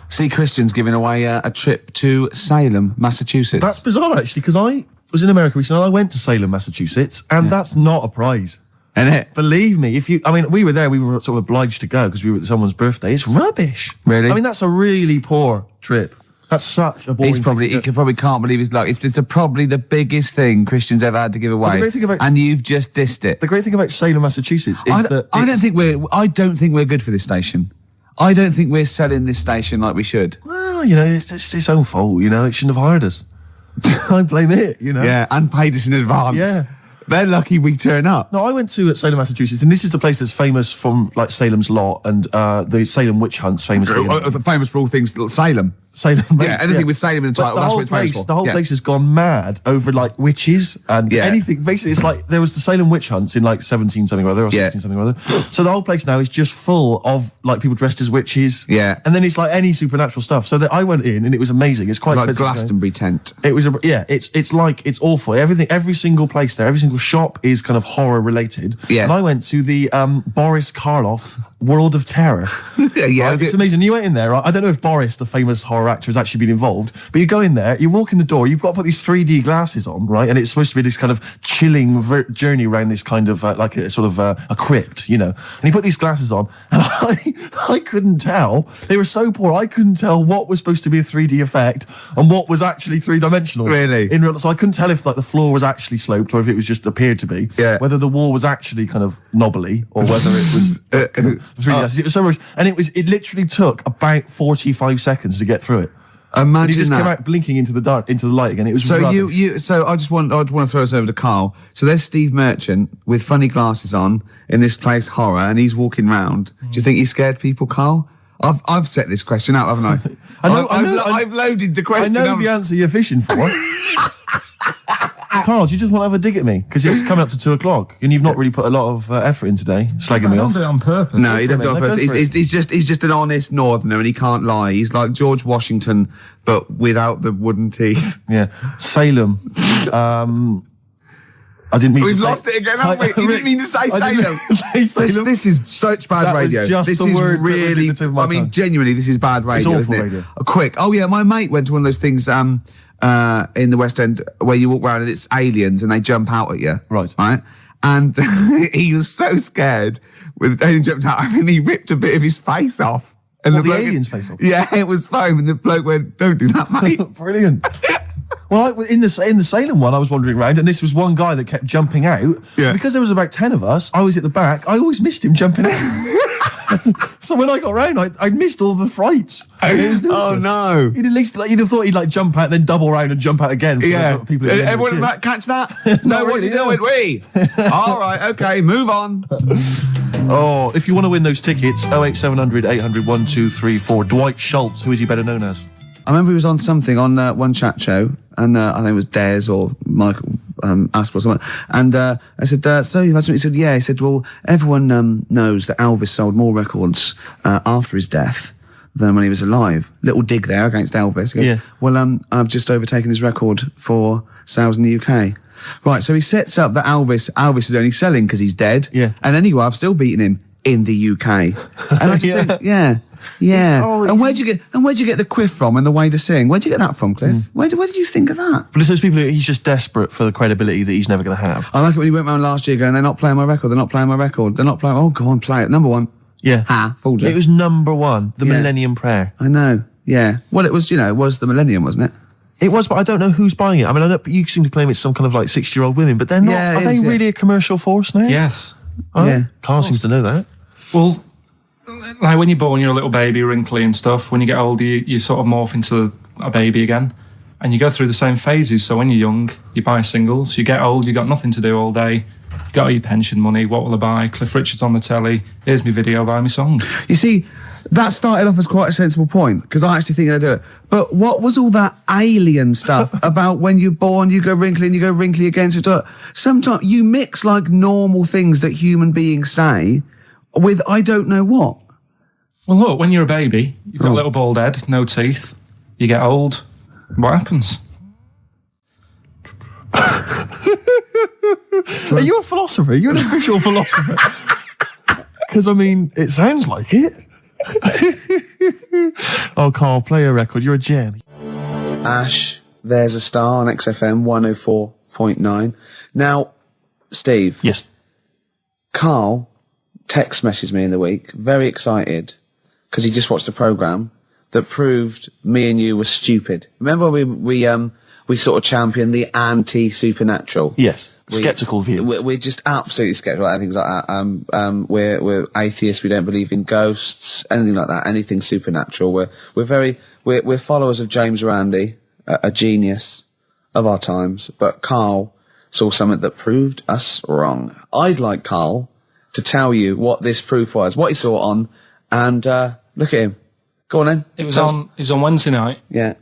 see Christian's giving away a trip to Salem, Massachusetts. That's bizarre, actually, because I was in America recently and I went to Salem, Massachusetts, and that's not a prize. Isn't it? Believe me, we were there, we were sort of obliged to go because we were at someone's birthday. It's rubbish. Really? I mean, that's a really poor trip. That's such a boring He probably can't believe his luck. It's probably the biggest thing Christian's ever had to give away. The great thing about, and you've just dissed it. The great thing about Salem, Massachusetts is that I don't think we're good for this station. I don't think we're selling this station like we should. Well, it's its own fault, it shouldn't have hired us. I blame it, Yeah, and paid us in advance. Yeah. They're lucky we turn up. No, I went to Salem, Massachusetts, and this is the place that's famous from like Salem's Lot and the Salem witch hunts, famously. Famous for all things Salem. Salem, yeah, anything with Salem in the title. The whole place has gone mad over like witches and anything. Basically, it's like there was the Salem witch hunts in like 17 something or other or 16 something or other. So the whole place now is just full of like people dressed as witches. Yeah, and then it's like any supernatural stuff. So that I went in and it was amazing. It's quite like Glastonbury tent. It was it's awful. Every single place there, every single shop is kind of horror related. Yeah, and I went to the Boris Karloff World of Terror. It's amazing. You went in there, right? I don't know if Boris, the famous horror actor, has actually been involved, but you go in there, you walk in the door, you've got to put these 3D glasses on, right? And it's supposed to be this kind of chilling journey around this kind of like a sort of a crypt, And you put these glasses on, and I couldn't tell. They were so poor. I couldn't tell what was supposed to be a 3D effect and what was actually three-dimensional. Really? So I couldn't tell if like the floor was actually sloped or if it was just appeared to be. Yeah. Whether the wall was actually kind of knobbly or whether it was 3D glasses. It was so much, and it literally took about 45 seconds to get through it. Imagine he just that. came out blinking into the light again. It was so rubbish. So I just want to throw us over to Karl. So there's Steve Merchant with funny glasses on in this place horror, and he's walking round. Do you think he scared people, Karl? I've set this question out, haven't I? I've loaded the question. I know the answer you're fishing for. Karl, do you just want to have a dig at me? Because it's coming up to 2:00 and you've not really put a lot of effort in today, slagging me off. I don't do it on purpose. No, he doesn't do it on purpose. He's just an honest northerner and he can't lie. He's like George Washington, but without the wooden teeth. Yeah. Salem. I didn't mean We've lost it again, haven't we? You didn't mean to say Salem. This is such bad radio. Just this the is word really, genuinely, this is bad radio, it's awful isn't it? Radio. Quick. Oh, yeah, my mate went to one of those things in the West End where you walk around and it's aliens and they jump out at you. Right. And he was so scared when the alien jumped out and he ripped a bit of his face off. And the alien's face off? Yeah, it was foam and the bloke went, "Don't do that, mate." Brilliant. Well, in the Salem one, I was wandering around, and this was one guy that kept jumping out. Yeah. Because there was about 10 of us, I was at the back. I always missed him jumping out. So when I got round, I missed all the frights. Oh no! You'd have thought he'd like jump out, then double round and jump out again. Yeah. People everyone catch that? No, what are you doing? We. All right. Okay. Move on. Oh, if you want to win those tickets, 08700 800 1234. Dwight Schultz, who is he better known as? I remember he was on something on one chat show, and I think it was Des or Michael Asper or something. And I said, "So you've had something?" He said, "Yeah." He said, "Well, everyone knows that Elvis sold more records after his death than when he was alive." Little dig there against Elvis. He goes, yeah. "Well, I've just overtaken his record for sales in the UK." Right, so he sets up that Elvis is only selling because he's dead. Yeah. And anyway, I've still beaten him in the UK. And I just think, yeah. And where'd you get the quiff from and the way to sing? Where'd you get that from, Cliff? Where did you think of that? But it's those people he's just desperate for the credibility that he's never going to have. I like it when he went round last year going, "They're not playing my record. They're not playing my record. They're not playing." Oh, go on, play it. Number one. Yeah. Fooled you. It was number one. The Millennium Prayer. I know. Yeah. Well, it was the Millennium, wasn't it? It was, but I don't know who's buying it. I mean, I know you seem to claim it's some kind of like 60-year-old women, but they're not. Are they really a commercial force now? Yes. Oh, yeah. Karl seems to know that. Well, like when you're born, you're a little baby, wrinkly and stuff. When you get older, you sort of morph into a baby again. And you go through the same phases. So when you're young, you buy singles. You get old, you got nothing to do all day. You got all your pension money. What will I buy? Cliff Richard's on the telly. Here's my video, buy me song. You see, that started off as quite a sensible point, because I actually think they do it. But what was all that alien stuff about when you're born, you go wrinkly and you go wrinkly again? So sometimes you mix like normal things that human beings say with I don't know what. Well, look, when you're a baby, you've got a little bald head, no teeth. You get old. What happens? Are you a philosopher? You're an official philosopher. Because, I mean, it sounds like it. Oh, Karl, play a record. You're a gem. Ash, there's a star on XFM 104.9. Now, Steve. Yes. Karl text messaged me in the week, very excited, because he just watched a programme that proved me and you were stupid. Remember we sort of championed the anti-supernatural? Yes. Skeptical view. We're just absolutely skeptical about things like that. We're atheists. We don't believe in ghosts, anything like that, anything supernatural. We're followers of James Randi, a genius of our times. But Karl saw something that proved us wrong. I'd like Karl to tell you what this proof was, what he saw on, and look at him. Go on then. It was on Wednesday night. Yeah.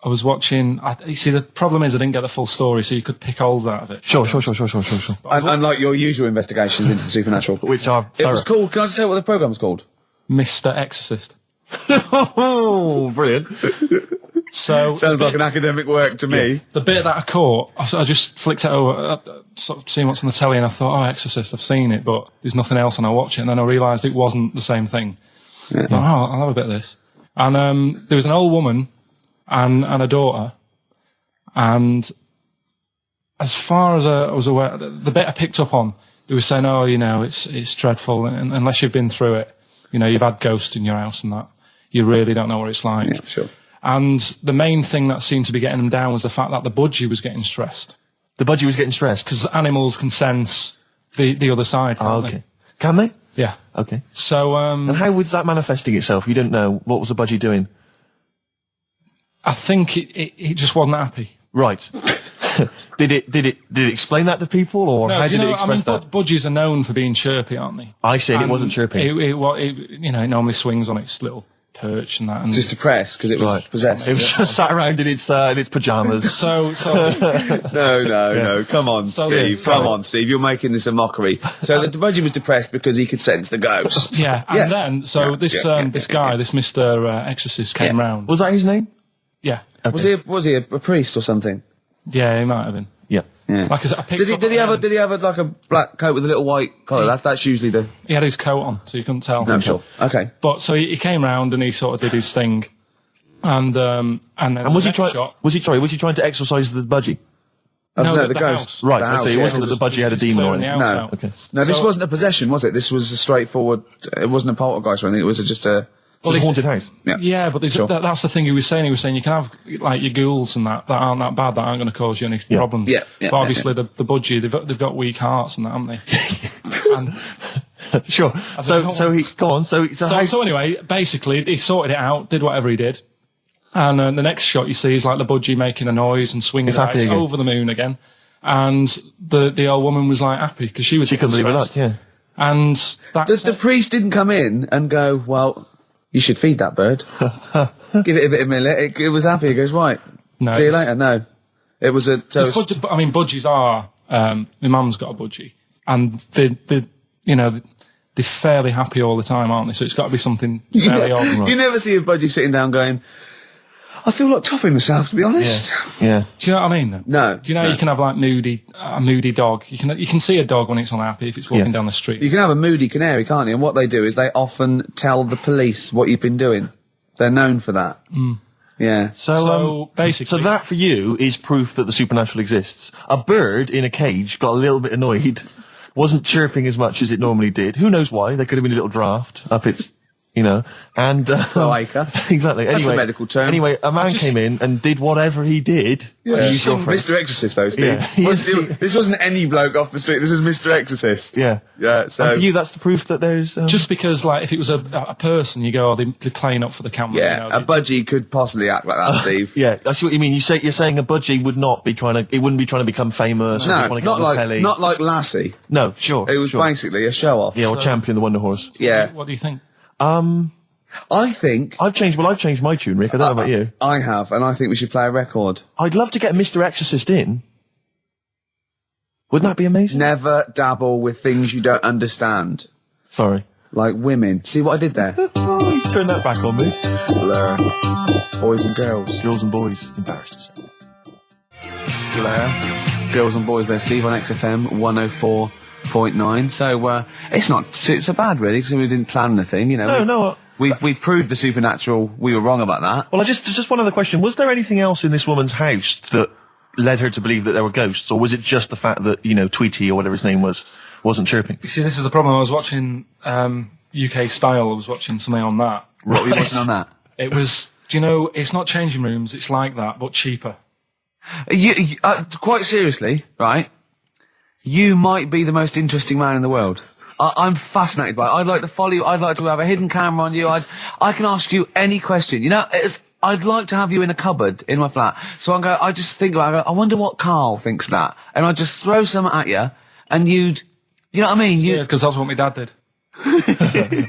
I was watching. You see, the problem is I didn't get the full story, so you could pick holes out of it. Sure. Unlike your usual investigations into the supernatural, which are thorough. It was called. Can I just say what the programme was called? Mr. Exorcist. Oh, brilliant. So sounds like an academic work to me. Yes. The bit that I caught, I just flicked it over, sort of seeing what's on the telly, and I thought, oh, Exorcist, I've seen it, but there's nothing else, and I watch it, and then I realised it wasn't the same thing. Yeah. Thought, oh, I'll have a bit of this. And there was an old woman and a daughter, and as far as I was aware, the bit I picked up on, they were saying, oh, it's dreadful, and unless you've been through it, you've had ghosts in your house and that, you really don't know what it's like. Yeah, sure. And the main thing that seemed to be getting them down was the fact that the budgie was getting stressed. The budgie was getting stressed? Because animals can sense the other side, can't they? Can they? Yeah. Okay. So, and how was that manifesting itself? You didn't know. What was the budgie doing? I think it just wasn't happy. Right. Did it explain that to people, or how did it express that? Budgies are known for being chirpy, aren't they? I said it wasn't chirpy. It normally swings on its little perch and that. And just depressed because it was possessed. It was just sat around in its pajamas. So no. Come on, Steve. Come on, Steve. You're making this a mockery. So the budgie was depressed because he could sense the ghost. Yeah. And then this guy, this Mr. Exorcist, came round. Was that his name? Yeah. Okay. Was he a priest or something? Yeah, he might have been. Yeah. Like I picked did he have like a black coat with a little white collar? That's usually the. He had his coat on, so you couldn't tell. No, sure. Okay. But so he came round and he sort of did his thing, and then was he trying to exorcise the budgie? No, the ghost. House. Right. So it wasn't that the budgie had a demon or anything. No. Okay. No, this wasn't a possession, was it? This was a straightforward. It wasn't a poltergeist or anything. It was just a. Well, it's a haunted house. Yeah, but that's the thing he was saying. He was saying you can have like your ghouls and that aren't that bad, that aren't going to cause you any problems. Yeah. But obviously the budgie, they've got weak hearts and that, haven't they? Sure. So he go on. So anyway, basically he sorted it out, did whatever he did, and the next shot you see is like the budgie making a noise and swinging eyes over the moon again, and the old woman was like happy because she couldn't believe it. Yeah. And the priest didn't come in and go, well, you should feed that bird. Give it a bit of millet. It was happy. It goes, right. No, see you later. No. It was a... budgies are... my mum's got a budgie. And they're fairly happy all the time, aren't they? So it's got to be something fairly odd. Right? You never see a budgie sitting down going, I feel like topping myself, to be honest. Yeah. Do you know what I mean, though? No. Do you know you can have, like, a moody dog? You can see a dog when it's unhappy if it's walking down the street. You can have a moody canary, can't you? And what they do is they often tell the police what you've been doing. They're known for that. Mm. Yeah. So basically... So that, for you, is proof that the supernatural exists. A bird in a cage got a little bit annoyed, wasn't chirping as much as it normally did. Who knows why? There could have been a little draft up its... and... Cloaca. Exactly. That's a medical term. Anyway, a man came in and did whatever he did. Yeah. Mr. Exorcist, though, Steve. Yeah. This wasn't any bloke off the street. This was Mr. Exorcist. Yeah. Yeah, so... And for you, that's the proof that there's... Just because, like, if it was a person, you go, they're playing up for the camera. Yeah, a budgie could possibly act like that, Steve. Yeah, I see what you mean. You're saying a budgie wouldn't be trying to become famous. No, or not like, telly. not like Lassie. No, sure. It was basically a show-off. Yeah, or Champion the Wonder Horse. Yeah. What do you think? I think... I've changed my tune, Rick. I don't know about you. I have, and I think we should play a record. I'd love to get Mr. Exorcist in. Wouldn't that be amazing? Never dabble with things you don't understand. Sorry. Like women. See what I did there? Oh, he's turned that back on me. Blur. Boys and girls. Girls and boys. Embarrassed to say. Blur. Girls and boys there. Steve on XFM 104.9. So, it's not so bad, really, because we didn't plan anything, No, We've proved the supernatural. We were wrong about that. Well, just one other question. Was there anything else in this woman's house that led her to believe that there were ghosts, or was it just the fact that, Tweety or whatever his name wasn't chirping? You see, this is the problem. I was watching UK Style. I was watching something on that. What were you watching on that? It was, it's not changing rooms, it's like that, but cheaper. Quite seriously, right? You might be the most interesting man in the world. I'm fascinated by it. I'd like to follow you. I'd like to have a hidden camera on you. I can ask you any question. I'd like to have you in a cupboard in my flat. So I just think about it. I wonder what Karl thinks of that. And I'd just throw something at you, and you know what I mean? Yeah, because that's what my dad did.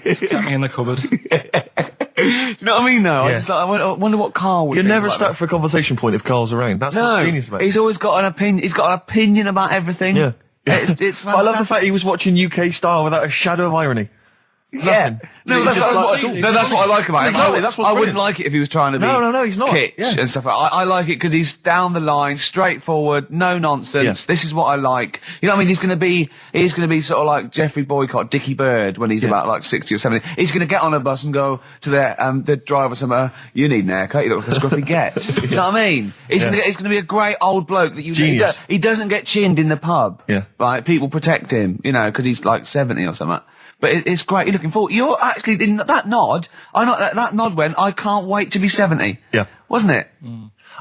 Just kept me in the cupboard. You know what I mean, though? Yeah. I wonder what Karl would You're think never about stuck this. for a conversation point if Karl's around. That's what's genius about it. He's always got an opinion. He's got an opinion about everything. Yeah. It's I love the fact he was watching UK Style without a shadow of irony. Yeah. No, that's what I like about him. Exactly, that's what's I wouldn't brilliant. like it if he was trying to be No, he's not. kitsch Yeah. and stuff. I like it because he's down the line, straightforward, no nonsense. Yeah. This is what I like. You know what I mean? He's going to be sort of like Jeffrey Boycott, Dickie Bird when he's about like 60 or 70. He's going to get on a bus and go to the driver somewhere. You need an haircut. You look like a scruffy get. You know what I mean? He's going to be a great old bloke that he doesn't get chinned in the pub. Yeah. Right? People protect him, because he's like 70 or something. But it's great. You're looking forward. You're actually in that nod. That nod went. I can't wait to be 70. Yeah. Wasn't it?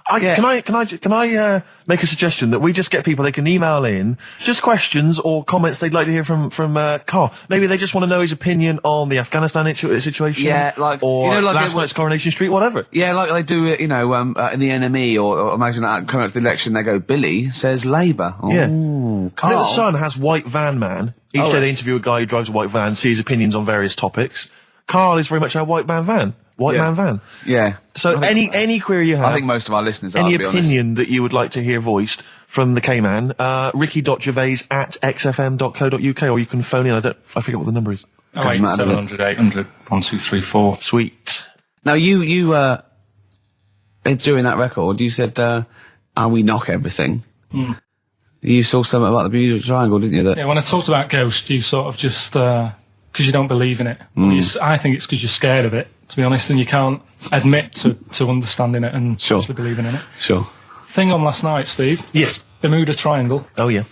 Can I make a suggestion that we just get people, they can email in just questions or comments they'd like to hear from Karl. Maybe they just want to know his opinion on the Afghanistan situation. Yeah, or last night's Coronation Street, whatever. Yeah, like they do it, in the NME or imagine that coming up to the election, they go, Billy says Labour. Oh, Yeah. Karl. I think the Sun has White Van Man. Each day they interview a guy who drives a white van, see his opinions on various topics. Karl is very much our white man van. Man van. Yeah. So any query you have. I think most of our listeners are, any to be honest. opinion that you would like to hear voiced from the K-Man, ricky.gervais@xfm.co.uk, or you can phone in. I forget what the number is. 700 800 1234. Sweet. Now you during that record, you said, we knock everything. You saw something about the Bermuda Triangle, didn't you? Yeah, when I talked about ghosts, you sort of just, because you don't believe in it. I think it's because you're scared of it, to be honest, and you can't admit to understanding it and actually believing in it. Sure. Thing on last night, Steve. Yes. Bermuda Triangle. Oh, yeah.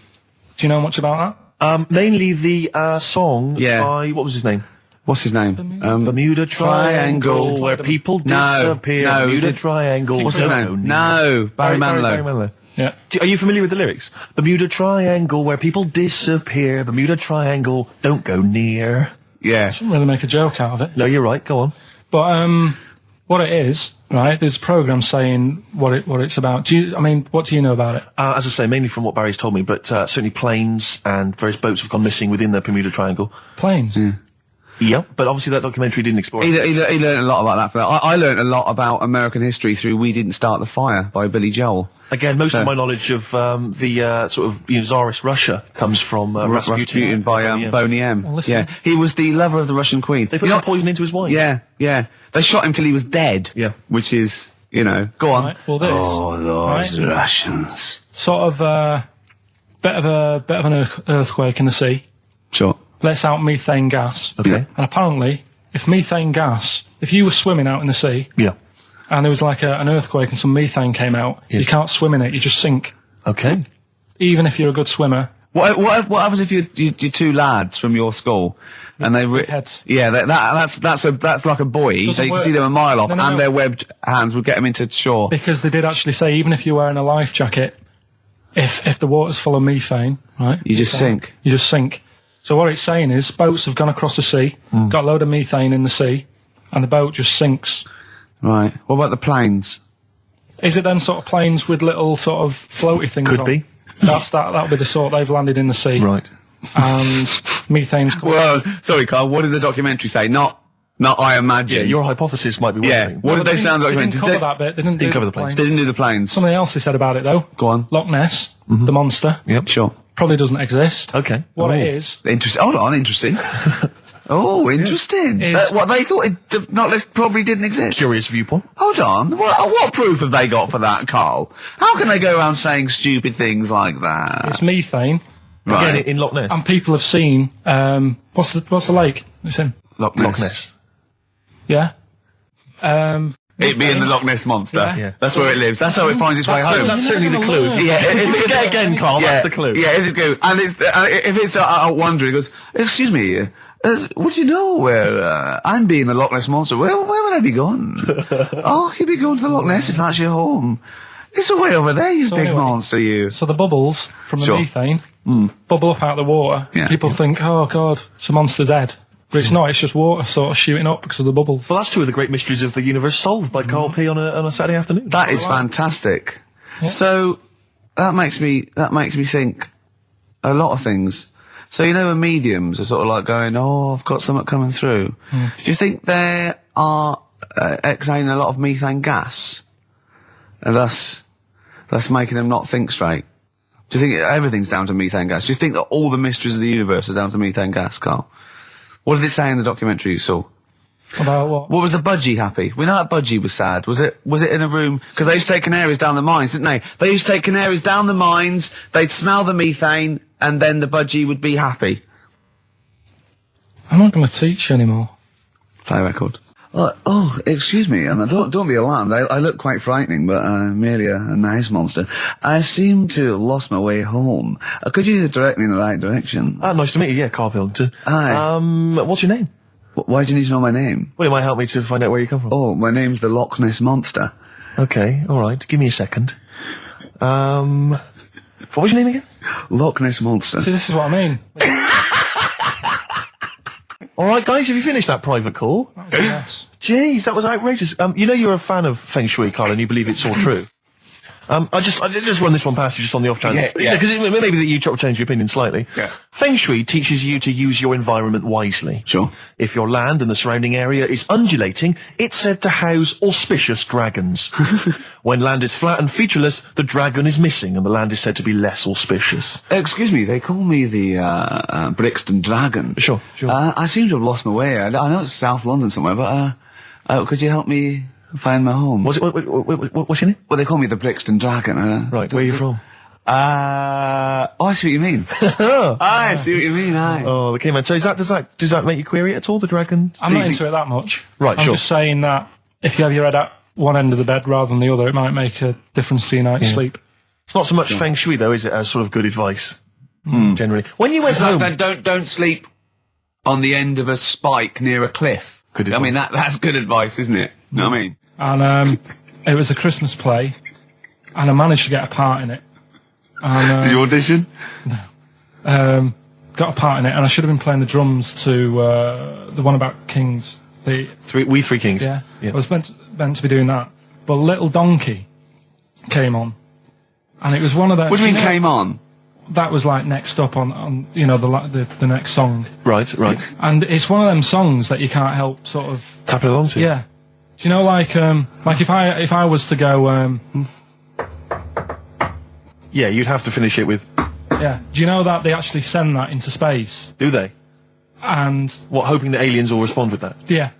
Do you know much about that? Mainly the song by, what was his name? What's his name? Bermuda Triangle, where people disappear. No, Bermuda Triangle. What's his name? No, Barry Manilow. Yeah. Are you familiar with the lyrics? Bermuda Triangle, where people disappear. Bermuda Triangle, don't go near. Yeah. I shouldn't really make a joke out of it. No, you're right. Go on. But what it is, right? There's programs saying what it's about. What do you know about it? As I say, mainly from what Barry's told me, but certainly planes and various boats have gone missing within the Bermuda Triangle. Planes. Yeah, but obviously that documentary didn't explore it. He learned a lot about that. I learned a lot about American history through "We Didn't Start the Fire" by Billy Joel. Again, most of my knowledge of the sort of Tsarist Russia comes from Rasputin by Boney M. Well, listen. Yeah, he was the lover of the Russian queen. They put some poison into his wine. Yeah. They shot him till he was dead. Yeah, which is go on. Right, well, this. Those Russians. Sort of bit of an earthquake in the sea. Sure. Lets out methane gas. Okay. And apparently, if you were swimming out in the sea, and there was like an earthquake and some methane came out, you can't swim in it, you just sink. Okay. Even if you're a good swimmer. What happens if you're two lads from your school and they heads? Yeah, that's like a buoy. So you can see them a mile off, and their webbed hands would get them into shore. Because they did actually say even if you're wearing a life jacket, if the water's full of methane, right, you just sink. You just sink. So what it's saying is boats have gone across the sea, got a load of methane in the sea, and the boat just sinks. Right. What about the planes? Is it then sort of planes with little sort of floaty things Could on? be. That'll be the sort they've landed in the sea. Right. And methane's coming. Well, sorry, Carl, what did the documentary say? Not I imagine. Yeah, your hypothesis might be one thing. What did they sound like? They didn't cover that bit. They didn't cover the planes. They didn't do the planes. Something else they said about it, though. Go on. Loch Ness, the monster. Yep. Sure. Probably doesn't exist. Okay. What it is... Interesting. Hold on, interesting. Oh, interesting. What they thought probably didn't exist. Curious viewpoint. Hold on. What proof have they got for that, Karl? How can they go around saying stupid things like that? It's methane. Right. Again, in Loch Ness. And people have seen... what's the lake it's in? Loch Ness. Yeah. It being the Loch Ness Monster. Yeah. That's where it lives. That's how it finds its way home. That's certainly the clue. Yeah, Again, Karl, that's the clue. Yeah, it's good. And it's, if it's out wandering, it goes, excuse me, would you know where I'm being the Loch Ness Monster? Where would I be going? Oh, you'd be going to the Loch Ness if that's your home. It's way over there, you big monster, you. So the bubbles from the methane bubble up out of the water. Yeah. People think, oh, God, it's a monster's head. But it's not, it's just water sort of shooting up because of the bubbles. Well, that's two of the great mysteries of the universe solved by Karl P on a Saturday afternoon. That is fantastic. Yeah. So, that makes me think a lot of things. So, when mediums are sort of like going, oh, I've got something coming through. Do you think they are exhaling a lot of methane gas? And thus making them not think straight? Do you think everything's down to methane gas? Do you think that all the mysteries of the universe are down to methane gas, Karl? What did it say in the documentary you saw? About what? What was the Budgie happy? We know that Budgie was sad. Was it in a room? Because they used to take canaries down the mines, didn't they? They used to take canaries down the mines, they'd smell the methane, and then the Budgie would be happy. I'm not going to teach you anymore. Play a record. Excuse me, and don't be alarmed. I look quite frightening, but I'm merely a nice monster. I seem to have lost my way home. Could you direct me in the right direction? Nice to meet you, yeah, Karl Pilkington. Hi. What's your name? Why do you need to know my name? Well, it might help me to find out where you come from. Oh, my name's the Loch Ness Monster. Okay, alright, give me a second. What was your name again? Loch Ness Monster. See, this is what I mean. Alright, guys, have you finished that private call? Yes. Jeez, that was outrageous. You're a fan of Feng Shui, Karl, and you believe it's all true. I just run this one past you just on the off chance. Yeah. Because maybe that you change your opinion slightly. Yeah. Feng Shui teaches you to use your environment wisely. Sure. If your land and the surrounding area is undulating, it's said to house auspicious dragons. When land is flat and featureless, the dragon is missing and the land is said to be less auspicious. Excuse me, they call me the Brixton Dragon. Sure. I seem to have lost my way. I know it's South London somewhere, but could you help me find my home? What's your name? Well, they call me the Brixton Dragon. Right, where are you from? I see what you mean. I see what you mean, aye. Oh, okay, man. So does that make you query it at all, the dragon? I'm not into it that much. Right, I'm just saying that if you have your head at one end of the bed rather than the other, it might make a difference to your night's sleep. It's not so much Feng Shui, though, is it, as sort of good advice, generally? When you went home... Don't sleep on the end of a spike near a cliff. Good advice. I mean, that's good advice, isn't it? You know what I mean? And it was a Christmas play, and I managed to get a part in it. And, did you audition? No. Got a part in it, and I should have been playing the drums to the one about Kings. We Three Kings. Yeah. I was meant to be doing that, but Little Donkey came on, and it was one of those. What do you mean came on? That was like next up on the next song. Right. And it's one of them songs that you can't help sort of tapping along to. Yeah. Do you know, like if I was to go, yeah, you'd have to finish it with. Yeah. Do you know that they actually send that into space? Do they? And what, hoping that aliens will respond with that? Yeah,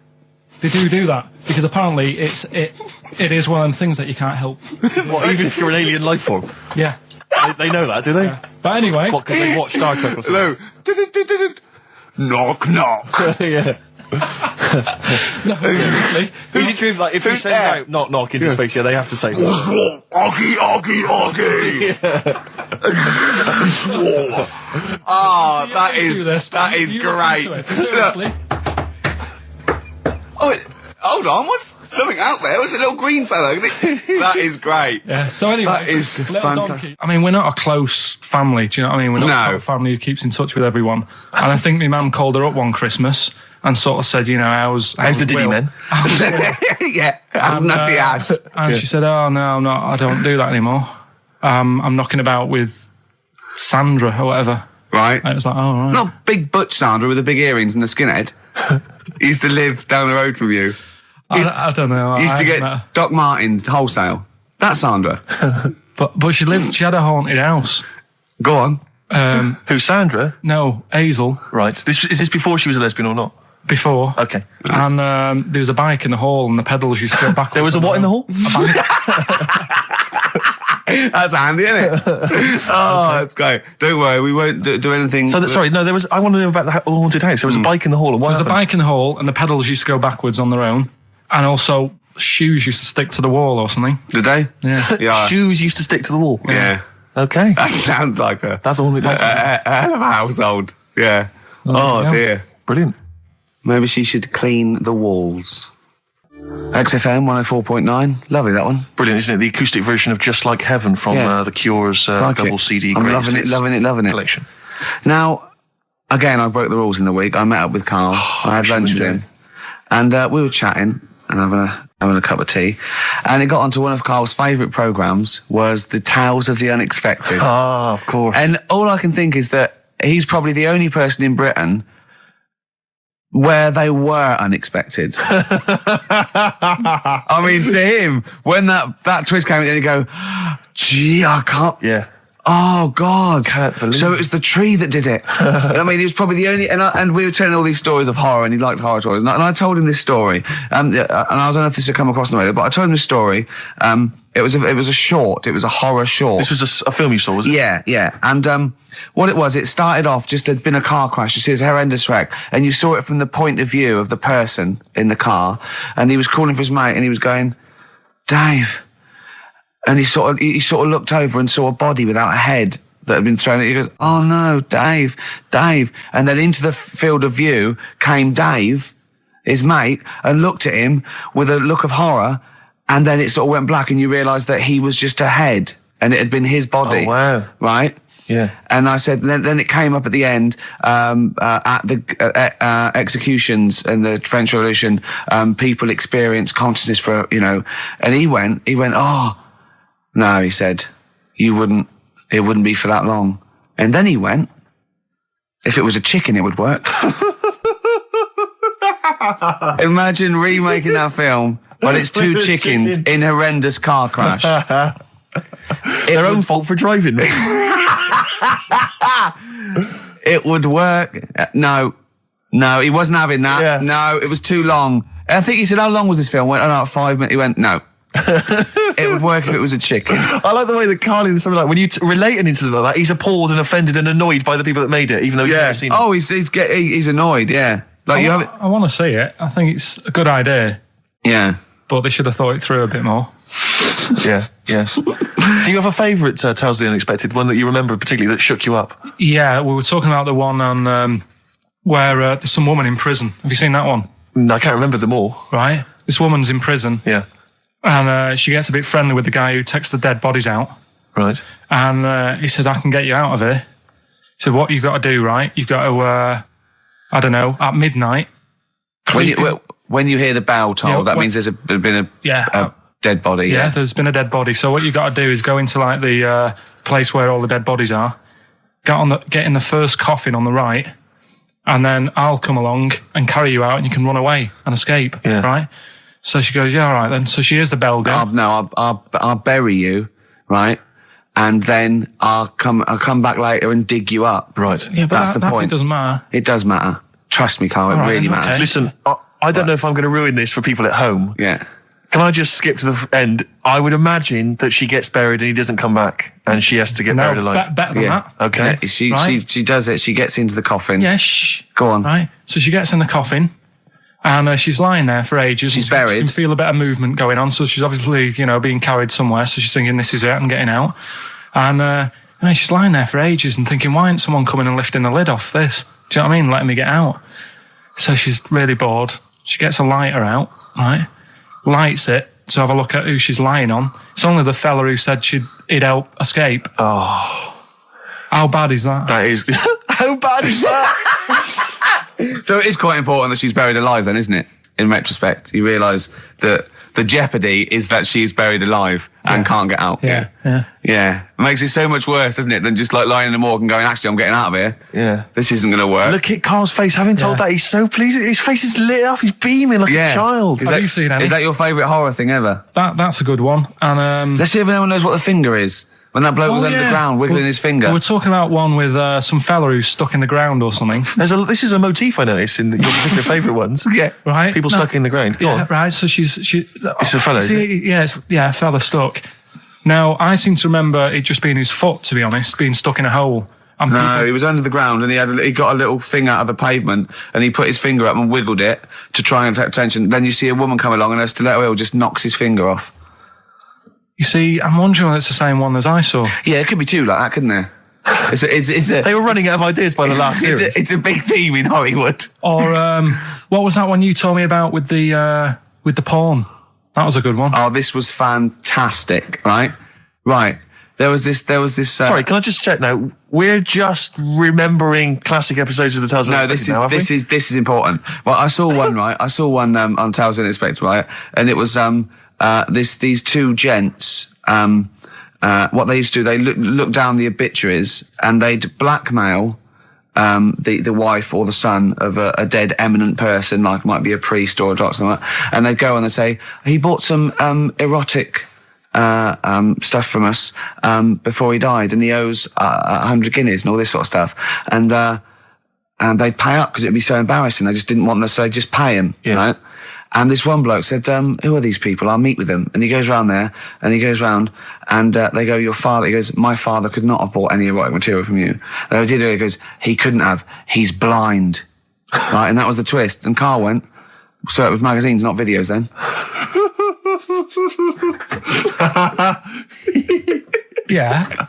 they do that because apparently it is one of them things that you can't help. What, even if you're an alien life form? Yeah. They know that, do they? Yeah. But anyway, what, because they watch Star Trek or something? Hello. Knock knock. Yeah. No, seriously. Is it true, like, if you send out knock knock into space, they have to say what's wrong? Oggy. That is great. Seriously. Hold on, what's something out there? What's a little green fellow? That is great. Yeah, so anyway, that is Little Donkey. I mean, we're not a close family, do you know what I mean? We're not a sort of family who keeps in touch with everyone. And I think my mum called her up one Christmas and sort of said, how's the Diddy men? How's Nutty Ash? And she said, oh, no, I don't do that anymore. I'm knocking about with Sandra or whatever. Right. And it was like, oh, right. Not big butch Sandra with the big earrings and the skinhead. He used to live down the road from you. I don't know. Used to get Doc Martens wholesale. That's Sandra. But she had a haunted house. Go on. Who, Sandra? No, Hazel. Right. Is this before she was a lesbian or not? Before. Okay. And there was a bike in the hall and the pedals used to go back. There was a what in the hall? A bike. That's handy, isn't it? Oh, that's great. Don't worry, we won't do anything. So, I want to know about the haunted house. There was a bike in the hall. There was a bike in the hall, and the pedals used to go backwards on their own. And also, shoes used to stick to the wall or something. Did they? Yeah. Shoes used to stick to the wall. Yeah. Okay. That sounds like that's all. A hell of a household. Yeah. Oh dear. Brilliant. Maybe she should clean the walls. XFM 104.9. Lovely, that one. Brilliant, isn't it? The acoustic version of Just Like Heaven from The Cure's double CD I'm loving it. collection. Now, again, I broke the rules in the week. I met up with Karl. I had lunch with him. And we were chatting and having a cup of tea. And it got onto one of Karl's favourite programmes was the Tales of the Unexpected. Ah, of course. And all I can think is that he's probably the only person in Britain where they were unexpected. I mean, to him, when that twist came in, you go, gee, I can't... Yeah. Oh, God. Can't believe So it was the tree that did it. I mean, he was probably the only... And we were telling all these stories of horror, and he liked horror stories. And I told him this story. And I don't know if this had come across in the way, but I told him this story. It was a short. It was a horror short. This was a film you saw, was it? Yeah. And what it was, it started off just had been a car crash. You see, it's a horrendous wreck, and you saw it from the point of view of the person in the car, and he was calling for his mate, and he was going, Dave. And he sort of looked over and saw a body without a head that had been thrown at you. He goes, oh no, Dave. And then into the field of view came Dave, his mate, and looked at him with a look of horror. And then it sort of went black, and you realised that he was just a head, and it had been his body. Oh, wow. Right? Yeah. And I said, then it came up at the end, at the executions and the French Revolution, people experience consciousness for, and he went, oh, no, he said, it wouldn't be for that long. And then he went, if it was a chicken, it would work. Imagine remaking that film. But it's two chickens in horrendous car crash. Their own fault for driving. It would work. No, he wasn't having that. Yeah. No, it was too long. I think he said, how long was this film? I went, about 5 minutes. He went, no. It would work if it was a chicken. I like the way that Karl in something like when you relate an incident like that, he's appalled and offended and annoyed by the people that made it, even though he's never seen it. Oh, he's annoyed, yeah. Like I want to see it. I think it's a good idea. Yeah. But they should have thought it through a bit more. Yeah. Do you have a favourite Tales of the Unexpected, one that you remember particularly that shook you up? Yeah, we were talking about the one on where there's some woman in prison. Have you seen that one? No, I can't remember them all. Right. This woman's in prison. Yeah. And she gets a bit friendly with the guy who takes the dead bodies out. Right. And he said, I can get you out of here. He said, what you've got to do, right? You've got to, at midnight. When you hear the bell toll, that means there's been a dead body. Yeah, there's been a dead body. So what you got to do is go into like the place where all the dead bodies are, get in the first coffin on the right, and then I'll come along and carry you out, and you can run away and escape. Yeah. Right. So she goes, yeah, all right then. So she hears the bell go. I'll bury you, right, and then I'll come back later and dig you up. Right. Yeah, but that's the point. It doesn't matter. It does matter. Trust me, Karl. It really matters. Okay. Listen. I don't know if I'm going to ruin this for people at home. Yeah. Can I just skip to the end? I would imagine that she gets buried and he doesn't come back, and she has to get buried alive. Better than that. Okay. Yeah, she does it. She gets into the coffin. Yeah. Shh. Go on. Right. So she gets in the coffin, and she's lying there for ages. She's buried. She can feel a bit of movement going on. So she's obviously, being carried somewhere. So she's thinking, this is it. I'm getting out. And she's lying there for ages and thinking, why isn't someone coming and lifting the lid off this? Do you know what I mean? Letting me get out. So she's really bored. She gets a lighter out, right? Lights it to have a look at who she's lying on. It's only the fella who said he'd help escape. Oh. How bad is that? That is... How bad is that? So it is quite important that she's buried alive then, isn't it? In retrospect, you realise that the jeopardy is that she's buried alive and can't get out. Yeah. It makes it so much worse, doesn't it, than just like lying in the morgue and going, actually, I'm getting out of here. Yeah. This isn't going to work. Look at Karl's face. Having told that, he's so pleased. His face is lit up. He's beaming like a child. Have you seen any? Is that your favourite horror thing ever? That's a good one. And let's see if anyone knows what the finger is. When that bloke was under the ground, wiggling his finger. We're talking about one with some fella who's stuck in the ground or something. This is a motif I noticed in your particular favourite ones. Yeah. Right. People stuck in the ground. Go on. Right. So it's a fella, is it? A fella stuck. Now, I seem to remember it just being his foot, to be honest, being stuck in a hole. And no, he was under the ground and he got a little thing out of the pavement and he put his finger up and wiggled it to try and attract attention. Then you see a woman come along and her stiletto heel just knocks his finger off. You see, I'm wondering whether it's the same one as I saw. Yeah, it could be two like that, couldn't there? They were running out of ideas by the last series. It's a big theme in Hollywood. Or what was that one you told me about with the porn? That was a good one. Oh, this was fantastic, right? Right. There was this. Sorry, can I just check now? We're just remembering classic episodes of the Tales. No, this is important. Well, I saw one right. I saw one on Tales Unexpected, right? And it was these two gents. What they used to do, they look down the obituaries and they'd blackmail the wife or the son of a dead eminent person, like might be a priest or a doctor, like that, and they'd go and they'd say he bought some erotic stuff from us before he died, and he owes 100 guineas and all this sort of stuff, and they'd pay up because it'd be so embarrassing. They just didn't want them to say just pay him, right? And this one bloke said, who are these people? I'll meet with them. And he goes round there, and he goes round, and they go, your father, he goes, my father could not have bought any erotic material from you. They did it, he goes, he couldn't have, he's blind. Right, and that was the twist. And Karl went, so it was magazines, not videos then. Yeah.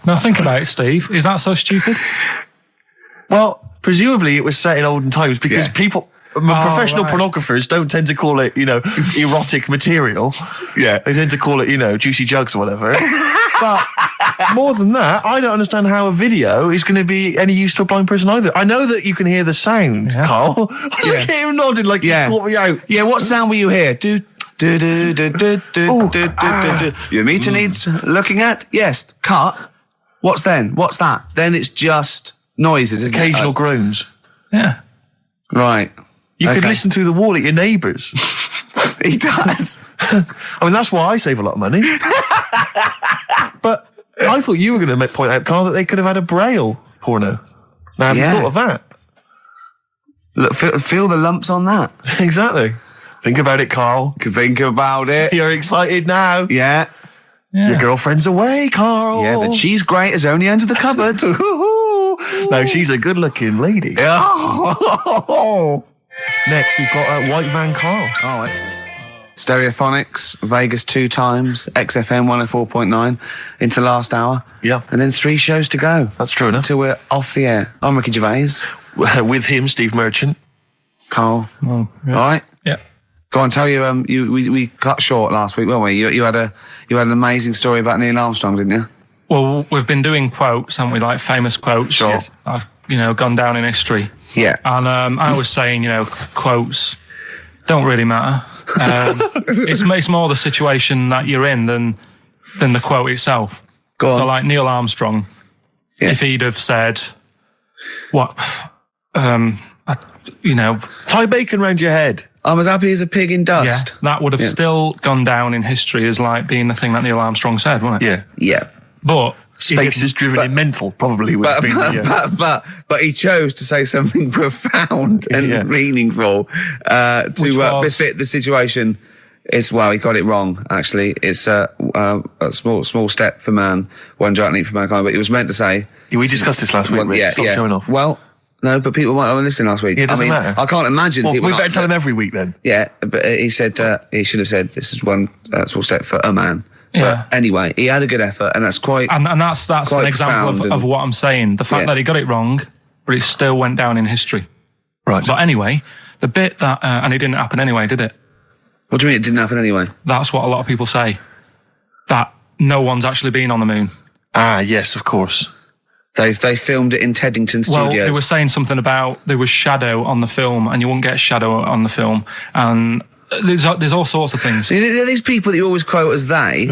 Now think about it, Steve. Is that so stupid? Well, presumably it was set in olden times because people... professional pornographers don't tend to call it, erotic material. Yeah. They tend to call it, juicy jugs or whatever. But more than that, I don't understand how a video is going to be any use to a blind person either. I know that you can hear the sound, Karl. Look at him nodding like he's caught me out. Yeah, what sound were you hear? Do. Your meter needs looking at? Yes. Cut. What's then? What's that? Then it's just noises, isn't it? Occasional groans. Yeah. Right. You could listen through the wall at your neighbours. He does. I mean, that's why I save a lot of money. But I thought you were going to point out, Karl, that they could have had a Braille porno. Now, have you thought of that? Look, feel the lumps on that. Exactly. Think about it, Karl. Think about it. You're excited now. Yeah. Your girlfriend's away, Karl. Yeah, but she's great as only under the cupboard. No, she's a good-looking lady. Oh. Next, we've got White Van Karl. Oh, excellent. Stereophonics, Vegas 2 times, XFM 104.9 into the last hour. Yeah. And then 3 shows to go. That's true enough. Until we're off the air. I'm Ricky Gervais. With him, Steve Merchant. Karl. Oh, yeah. All right? Yeah. Go on, tell you, we cut short last week, weren't we? You had an amazing story about Neil Armstrong, didn't you? Well, we've been doing quotes, haven't we? Like famous quotes. Sure. Yes. I've, gone down in history. Yeah. And I was saying, quotes don't really matter. It's more the situation that you're in than the quote itself. Go on. So like Neil Armstrong, if he'd have said, tie bacon round your head. I'm as happy as a pig in dust. Yeah, that would have still gone down in history as like being the thing that Neil Armstrong said, wouldn't it? Yeah. Yeah. But space is driven in mental, probably would have been. But he chose to say something profound and meaningful to befit the situation. He got it wrong. Actually, it's a small step for man, one giant leap for mankind. But he was meant to say. We discussed this last week. Stop showing off. Well. No, but people might have listened last week. Yeah, it doesn't matter. I can't imagine. Well, we better tell them every week then. Yeah, but he said he should have said this is one small step for a man. Yeah. But anyway, he had a good effort, and that's quite. And that's an example of what I'm saying. The fact that he got it wrong, but it still went down in history. Right. But anyway, the bit that and it didn't happen anyway, did it? What do you mean it didn't happen anyway? That's what a lot of people say. That no one's actually been on the moon. Ah, yes, of course. They filmed it in Teddington Studios. Well, they were saying something about there was shadow on the film, and you wouldn't get shadow on the film, and there's all sorts of things. These people that you always quote as they.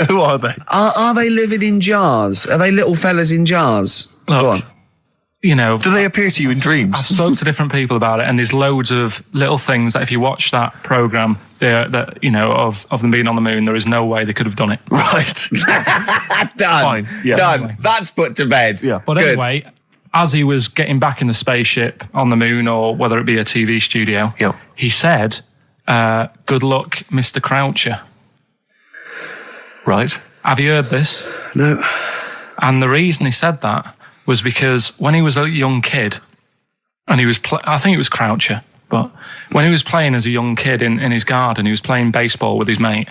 Who are they? Are they living in jars? Are they little fellas in jars? Look, go on. Do they appear to you in dreams? I've spoken to different people about it, and there's loads of little things that if you watch that programme, of them being on the moon, there is no way they could have done it. Right. Done. Fine. Yeah. Done. Anyway. That's put to bed. Yeah. But anyway, as he was getting back in the spaceship on the moon, or whether it be a TV studio, he said, "Good luck, Mr. Croucher." Right. Have you heard this? No. And the reason he said that was because when he was a young kid, and he was, I think it was Croucher, but when he was playing as a young kid in his garden, he was playing baseball with his mate,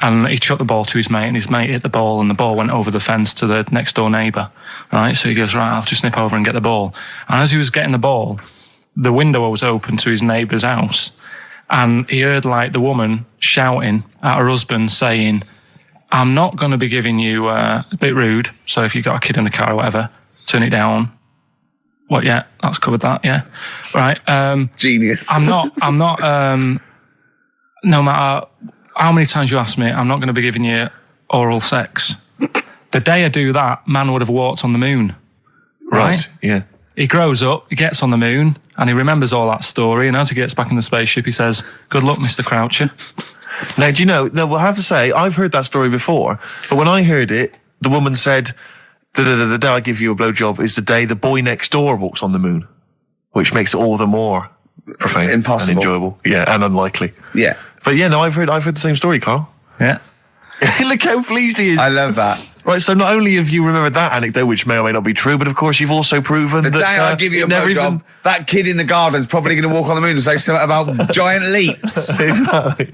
and he chucked the ball to his mate, and his mate hit the ball, and the ball went over the fence to the next door neighbour. Right, so he goes, right, I'll just nip over and get the ball. And as he was getting the ball, the window was open to his neighbour's house, and he heard like the woman shouting at her husband saying, I'm not going to be giving you a bit rude, so if you've got a kid in the car or whatever, turn it down. What, yeah, that's covered that, yeah. Right. Genius. I'm not, no matter how many times you ask me, I'm not going to be giving you oral sex. The day I do that, man would have walked on the moon. Right? Yeah. He grows up, he gets on the moon, and he remembers all that story, and as he gets back in the spaceship, he says, good luck, Mr. Croucher. Now, do you know, I have to say, I've heard that story before, but when I heard it, the woman said, the day I give you a blowjob is the day the boy next door walks on the moon, which makes it all the more profane impossible and enjoyable. Yeah, and unlikely. Yeah. But yeah, no, I've heard the same story, Carl. Yeah. Look how pleased he is. I love that. Right, so not only have you remembered that anecdote, which may or may not be true, but of course you've also proven The that... day I give you a blowjob, that kid in the garden's probably going to walk on the moon and say something about giant leaps. Exactly.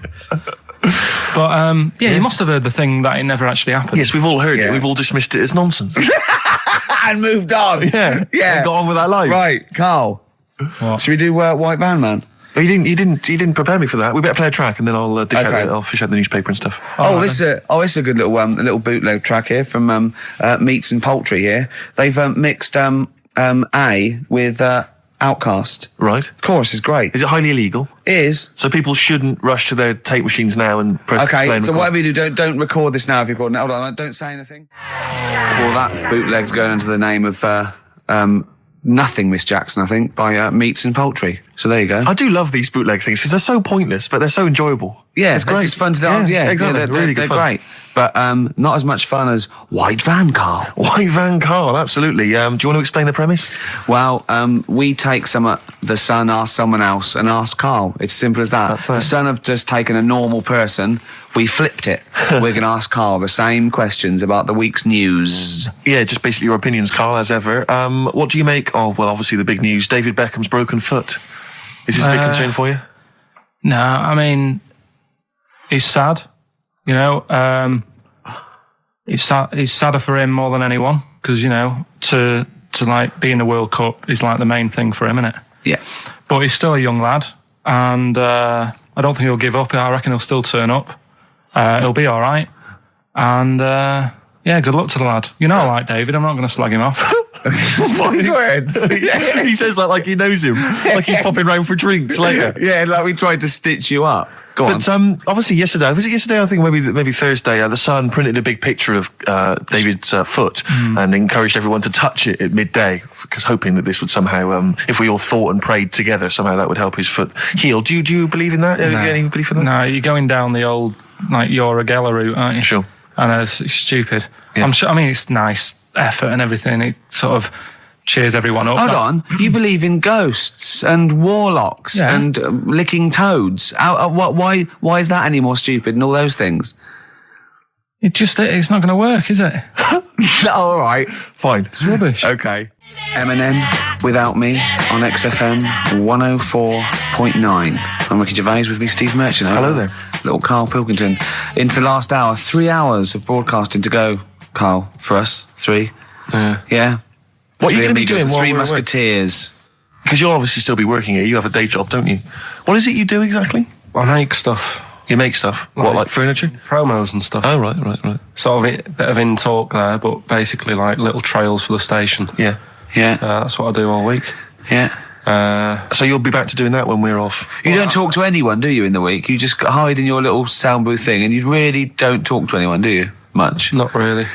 But, you must have heard the thing that it never actually happened. Yes, we've all heard it. We've all dismissed it as nonsense. And moved on. Yeah. Yeah. And got on with our life. Right, Carl. What? Should we do White Van Man? Oh, you didn't prepare me for that. We better play a track and then I'll fish out the newspaper and stuff. This is a good little bootleg track here from Meats and Poultry here. They've mixed A with Outcast. Right. Chorus is great. Is it highly illegal? It is. So people shouldn't rush to their tape machines now and press play and so record. whatever you do, don't record this now if you're recording it. Hold on, don't say anything. Well, that bootleg's going under the name of Nothing Miss Jackson, I think, by Meats and Poultry. So there you go. I do love these bootleg things because they're so pointless, but they're so enjoyable. Yeah, it's great. It's fun to do. Yeah, exactly. They're really good fun. Great. But not as much fun as White Van Carl. White Van Carl, absolutely. Do you want to explain the premise? Well, we take the Sun asks someone else and asks Carl. It's simple as that. The Sun have just taken a normal person. We flipped it. We're going to ask Carl the same questions about the week's news. Yeah, just basically your opinions, Carl, as ever. What do you make of, well, obviously the big news, David Beckham's broken foot? Is this a big concern for you? No, I mean, he's sad. You know, he's sadder for him more than anyone because, you know, to like be in the World Cup is like the main thing for him, isn't it? Yeah. But he's still a young lad, and I don't think he'll give up. I reckon he'll still turn up. He'll be all right. And, yeah, good luck to the lad. You know I like David. I'm not going to slag him off. Wise words. Yeah. He says that like he knows him. Like he's popping round for drinks later. Yeah, like we tried to stitch you up. Go on. But obviously yesterday, was it yesterday? I think maybe Thursday, the Sun printed a big picture of David's foot and encouraged everyone to touch it at midday because hoping that this would somehow, if we all thought and prayed together, somehow that would help his foot heal. Do you believe in that? No. Any belief in that? No, you're going down the old, like, Yora Geller route, aren't you? Sure. And it's stupid. Yeah. I'm sure, I mean, it's nice effort and everything. It sort of cheers everyone up. Hold on. You believe in ghosts and warlocks and licking toads. Why is that any more stupid than all those things? It's not going to work, is it? All right. Fine. It's rubbish. Okay. Eminem, Without Me, on XFM 104.9. I'm Ricky Gervais, with me Steve Merchant. Hello there. Little Karl Pilkington. Into the last hour, 3 hours of broadcasting to go, Karl, for us. 3. Yeah. What are you going to be doing? Three Musketeers. Because you'll obviously still be working here. You have a day job, don't you? What is it you do exactly? I make stuff. You make stuff? What, like furniture? Promos and stuff. Oh, right. Sort of a bit of in talk there, but basically like little trails for the station. Yeah. That's what I do all week. Yeah. So you'll be back to doing that when we're off? You don't talk to anyone, do you, in the week? You just hide in your little sound booth thing and you really don't talk to anyone, do you? Much? Not really.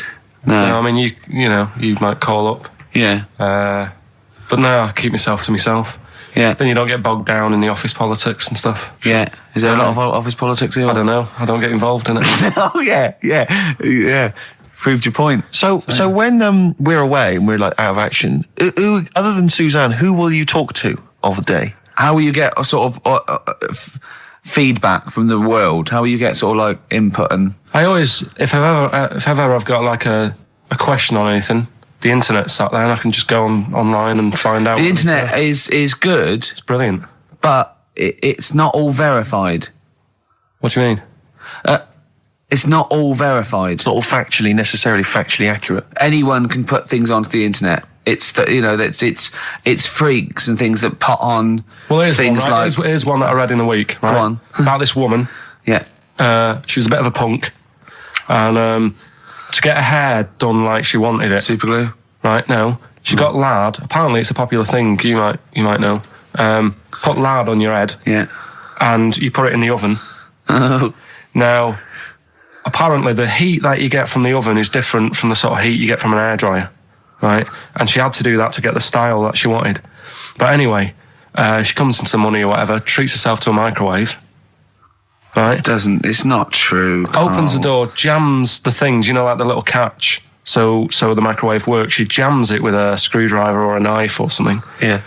No. I mean, you might call up. Yeah. But no, I keep myself to myself. Yeah. Then you don't get bogged down in the office politics and stuff. Yeah. Is there a lot of office politics here? I don't know. I don't get involved in it. Oh, yeah. Proved your point. So when we're away and we're like out of action, who, other than Suzanne, who will you talk to of the day? How will you get a sort of feedback from the world? How will you get sort of like input and? I always, if ever I've got like a question on anything, the internet's sat there and I can just go online and find out. The internet is good. It's brilliant. But it's not all verified. What do you mean? It's not all verified. It's not all necessarily factually accurate. Anyone can put things onto the internet. It's it's freaks and things that put on things one, right? like. Here's one that I read in the week. Right? Go on. About this woman. Yeah. She was a bit of a punk, and to get her hair done like she wanted it. Super glue. Right? No. She got lard. Apparently, it's a popular thing. You might know. Put lard on your head. Yeah. And you put it in the oven. Oh. Now, apparently, the heat that you get from the oven is different from the sort of heat you get from an hairdryer. Right? And she had to do that to get the style that she wanted. But anyway, she comes into money or whatever, treats herself to a microwave. Right? It's not true. Opens the door, jams the things, like the little catch. So the microwave works. She jams it with a screwdriver or a knife or something. Yeah.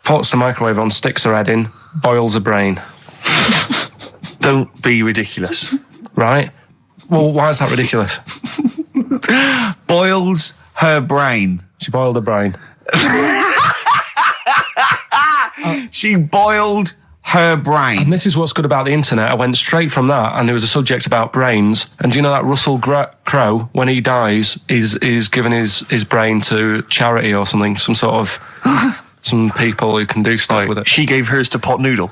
Puts the microwave on, sticks her head in, boils her brain. Don't be ridiculous. Right? Well, why is that ridiculous? Boils her brain. She boiled her brain. She boiled her brain. And this is what's good about the internet. I went straight from that, and there was a subject about brains. And do you know that Russell Crowe, when he dies, is giving his brain to charity or something, some sort of some people who can do stuff with it. She gave hers to Pot Noodle.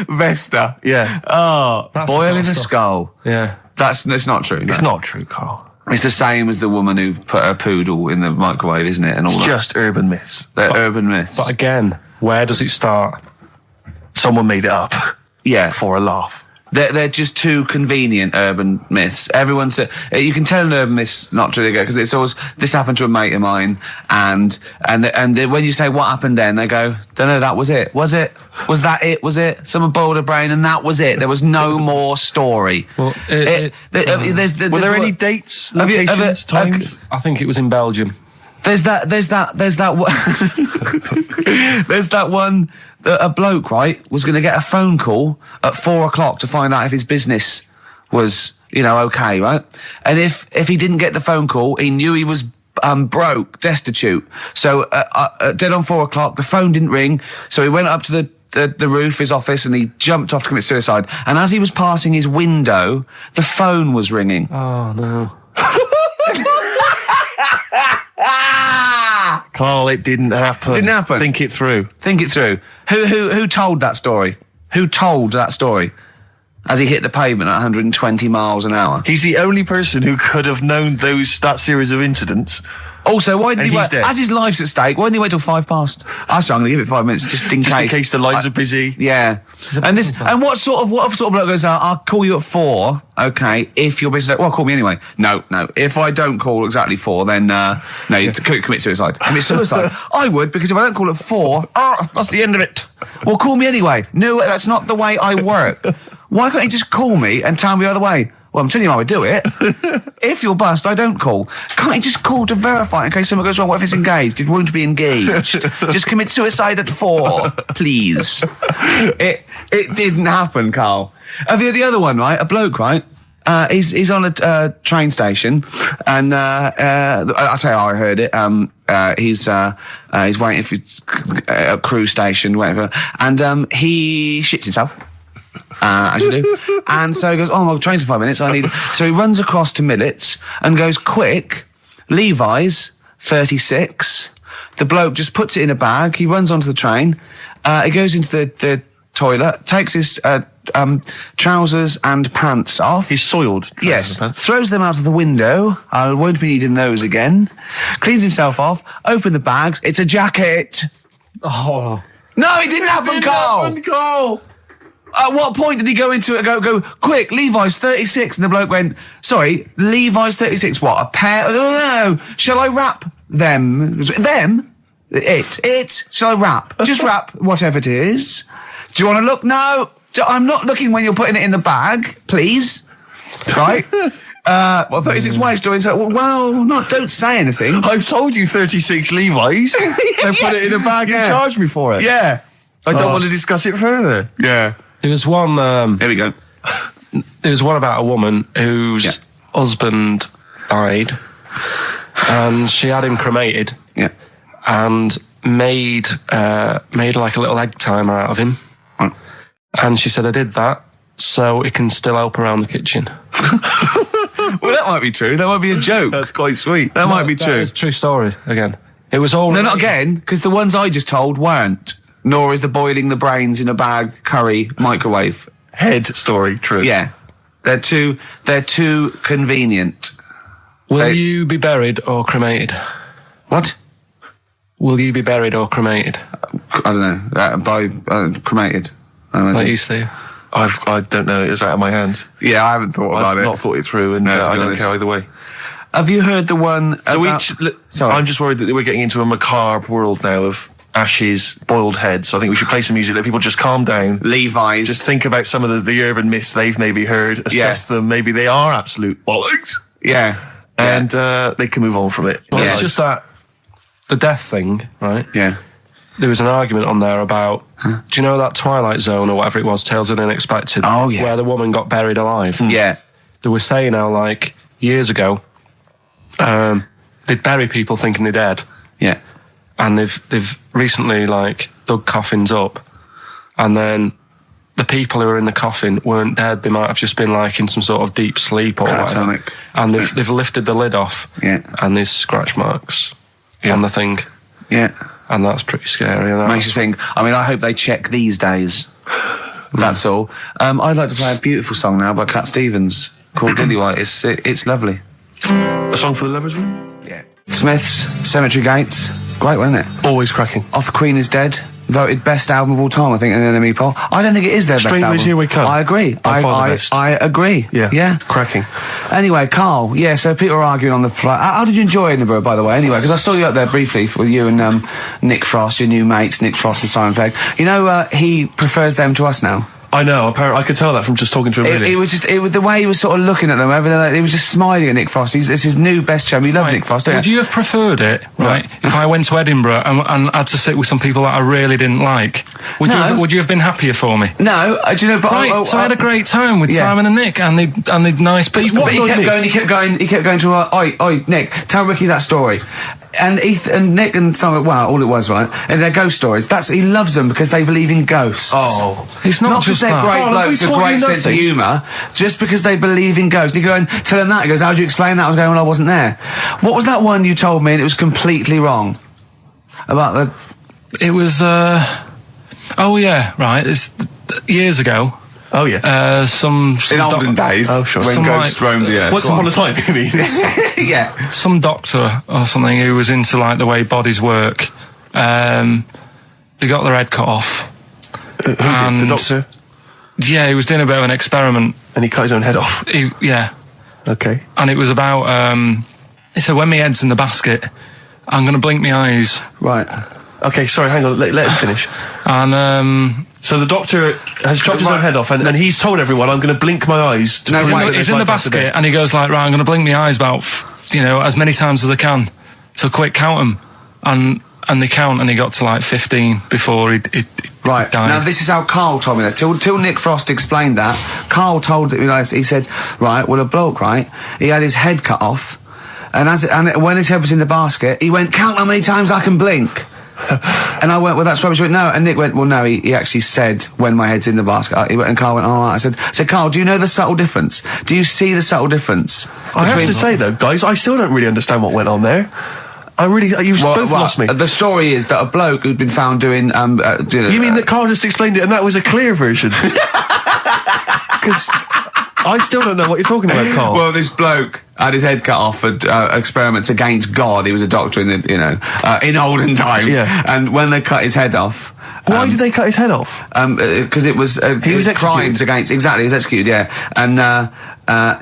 Vesta. Yeah. Oh, That's boiling a the sort of stuff. skull. Yeah. It's not true. It's not true, Karl. It's the same as the woman who put her poodle in the microwave, isn't it? And all that. Just urban myths. They're urban myths. But again, where does it start? Someone made it up. Yeah. For a laugh. They're just too convenient urban myths. You can tell an urban myth's not true because it's always, this happened to a mate of mine, and when you say what happened then, they go, don't know, that was it. Was it? Was that it? Was it? Someone boiled a brain and that was it. There was no more story. Well, were there any dates, locations, times? I think it was in Belgium. There's that one that a bloke, right, was going to get a phone call at 4:00 to find out if his business was, okay, right? And if he didn't get the phone call, he knew he was broke, destitute. So dead on 4:00, the phone didn't ring. So he went up to the roof, his office, and he jumped off to commit suicide. And as he was passing his window, the phone was ringing. Oh, no. Karl, it didn't happen. Didn't happen. Think it through. Who told that story? Who told that story? As he hit the pavement at 120 miles an hour. He's the only person who could have known that series of incidents. Also, why didn't he wait? Dead. As his life's at stake, why didn't he wait till 5:00? I'm going to give it 5 minutes just in case. In case the lines are busy. Yeah. And what sort of bloke goes out? I'll call you at 4. Okay, if your business. Well, call me anyway. No. If I don't call exactly 4, then no, you commit suicide. Commit suicide. I would, because if I don't call at 4, that's the end of it. Well, call me anyway. No, that's not the way I work. Why can't you just call me and tell me the other way? Well, I'm telling you how I do it. If you're bust, I don't call. Can't you just call to verify in case something goes wrong? What if it's engaged? It won't be engaged. Just commit suicide at 4, please. It didn't happen, Karl. The other one, right? A bloke, right? He's on a train station, and I'll tell you how I heard it. He's waiting for a cruise station, whatever, and he shits himself. As you do. And so he goes, my train's in 5 minutes. So he runs across to Millets and goes, quick, Levi's 36. The bloke just puts it in a bag. He runs onto the train. He goes into the toilet, takes his trousers and pants off. His soiled trousers yes, and pants. Throws them out of the window. I won't be needing those again. Cleans himself off. Open the bags. It's a jacket. Oh. No, it didn't happen, Karl. At what point did he go into it and go, quick, Levi's 36? And the bloke went, sorry, Levi's 36, what, a pair? No. Shall I wrap them? Them? It? Shall I wrap? Just wrap whatever it is. Do you want to look? No. I'm not looking when you're putting it in the bag, please. Right? 36 white stories. Don't say anything. I've told you 36 Levi's. And put it in a bag and charge me for it. Yeah. I don't want to discuss it further. Yeah. There was one... Here we go. There was one about a woman whose husband died, and she had him cremated. Yeah. And made like a little egg timer out of him. Right. And she said, I did that so it can still help around the kitchen. Well, that might be true. That might be a joke. That's quite sweet. That might be true. It's a true story, again. It was all... No, not again, because the ones I just told weren't. Nor is the boiling the brains in a bag curry microwave. Head story, true. Yeah. They're too convenient. Will you be buried or cremated? What? Will you be buried or cremated? I don't know. By cremated. I imagine. Like you, Steve? I don't know. It's out of my hands. Yeah, I haven't thought about it. I've not thought it through, and I don't care either way. Have you heard the one about... Sorry. I'm just worried that we're getting into a macabre world now of ashes, boiled heads. So I think we should play some music, let people just calm down. Levi's. Just think about some of the urban myths they've maybe heard, assess them. Maybe they are absolute bollocks. Yeah. And they can move on from it. Well, it's just that the death thing, right? Yeah. There was an argument on there about, do you know that Twilight Zone or whatever it was, Tales of the Unexpected? Oh, yeah. Where the woman got buried alive. Yeah. They were saying how, like, years ago, they'd bury people thinking they're dead. Yeah. And they've recently, like, dug coffins up, and then the people who were in the coffin weren't dead. They might have just been, like, in some sort of deep sleep or whatever. And they've lifted the lid off, and there's scratch marks on the thing. Yeah. And that's pretty scary. And makes you think, I mean, I hope they check these days. That's all. I'd like to play a beautiful song now by Cat Stevens called Lillywhite. It's lovely. A song for the lovers room? Yeah. Smiths, Cemetery Gates. Great, wasn't it? Always cracking. Off the Queen is Dead. Voted best album of all time, I think, in an NME poll. I don't think it is their best album. Strangers Here We Come. I agree. I agree. Yeah. Cracking. Anyway, Karl, so people are arguing on the flight. How did you enjoy Edinburgh, by the way, anyway? Because I saw you up there briefly with you and Nick Frost, your new mates, Nick Frost and Simon Pegg. You know, he prefers them to us now. I know, apparently, I could tell that from just talking to him. Really. It was the way he was sort of looking at them. He was just smiling at Nick Frost. It's his new best chum. You love Nick Frost, don't you? Would you have preferred it, right, if I went to Edinburgh and had to sit with some people that I really didn't like? Would you have been happier for me? No, do you know? But so I had a great time with Simon and Nick, and they're nice people. But he kept going to oi, Nick, tell Ricky that story. And Nick and Simon, all it was, right? And their ghost stories. He loves them because they believe in ghosts. Oh. It's not just they're that. great blokes, a great sense of humour, just because they believe in ghosts. You go and tell them that. He goes, how do you explain that? I was going, well, I wasn't there. What was that one you told me and it was completely wrong? About the... It was, it's years ago. Oh, yeah. Some in olden days. Oh, sure. When ghosts roamed the earth. Once upon a time, you mean? Yeah. Some doctor or something who was into, like, the way bodies work. They got their head cut off. Who did? The doctor? Yeah, he was doing a bit of an experiment. And he cut his own head off? Yeah. Okay. And it was about, he said, when my head's in the basket, I'm going to blink my eyes. Right. Okay, sorry, hang on, let him finish. And, so the doctor has chopped his own head off, and he's told everyone, I'm going to blink my eyes. He's in the basket, and he goes like, right, I'm going to blink my eyes about, as many times as I can. So quick, count them. And they count, and he got to like 15 before he died. Now this is how Karl told me that. Till Nick Frost explained that, Karl told me, he said, right, well, a bloke, right, he had his head cut off, and when his head was in the basket, he went, count how many times I can blink. And I went, well, that's rubbish. He went, no. And Nick went, well, no, he actually said, when my head's in the basket. And Karl went, all right. I said, Karl, do you know the subtle difference? Do you see the subtle difference? I have to say, though, guys, I still don't really understand what went on there. You've both lost me. The story is that a bloke who'd been found doing... you mean that Karl just explained it and that was a clear version? Because I still don't know what you're talking about, Karl. Well, this bloke had his head cut off at experiments against God. He was a doctor in in olden times. Yeah. And when they cut his head off... Why did they cut his head off? Because it was... he was executed. Crimes against... Exactly, he was executed, yeah. And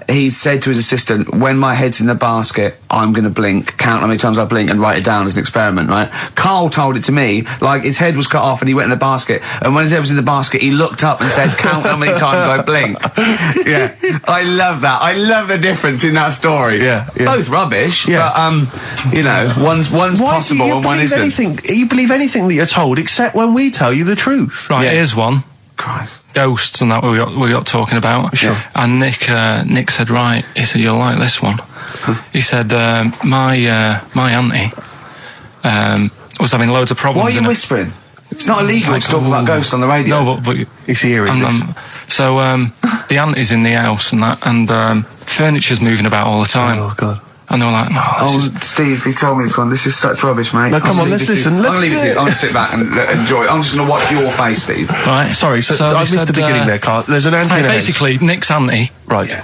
he said to his assistant, when my head's in the basket, I'm going to blink, count how many times I blink and write it down as an experiment, right? Karl told it to me, like his head was cut off and he went in the basket, and when his head was in the basket, he looked up and said, count how many times I blink. Yeah, I love that. I love the difference in that story. Yeah. Both rubbish, but, you know, one's possible and one isn't. You believe anything that you're told, except when we tell you the truth. Right, here's one. Christ. Ghosts and that we got talking about. Sure. And Nick said, right, he said, you'll like this one. He said, my auntie was having loads of problems. Why are you whispering? It's not illegal to talk about ghosts on the radio. No, but it's hearing this. So the auntie's in the house and that, and furniture's moving about all the time. Oh, God. And they were like, no, Steve, he told me this one. This is such rubbish, mate. No, come on, let's listen. I'm going to leave it to you. I'm going to sit back and enjoy it. I'm just going to watch your face, Steve. Right. Sorry, so I missed the beginning there, Karl. There's an auntie in the house. Basically, Nick's auntie. Right.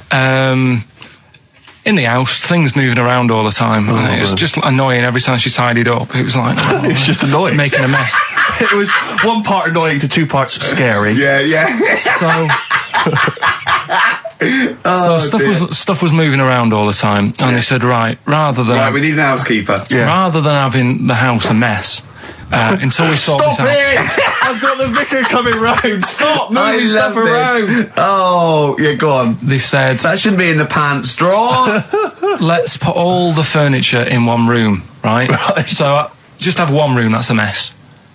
In the house, things moving around all the time. And it was just annoying every time she tidied up. It was like... it was just annoying. Making a mess. It was one part annoying to 2 parts scary. Yeah. So stuff was moving around all the time, and they said, right, we need an housekeeper. Rather than having the house a mess, until we sort this out. Stop it! I've got the vicar coming round. Stop moving stuff around. Oh, yeah, go on. They said that shouldn't be in the pants drawer. Let's put all the furniture in one room, right? So just have one room that's a mess,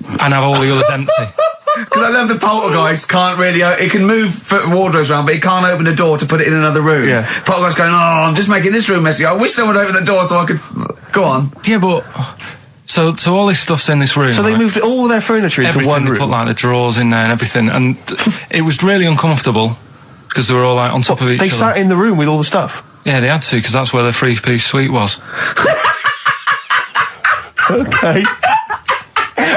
and have all the others empty. Because I love the poltergeist can't really... It can move wardrobes around, but it can't open a door to put it in another room. Yeah. Poltergeist going, I'm just making this room messy. I wish someone would open the door so I could... Go on. Yeah, but... So all this stuff's in this room. So they moved all their furniture into one room? They put, like, the drawers in there and everything. And it was really uncomfortable, because they were all, like, on top of each other. They sat in the room with all the stuff? Yeah, they had to, because that's where the 3-piece suite was. Okay.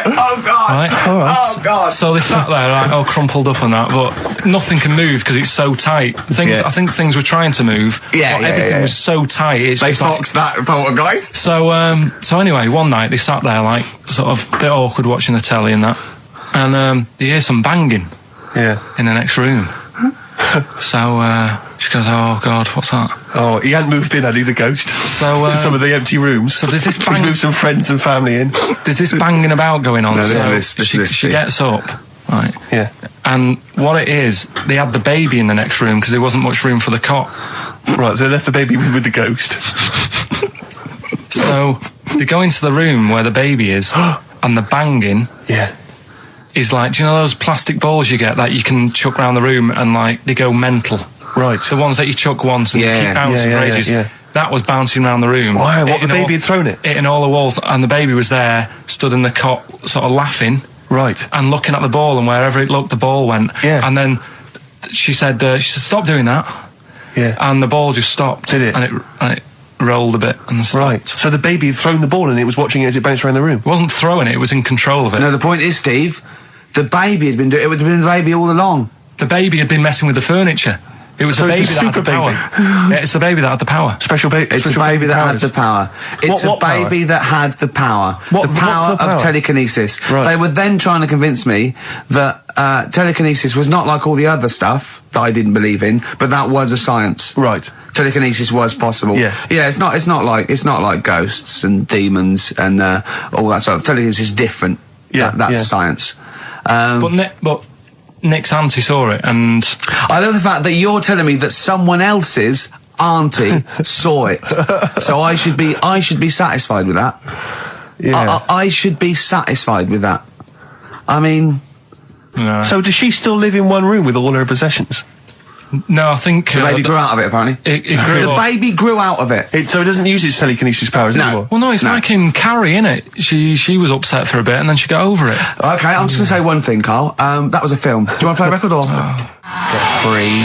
Oh, God. Right? All right. Oh, God. So they sat there, like, all crumpled up and that, but nothing can move because it's so tight. I think things were trying to move, but everything was so tight. They foxed that poltergeist. So anyway, one night they sat there, like, sort of a bit awkward watching the telly and that, and they hear some banging in the next room. So she goes, oh, God, what's that? Oh, he hadn't moved in, had he, the ghost? So to some of the empty rooms. So there's this He's moved some friends and family in. There's this banging about going on. No, she gets up, right? Yeah. And what it is, they had the baby in the next room because there wasn't much room for the cot. Right, so they left the baby with the ghost. So they go into the room where the baby is, and the banging is like, do you know those plastic balls you get that you can chuck around the room and, like, they go mental? Right. The ones that you chuck once and they keep bouncing for ages. Yeah. That was bouncing around the room. Wow, what, the baby had thrown it? Hitting all the walls, and the baby was there, stood in the cot, sort of laughing. Right. And looking at the ball, and wherever it looked, the ball went. Yeah. And then she said, stop doing that. Yeah. And the ball just stopped. Did it? And it rolled a bit and stopped. Right. So the baby had thrown the ball and it was watching it as it bounced around the room? It wasn't throwing it, it was in control of it. No, the point is, Steve, the baby had been doing it. It would have been the baby all along. The baby had been messing with the furniture. It was so the baby it's a that had the power. Yeah, it's the baby that had the power. Special baby. It's a baby that had the power. It's a baby that had the power. The power of telekinesis. Right. They were then trying to convince me that telekinesis was not like all the other stuff that I didn't believe in, but that was a science. Right. Telekinesis was possible. Yes. Yeah. It's not like ghosts and demons and all that sort of. Telekinesis is different. Yeah. That's science. But Nick's auntie saw it, and I love the fact that you're telling me that someone else's auntie saw it. So I should be satisfied with that. Yeah. I should be satisfied with that. I mean, no. So does she still live in one room with all her possessions? No, I think the baby grew out of it. Apparently, the baby grew out of it. So it doesn't use its telekinesis powers anymore. Well, no, it's like in Carrie, innit? She was upset for a bit and then she got over it. Okay, I'm just gonna say one thing, Karl. That was a film. Do you want to play a record or get free?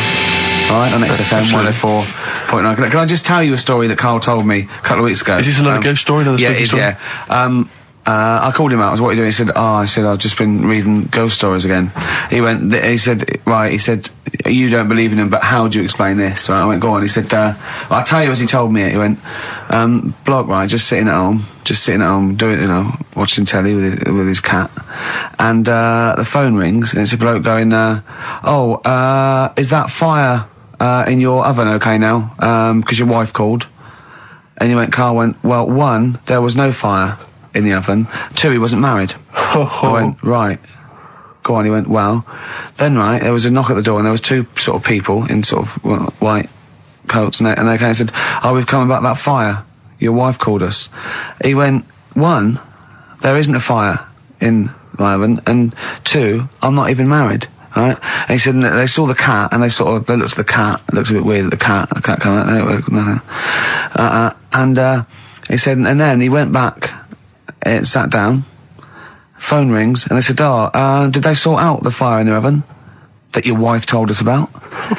All right, on XFM 104.9. Can I just tell you a story that Karl told me a couple of weeks ago? Is this another ghost story? Another spooky story? Yeah. I called him out. I was, what are you doing? He said, I've just been reading ghost stories again. He said, you don't believe in them, but how do you explain this? So I went, go on. He said, I'll tell you as he told me it. He went, bloke, right, just sitting at home, doing, watching telly with his cat. And, the phone rings and it's a bloke going, is that fire, in your oven okay now? Because your wife called. And Karl went, well, 1, there was no fire in the oven. 2, he wasn't married. I went, right. Go on, he went, well. Then, right, there was a knock at the door and there was 2 sort of people in sort of white coats and they came and said, oh, we've come about that fire. Your wife called us. He went, 1, there isn't a fire in my oven, and 2, I'm not even married. Right? And he said, and they saw the cat, and they looked at the cat. It looks a bit weird at the cat came out, nothing. And he said, and then he went back, sat down, phone rings, and they said, did they sort out the fire in the oven that your wife told us about?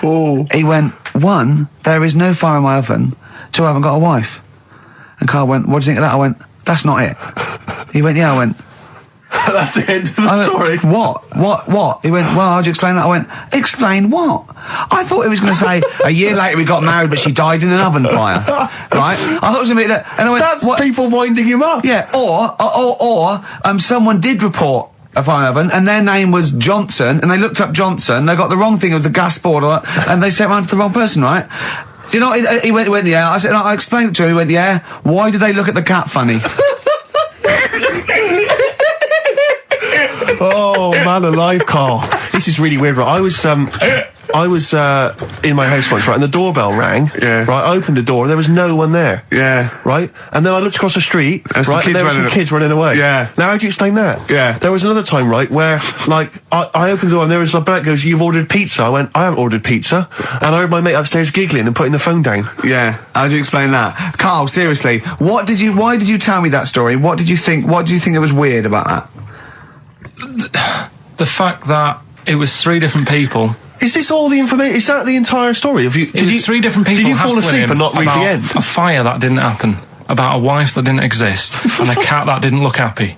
Oh. He went, 1, there is no fire in my oven. 2, I haven't got a wife. And Karl went, what do you think of that? I went, that's not it. He went, yeah. I went, that's the end of the story. What? He went, well, how'd you explain that? I went, explain what? I thought he was going to say, a year later we got married, but she died in an oven fire. Right? I thought it was going to be that. And I went, that's what? People winding him up. Yeah, or someone did report a fire oven, and their name was Johnson, and they looked up Johnson, they got the wrong thing, it was the gas board, and they sent around to the wrong person, right? You know, he went, yeah. I said, I explained it to him, he went, yeah. Why did they look at the cat funny? Oh, man alive, Karl. This is really weird, right? I was in my house once, right, and the doorbell rang. Yeah. Right, I opened the door, there was no one there. Yeah. Right? And then I looked across the street, right, and there were some kids running away. Yeah. Now, how do you explain that? Yeah. There was another time, right, where, like, I opened the door and there was a bloke goes, you've ordered pizza. I went, I haven't ordered pizza. And I heard my mate upstairs giggling and putting the phone down. Yeah. How do you explain that? Karl, seriously, why did you tell me that story? What did you think that was weird about that? The fact that it was 3 different people. Is this all the information? Is that the entire story? It was 3 different people. Did you fall asleep and not read the end? A fire that didn't happen, about a wife that didn't exist, and a cat that didn't look happy.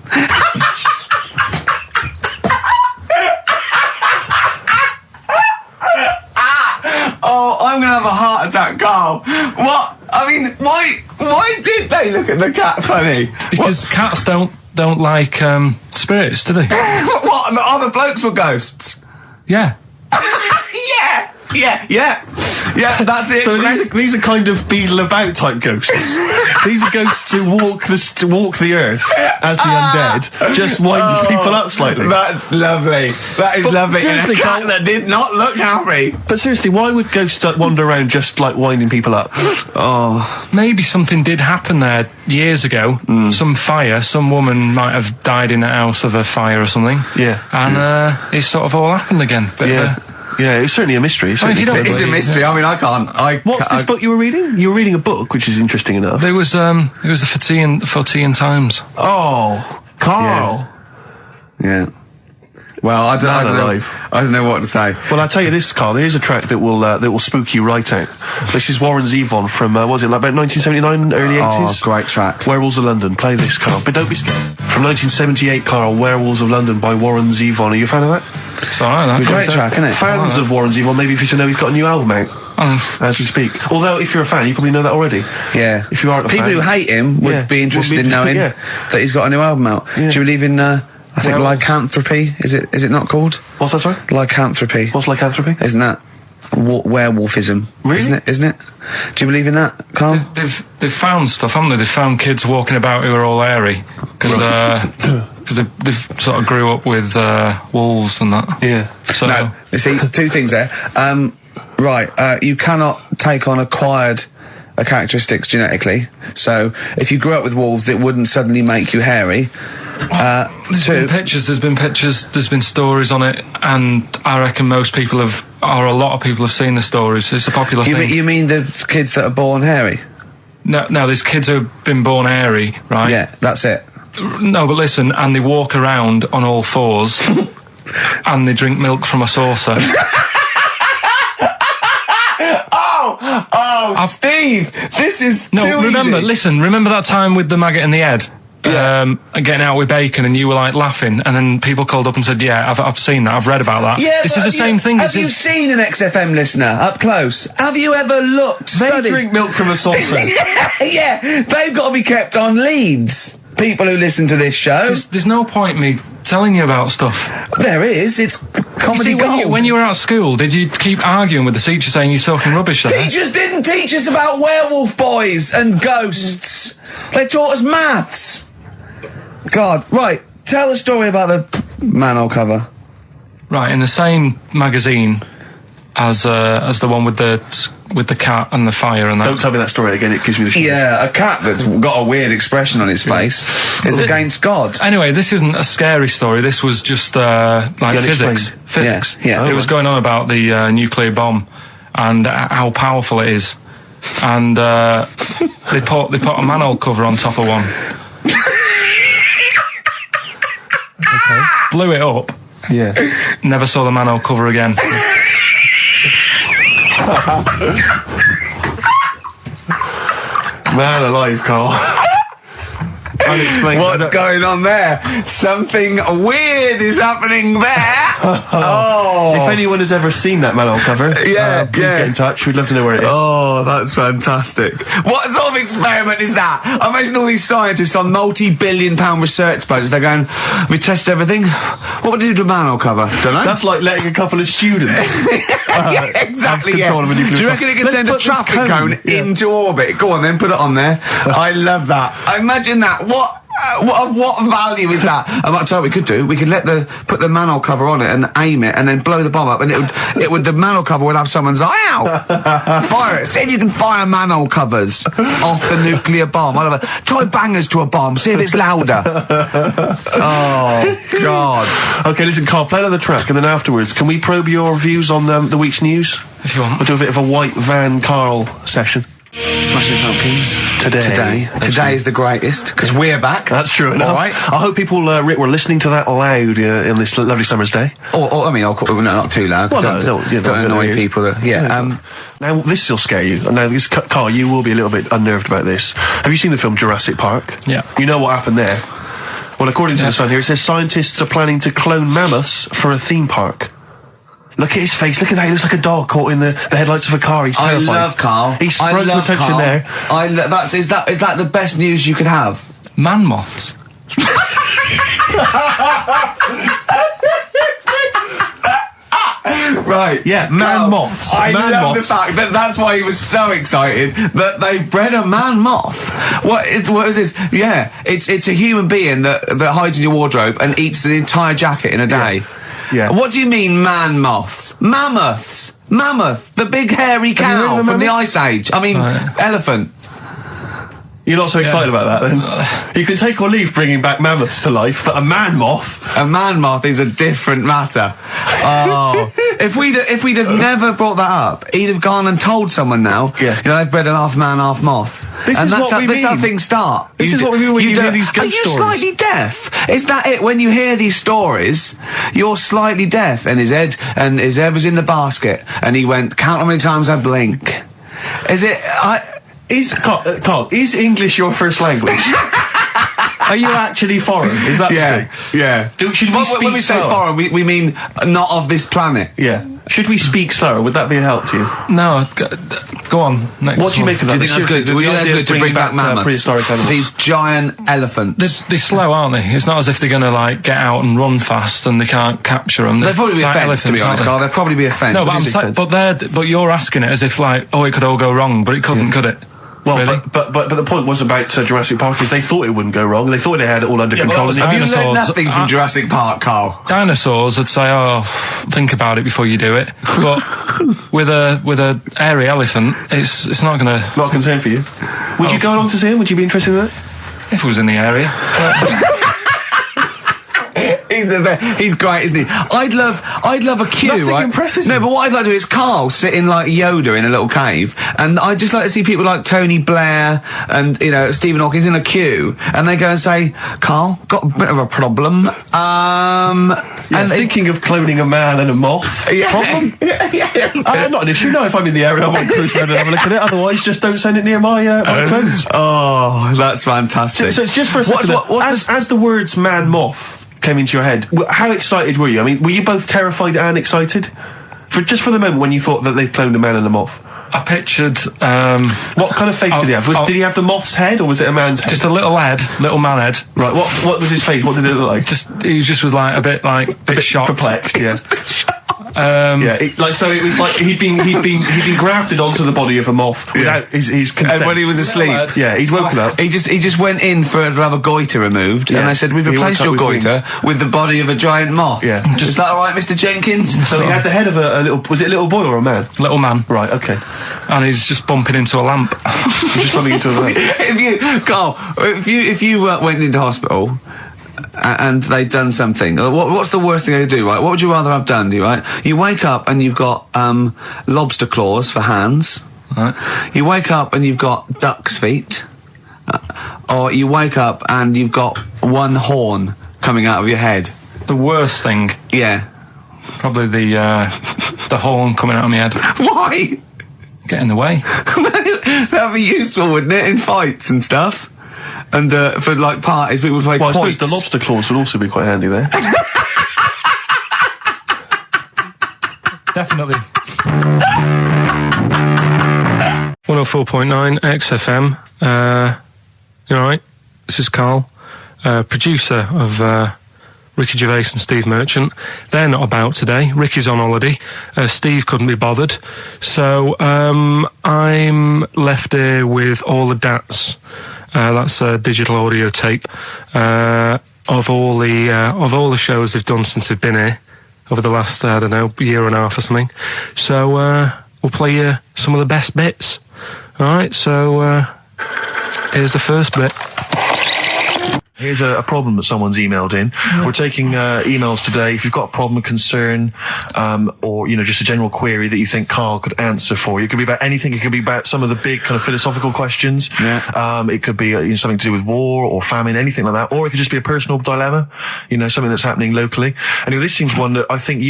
Oh, I'm gonna have a heart attack, Karl. What? I mean, why did they look at the cat funny? Because cats don't like spirits, do they? What? And the other blokes were ghosts? Yeah. Yeah, that's it. So these are kind of beetle about type ghosts. These are ghosts who walk the earth as the undead, just winding people up slightly. That's lovely. That is lovely. Seriously, and a cat that did not look happy. But seriously, why would ghosts wander around just like winding people up? Oh, maybe something did happen there years ago. Some fire. Some woman might have died in a house of a fire or something. Yeah. And it's sort of all happened again. Yeah, it's certainly a mystery. I mean, if you don't it's a mystery. I mean, I can't. What's this book you were reading? You were reading a book, which is interesting enough. It was the Fortean Times. Oh, Karl. Yeah. Well, I don't know what to say. Well, I'll tell you this, Karl. There is a track that will spook you right out. This is Warren Zevon from what was it, like about 1979, early 80s? Oh, great track. Werewolves of London. Play this, Karl, but don't be scared. From 1978, Karl, Werewolves of London by Warren Zevon. Are you a fan of that? It's alright. Great track, isn't it? Fans of Warren Zevon, maybe if you know he's got a new album out. As we speak. Although, if you're a fan, you probably know that already. Yeah. If you aren't a fan. People who hate him would be interested in knowing that he's got a new album out. Yeah. Do you believe in, I think, lycanthropy? Is it not called? What's that, sorry? Lycanthropy. What's lycanthropy? Isn't that werewolfism? Really? Isn't it? Do you believe in that, Karl? They've found stuff, haven't they? They've found kids walking about who are all hairy. Because they've sort of grew up with wolves and that. Yeah. So no, you see, 2 things there. You cannot take on acquired characteristics genetically. So if you grew up with wolves, it wouldn't suddenly make you hairy. There's been pictures, there's been stories on it, and I reckon a lot of people have seen the stories. It's a popular thing. You mean the kids that are born hairy? No, there's kids who have been born hairy, right? Yeah, that's it. No, but listen, and they walk around on all 4s, and they drink milk from a saucer. Steve, this is remember that time with the maggot in the head? Getting out with bacon, and you were like laughing, and then people called up and said, yeah, I've seen that, I've read about that. Yeah, this is the same thing. Have you seen an XFM listener up close? Have you ever looked? They drink milk from a saucer. Yeah, they've got to be kept on leads. People who listen to this show. There's no point me telling you about stuff. There is. It's comedy gold. When you were at school, did you keep arguing with the teacher saying you're talking rubbish there? Teachers didn't teach us about werewolf boys and ghosts. They taught us maths. God, right. Tell the story about the manhole cover. Right, in the same magazine as the one with the cat and the fire and that. Don't tell me that story again, it gives me the shivers. Yeah, a cat that's got a weird expression on its face is against God. Anyway, this isn't a scary story. This was just like physics. Yeah. It was going on about the nuclear bomb and how powerful it is. And they put a manhole cover on top of one. Okay. Blew it up. Yeah. Never saw the manhole cover again. Man alive, Karl. Unexplained. What's going on there? Something weird is happening there. Oh. If anyone has ever seen that manhole cover, please get in touch. We'd love to know where it is. Oh, that's fantastic. What sort of experiment is that? I imagine all these scientists on multi-billion-pound research budgets, they're going, we test everything. What would you do to a manhole cover? Don't know. That's like letting a couple of students exactly, have control of a nuclear. Do you reckon it can send a traffic cone into orbit? Go on then, put it on there. I love that. Imagine that. What value is that? I might tell you what we could do. We could put the manhole cover on it and aim it and then blow the bomb up, and the manhole cover would have someone's eye out. Fire it. See if you can fire manhole covers off the nuclear bomb. I don't know. Try bangers to a bomb. See if it's louder. Oh God. Okay, listen, Karl, play another track, and then afterwards, can we probe your views on the week's news? If you want. We'll do a bit of a white van Karl session. Smashing Pumpkins. Today is the greatest, because we're back. That's true enough. All right. I hope people, Rick, were listening to that loud in this lovely summer's day. No, not too loud. Well, don't annoy people. Now, this will scare you. Now, Karl, you will be a little bit unnerved about this. Have you seen the film Jurassic Park? Yeah. You know what happened there? Well, according to the Sun here, it says scientists are planning to clone mammoths for a theme park. Look at his face. Look at that. He looks like a dog caught in the headlights of a car. He's terrified. I love Karl. He's sprung to attention Karl. there. Is that the best news you could have? Man moths. Right. Yeah, man moths. I love the fact that that's why he was so excited that they bred a man moth. What is this? Yeah, it's a human being that hides in your wardrobe and eats an entire jacket in a day. Yeah. What do you mean, man moths? Mammoths. Mammoth, the big hairy cow from the Ice Age. I mean, elephant. You're not so excited about that, then? You can take or leave bringing back mammoths to life, but a man moth... A man moth is a different matter. Oh. If we'd have never brought that up, he'd have gone and told someone now, they've bred an half man, half moth. This is how things start. This is what we mean when you hear these ghost stories. Are you slightly deaf? Is that it? When you hear these stories, you're slightly deaf, and his head was in the basket, and he went, count how many times I blink. Is it... Karl, is English your first language? Are you actually foreign? Is that the thing? Yeah. Should we speak when we say foreign, we mean not of this planet. Yeah. Should we speak slower? Would that be a help to you? No, go on. Next what do you make of that? Do you think that's good? Do we think that's good to bring back mammoths? Prehistoric animals. These giant elephants. They're slow, aren't they? It's not as if they're going to get out and run fast and they can't capture them. They'll probably be a fence, to be honest, Karl. They'll probably be a fence. No, but you're asking it as if it could all go wrong, but it couldn't, could it? Well, really? but the point was about Jurassic Park is they thought it wouldn't go wrong. They thought they had it all under control. Have you learned nothing from Jurassic Park, Karl? Dinosaurs would say, think about it before you do it. But with a hairy elephant, it's not going to... Not a concern for you? Would you go along to see him? Would you be interested in that? If it was in the area. He's great, isn't he? I'd love a queue. Nothing right? impresses No, him. but what I'd like to do is Karl sitting like Yoda in a little cave, and I'd just like to see people like Tony Blair and Stephen Hawking's in a queue, and they go and say, "Karl, got a bit of a problem." And thinking of cloning a man and a moth. Problem? Not an issue. No, if I'm in the area, I might cruise around and have a look at it. Otherwise, just don't send it near my clothes. Oh, that's fantastic. So it's just for a second. As the words "man moth" came into your head, how excited were you? I mean, were you both terrified and excited? For the moment when you thought that they'd cloned a man and a moth? I pictured... what kind of face did he have? Did he have the moth's head, or was it a man's head? Just a little man head. Right, what was his face? What did it look like? He just was like a bit shocked. Perplexed, yeah. It was like he'd been grafted onto the body of a moth without his consent. And when he was asleep, he'd woken up. He just went in to have a goiter removed, and they said, "We've replaced your goiter with the body of a giant moth." Yeah, is that all right, Mr. Jenkins? So he had the head of a little. Was it a little boy or a man? Little man. Right. Okay. And he's just bumping into a lamp. Just bumping into a lamp. If you went into hospital and they'd done something, what's the worst thing they could do, right? What would you rather have done, right? You wake up and you've got lobster claws for hands. Right. You wake up and you've got duck's feet. Or you wake up and you've got one horn coming out of your head. The worst thing? Yeah. Probably the horn coming out of my head. Why? Get in the way. That'd be useful, wouldn't it, in fights and stuff? And for like parties, people would play I suppose the lobster claws would also be quite handy there. Definitely. 104.9 XFM. You all right? This is Karl, producer of Ricky Gervais and Steve Merchant. They're not about today. Ricky's on holiday. Steve couldn't be bothered. So I'm left here with all the DATs. That's a digital audio tape of all the shows they've done since they've been here over the last year and a half or something. So we'll play you some of the best bits. All right. So here's the first bit. Here's a problem that someone's emailed in. We're taking emails today. If you've got a problem, a concern, or just a general query that you think Karl could answer for you, it could be about anything. It could be about some of the big kind of philosophical questions. Yeah. It could be something to do with war or famine, anything like that, or it could just be a personal dilemma. Something that's happening locally. And this seems one that I think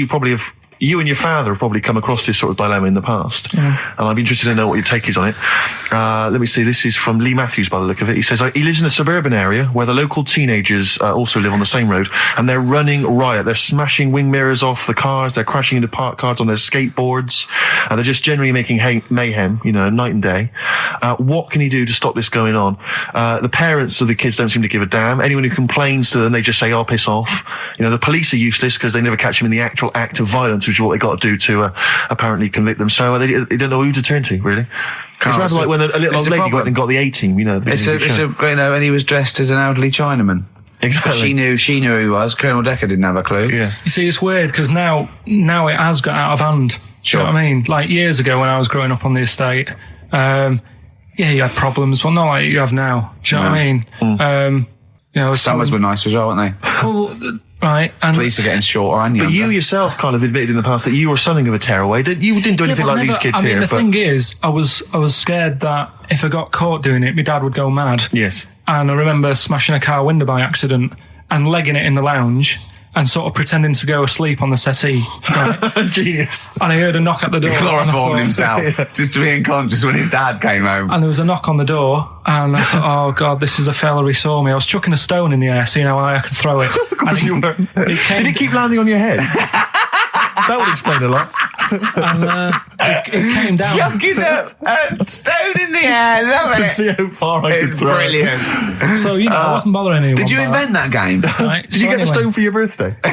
you and your father have probably come across this sort of dilemma in the past. Yeah. And I'd be interested to know what your take is on it. Let me see, this is from Lee Matthews by the look of it. He says, he lives in a suburban area where the local teenagers also live on the same road, and they're running riot. They're smashing wing mirrors off the cars, they're crashing into parked cars on their skateboards, and they're just generally making mayhem, night and day. What can he do to stop this going on? The parents of the kids don't seem to give a damn. Anyone who complains to them, they just say, "Oh, piss off." The police are useless because they never catch them in the actual act of violence, which is what they got to do to apparently convict them. So they don't know who to turn to, really. It's rather like when a little old lady went and got the A-team, and he was dressed as an elderly Chinaman. Exactly. She knew who he was. Colonel Decker didn't have a clue. Yeah. You see, it's weird because now it has got out of hand. Sure. Do you know what I mean? Like years ago when I was growing up on the estate, you had problems, but not like you have now. Do you know what I mean? Summers were nice as well, weren't they? Well, right. And police are getting shorter and younger. But you yourself kind of admitted in the past that you were something of a tearaway. You didn't do anything like these kids here. The thing is, I was scared that if I got caught doing it, my dad would go mad. Yes. And I remember smashing a car window by accident and legging it in the lounge and sort of pretending to go asleep on the settee. Right? Genius. And I heard a knock at the door. He chloroformed himself just to be unconscious when his dad came home. And there was a knock on the door, and I thought, oh God, this is a fella who saw me. I was chucking a stone in the air, seeing how high I could throw it. Of course you were. Did it keep landing on your head? That would explain a lot. And it came down. Chucking a stone in the air, love it. To see how far I could throw brilliant. it. So, I wasn't bothering anyone. Did you invent that game? Right, Did you get a stone for your birthday? Go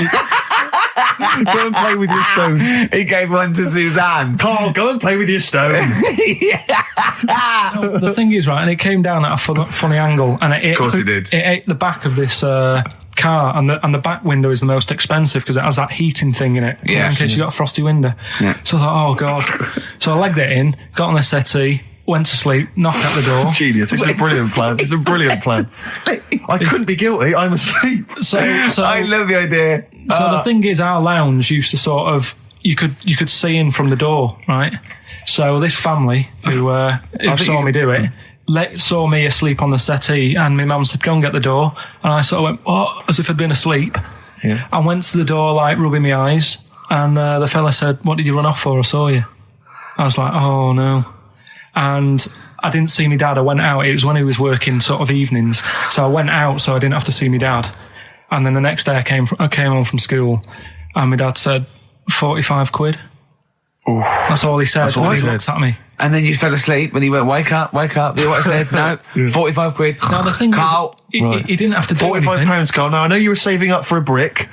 and play with your stone. He gave one to Suzanne. Karl, go and play with your stone. The thing is, right, and it came down at a funny angle. And of course it did. It ate the back of this car, and the back window is the most expensive because it has that heating thing in it. Yeah. In case you got a frosty window. Yeah. So I thought, oh God. So I legged it in, got on the settee, went to sleep, knocked at the door. Genius. It's a brilliant plan. It's a brilliant plan. I couldn't be guilty. I'm asleep. So I love the idea. So the thing is, our lounge used to sort of, you could see in from the door, right? So this family who saw me do it, saw me asleep on the settee, and my mum said, go and get the door. And I sort of went, what? As if I'd been asleep. Yeah. I went to the door, like, rubbing my eyes. And the fella said, what did you run off for? I saw you. I was like, oh, no. And I didn't see my dad. I went out. It was when he was working sort of evenings. So I went out so I didn't have to see my dad. And then the next day I came home from school, and my dad said, 45 quid. Ooh. That's all he said. That's all he he looked at me. and then you fell asleep and he went, wake up. You know what I said? No, 45 quid. Now the thing Carl. He didn't have to do £45, Carl. Now I know you were saving up for a brick,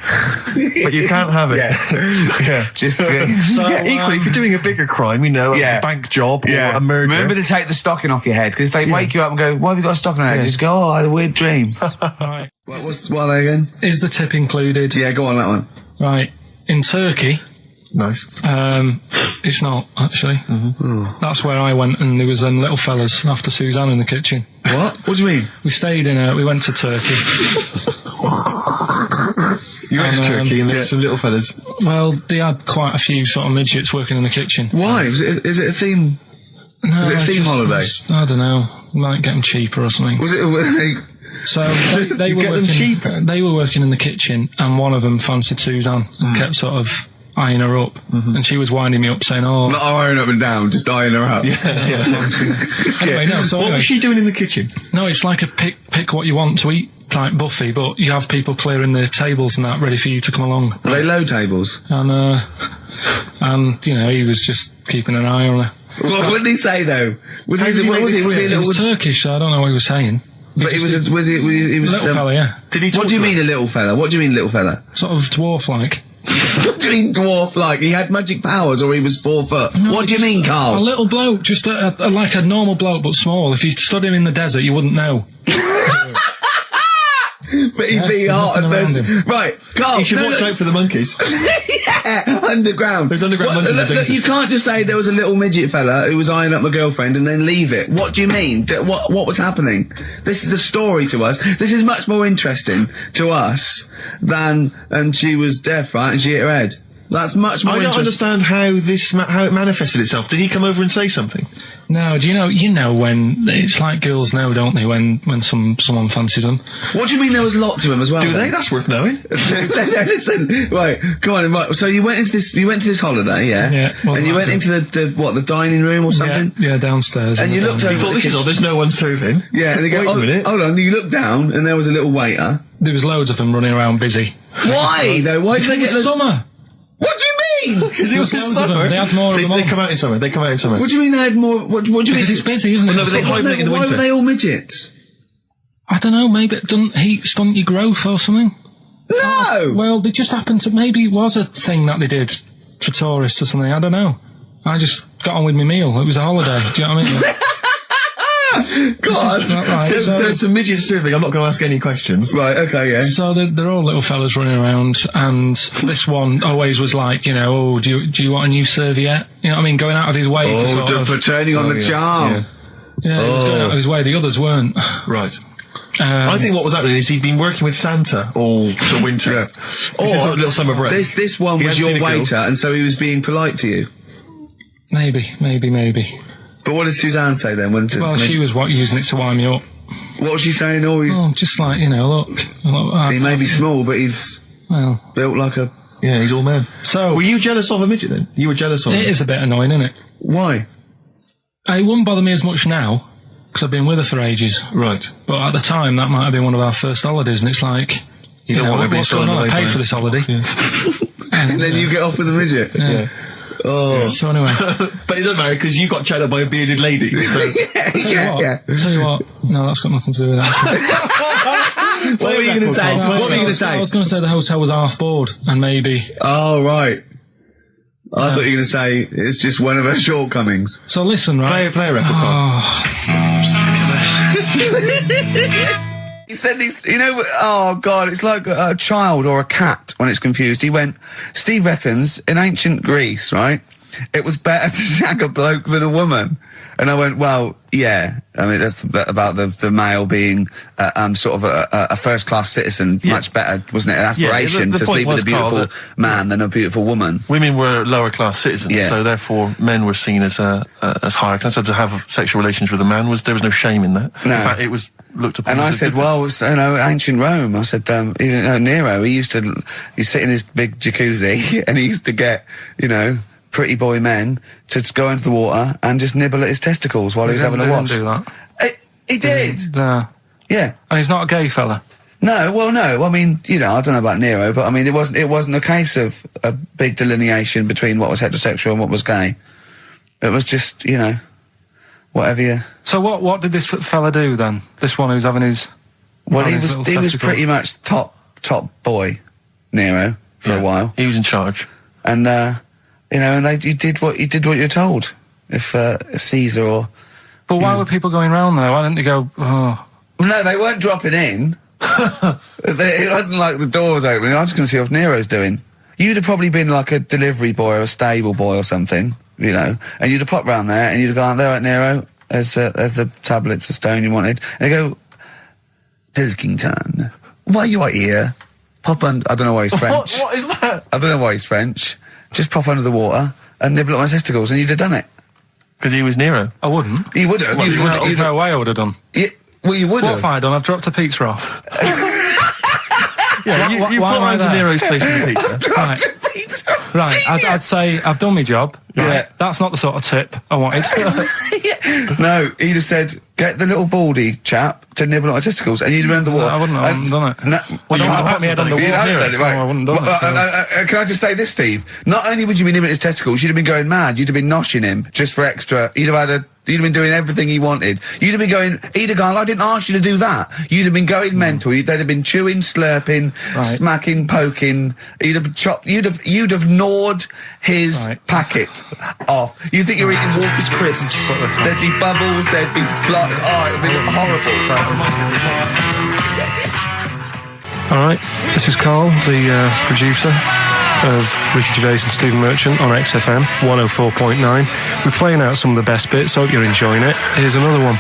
but you can't have it. Yeah. Just equally, if you're doing a bigger crime, a bank job or a murder. Remember to take the stocking off your head, because they wake you up and go, why have you got a stocking on your head? Just go, oh, I had a weird dream. Right. What are they again? Is the tip included? Yeah, go on that one. Right. In Turkey. Nice. It's not, actually. Mm-hmm. That's where I went, and there was little fellas after Suzanne in the kitchen. What? What do you mean? We went to Turkey. You went to Turkey and there were some little fellas? Well, they had quite a few sort of midgets working in the kitchen. Why? Is it a theme? No, is it a theme holiday? I don't know. Might get them cheaper or something. Was it? So they were working cheaper. They were working in the kitchen, and one of them fancied Suzanne and kept sort of eyeing her up, and she was winding me up, saying, "Oh, not eyeing up and down, just eyeing her up." Anyway, no. So what was she doing in the kitchen? No, it's like a pick what you want to eat type buffet, but you have people clearing the tables and that ready for you to come along. Are they low tables? And he was just keeping an eye on her. What did he say though? Was he Turkish? So I don't know what he was saying. But he was a little fella, yeah. Did he? What do you mean a little fella? What do you mean little fella? Sort of dwarf-like. What do you mean dwarf-like? He had magic powers, or he was 4 foot? No, what do you mean, Karl? A little bloke, just like a normal bloke, but small. If you stood him in the desert, you wouldn't know. But he'd be hot and says, right, Karl. You should watch out for the monkeys. Yeah, underground. There's underground monkeys. Look, you can't just say there was a little midget fella who was eyeing up my girlfriend and then leave it. What do you mean? What was happening? This is a story to us. This is much more interesting to us than, and she was deaf, right, and she hit her head. That's much more interesting. I don't understand how it manifested itself. Did he come over and say something? No, do you know when it's like girls know, don't they, when someone fancies them? What do you mean there was lots of them as well? Do they? That's worth knowing. Listen, right, come on, right. So you went to this holiday, yeah? Yeah. And you went into the dining room or something? Yeah, downstairs. And you looked over. You thought, this is all, there's no one serving. Yeah, and they go, wait a minute. Hold on, you looked down and there was a little waiter. There was loads of them running around busy. Why though? Why did they get summer? What do you mean? Because it was summer. They had more of them. They come out in summer. What do you mean they had more? What do you mean? Because it's busy, isn't it? Well, no, but they hibernate in the winter. Why were they all midgets? I don't know. Maybe it doesn't heat stunt your growth or something. No. Well, they just happened to. Maybe it was a thing that they did for tourists or something. I don't know. I just got on with my meal. It was a holiday. Do you know what I mean? God. Right, so it's a midget serving. I'm not going to ask any questions. Right, okay, yeah. So they're all little fellas running around, and this one always was like, do you want a new serviette? You know what I mean? Going out of his way to sort of... for turning on the charm. Yeah, he was going out of his way. The others weren't. Right. I think what was happening is he'd been working with Santa all the winter. Yeah. Or sort of little summer break. This one was your waiter, and so he was being polite to you. Maybe. But what did Suzanne say then? She was using it to wind me up. What was she saying? Just like, look. He may be small, but he's built like a... Yeah, he's all man. So... Were you jealous of a midget then? You were jealous of him? It is a bit annoying, isn't it? Why? It wouldn't bother me as much now, because I've been with her for ages. Right. But at the time, that might have been one of our first holidays, and it's like... You don't want to what's going on? I paid for this holiday. Yeah. and then you get off with a midget. Yeah. Oh. So anyway. But it doesn't matter, because you got chatted up by a bearded lady. So. yeah. Tell you what, no, that's got nothing to do with that. What were you going to say? What were you going to say? I was going to say the hotel was half board, and maybe... Oh, right. I thought you were going to say it's just one of her shortcomings. So listen, right? Play a record. He said these, oh God, it's like a child or a cat when it's confused. He went, Steve reckons in ancient Greece, right, it was better to shag a bloke than a woman. And I went, well, yeah. I mean, that's about the male being sort of a first-class citizen. Yeah. Much better, wasn't it? An aspiration to sleep with a beautiful man than a beautiful woman. Women were lower-class citizens, so therefore men were seen as higher class. So to have sexual relations with a man there was no shame in that. No. In fact, it was looked upon. And I said, well, ancient Rome. I said, Nero. He used to sit in his big jacuzzi and he used to get, pretty boy men to go into the water and just nibble at his testicles while he was having a wash. He didn't do that. He did. Yeah. And he's not a gay fella. No, well, no. I mean, I don't know about Nero, but I mean, it wasn't a case of a big delineation between what was heterosexual and what was gay. It was just, whatever you... So what did this fella do then? This one who's having his... Well, he was pretty much top boy, Nero, for a while. He was in charge. And, you know, and you did what you're told. If Caesar or... But why were people going round there? Why didn't they go, oh... No, they weren't dropping in. It wasn't like the doors opening. I was going to see what Nero's doing. You'd have probably been like a delivery boy or a stable boy or something, you know, and you'd have popped round there and you'd have gone, there, right, Nero, there's the tablets of stone you wanted. And they go, Pilkington, why you are here? Pop under... I don't know why he's French. What is that? I don't know why he's French. Just pop under the water and nibble at my testicles and you'd have done it. Because he was Nero. I wouldn't. You would have. There's no way I would have done. Yeah, well, you would have. What have I done? I've dropped a pizza off. Yeah, you put around to Nero's place with the pizza. Right, I'd say I've done my job. Right? Yeah. That's not the sort of tip I wanted. No, he just said, get the little baldy chap to nibble at my testicles, and you'd have been under the water. I wouldn't have done it. No, Well, you wouldn't have put me head on the You'd wall. have done it, right. No, I wouldn't have done it. Can I just say this, Steve? Not only would you be nibbling his testicles, you'd have been going mad. You'd have been noshing him just for extra. You'd have been doing everything he wanted. You'd have been going, he'd have gone, I didn't ask you to do that. You'd have been going mental. They'd have been chewing, slurping, smacking, poking. You'd have chopped, you'd have gnawed his packet off. You'd think you're eating Walker's crisps. There'd be bubbles, there'd be flood. Oh, it'd be horrible. Alright, this is Karl, the producer of Ricky Gervais and Stephen Merchant on XFM 104.9. We're playing out some of the best bits, hope you're enjoying it. Here's another one.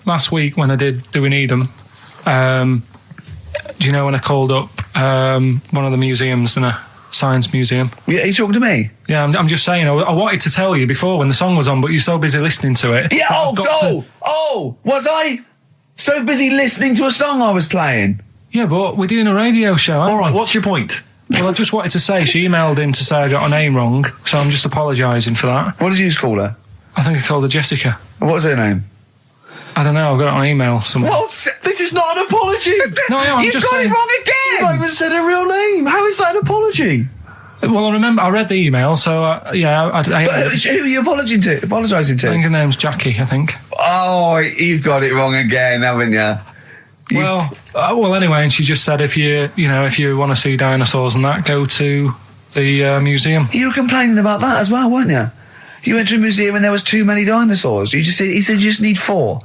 Last week when I did Do We Need 'Em, do you know when I called up one of the museums in a science museum? Yeah, are you talking to me? Yeah, I'm just saying, I wanted to tell you before when the song was on, but you're so busy listening to it. Yeah, was I so busy listening to a song I was playing? Yeah, but we're doing a radio show, aren't we? All right, what's your point? Well, I just wanted to say she emailed in to say I got her name wrong, so I'm just apologising for that. What did you call her? I think I called her Jessica. What was her name? I don't know, I've got it on email somewhere. This is not an apology! No, I'm just saying... You've got it wrong again! You've not even said her real name! How is that an apology? Well, I remember, I read the email, so, yeah... But who are you apologising to? I think her name's Jackie, I think. Oh, you've got it wrong again, haven't you? Well, anyway, and she just said if you want to see dinosaurs and that, go to the museum. You were complaining about that as well, weren't you? You went to a museum and there was too many dinosaurs. He said you just need 4.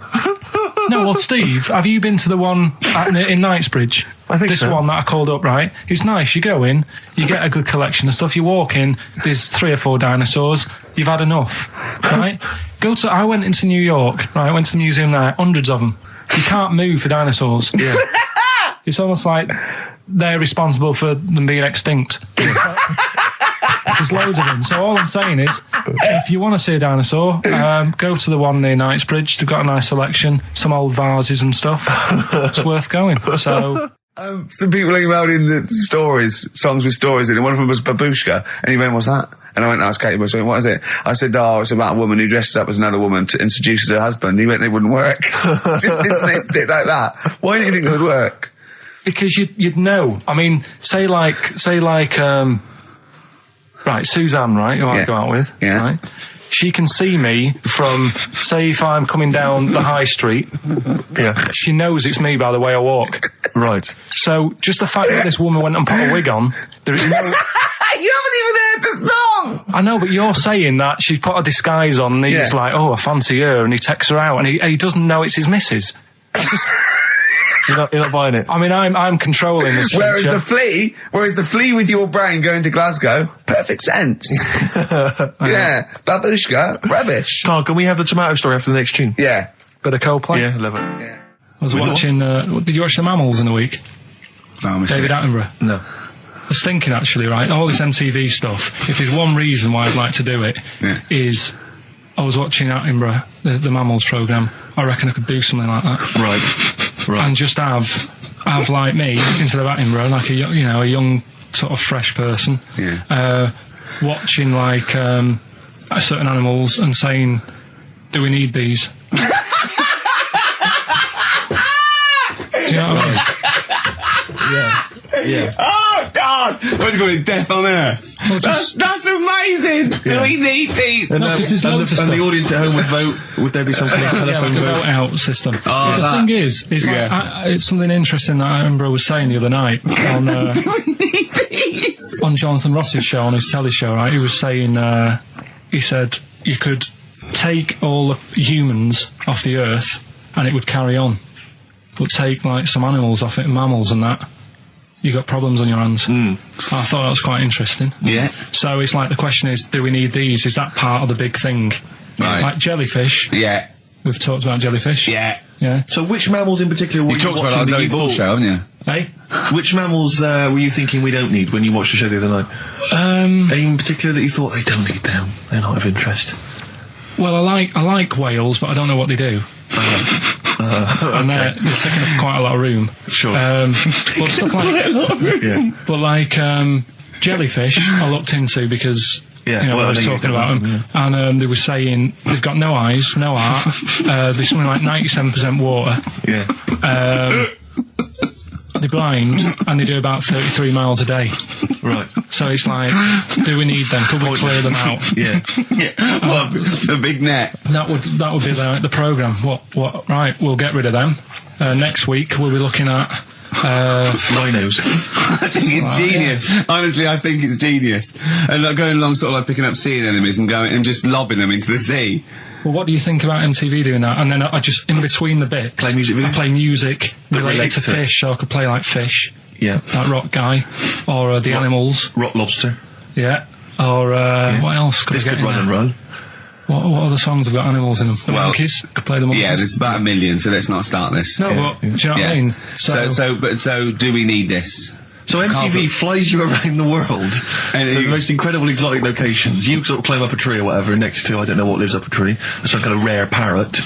No, well, Steve, have you been to the one in Knightsbridge? I think this one that I called up, right? It's nice. You go in, you get a good collection of stuff. You walk in, there's 3 or 4 dinosaurs. You've had enough, right? I went into New York, right? I went to the museum there, hundreds of them. You can't move for dinosaurs. Yeah. It's almost like they're responsible for them being extinct. There's loads of them. So all I'm saying is, if you want to see a dinosaur, go to the one near Knightsbridge. They've got a nice selection, some old vases and stuff. It's worth going. So... some people emailed in the songs with stories in it. One of them was Babushka, and he went, what's that? And I went, asked Katie Bush, what is it? I said, it's about a woman who dresses up as another woman to introduce her husband. He went, they wouldn't work. Just dismissed it like that. Why do you think it would work? Because you'd know. I mean, say like, right, Suzanne, right, who I go out with, right? She can see me from, say, if I'm coming down the high street. Yeah. She knows it's me by the way I walk. Right. So just the fact that this woman went and put a wig on, there is no... You haven't even heard the song! I know, but you're saying that she put a disguise on and he's like, I fancy her, and he takes her out and he doesn't know it's his missus. You're not buying it. I mean, I'm controlling this. Whereas the flea with your brain going to Glasgow, perfect sense. Yeah, Babushka, rubbish. Karl, can we have the tomato story after the next tune? Yeah. Bit of Coldplay? Yeah, love it. Yeah. I was watching, did you watch The Mammals in the week? No, David Attenborough? No. I was thinking, actually, right, all this MTV stuff, if there's one reason why I'd like to do it, is I was watching Attenborough, the Mammals programme. I reckon I could do something like that. Right. And just have like me, instead of Attenborough, like a young, sort of fresh person, watching, like, certain animals and saying, do we need these? Do you know what I mean? Yeah. Yeah. Oh God! What's it called? Death on Earth. Well, That's amazing. Yeah. Do we need these? And, and the audience at home would vote. Would there be some kind of telephone like a vote out system? Oh, the thing is like, it's something interesting that I remember I was saying the other night on on Jonathan Ross's show, on his telly show. Right, he was saying, he said you could take all the humans off the earth and it would carry on, but take like some animals off it, mammals and that, you got problems on your hands. I thought that was quite interesting. Yeah. So it's like the question is, do we need these? Is that part of the big thing? Right. Like jellyfish. Yeah. We've talked about jellyfish. Yeah. Yeah. So which mammals in particular were you talked about watching our Zoe Ball show, haven't you? Hey? Which mammals were you thinking we don't need when you watched the show the other night? Any in particular that you thought they don't need them? They're not of interest. Well, I like whales, but I don't know what they do. And they're taking up quite a lot of room. Sure. But stuff like, jellyfish I looked into because I was talking about them, and they were saying they've got no eyes, no heart. There's something like 97% water. Yeah. They're blind and they do about 33 miles a day. Right. So it's like, do we need them? Could we clear them out? Yeah. Well, a big net. That would be the programme. What? Right, we'll get rid of them. Next week we'll be looking at rhinos. I think it's genius. Honestly, I think it's genius. And like going along, sort of like picking up sea anemones and going and just lobbing them into the sea. Well, what do you think about MTV doing that? And then I just, in between the bits, play music videos? I play music related to fish, so I could play like Fish. Yeah. That rock guy. Or the animals. Rock Lobster. Yeah. Or what else could This I get could Run in and there? Run. What other songs have got animals in them? The Monkeys? Could play the Monkeys. Yeah, there's about 1 million, so let's not start this. No, but do you know what I mean? So do we need this? So MTV flies you around the world to the most incredible exotic locations. You sort of climb up a tree or whatever next to, I don't know what lives up a tree, some kind of rare parrot.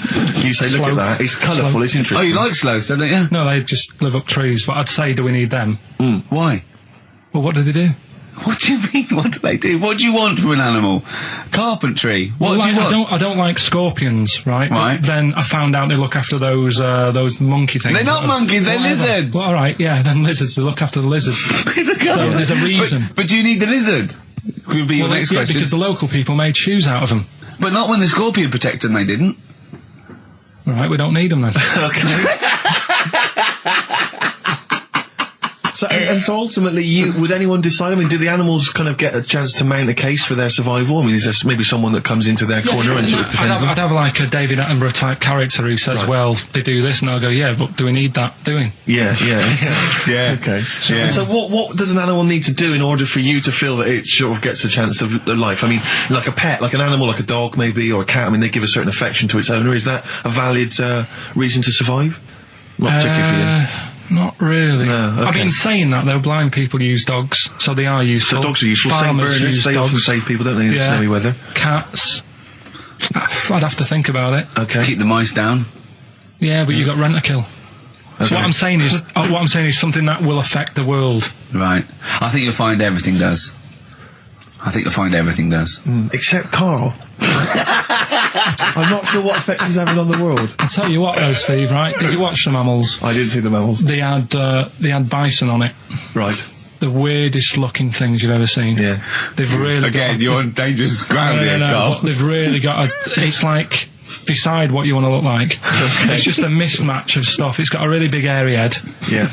You say, look at that, it's colourful, it's interesting. Oh, you like sloths, don't you? No, they just live up trees, but I'd say, do we need them? Why? Well, what do they do? What do you mean? What do they do? What do you want from an animal? Carpentry. What do you want? I don't like scorpions, right? Right. But then I found out they look after those monkey things. They're not monkeys, they're lizards. Well, all right, yeah, then lizards. They look after the lizards. So there's a reason. But do you need the lizard? Could be your next question. Because the local people made shoes out of them. But not when the scorpion protected them, they didn't. All right, we don't need them then. Okay. So ultimately, would anyone decide? I mean, do the animals kind of get a chance to mount a case for their survival? I mean, is there maybe someone that comes into their corner and sort of defends them? I'd have like a David Attenborough type character who says, well, they do this, and I'll go, yeah, but do we need that doing? Yeah. Okay. So what does an animal need to do in order for you to feel that it sort of gets a chance of life? I mean, like a pet, like an animal, like a dog maybe, or a cat, I mean, they give a certain affection to its owner. Is that a valid reason to survive? Not particularly for you. Not really. No, okay. I mean, saying that, though, blind people use dogs, so they are useful. So dogs are useful. Farmers use they dogs. often save people, don't they, in snowy weather? Cats. I'd have to think about it. Okay. Keep the mice down. Yeah, but you got rent-a-kill. Okay. So what I'm saying is something that will affect the world. Right. I think you'll find everything does. Except Karl. I'm not sure what effect he's having on the world. I'll tell you what, though, Steve. Right? Did you watch the mammals? I did see the mammals. They had bison on it. Right. The weirdest looking things you've ever seen. Yeah. They've really you're on dangerous ground here, Karl. They've really got it's like, decide what you want to look like. It's just a mismatch of stuff. It's got a really big airy head. Yeah.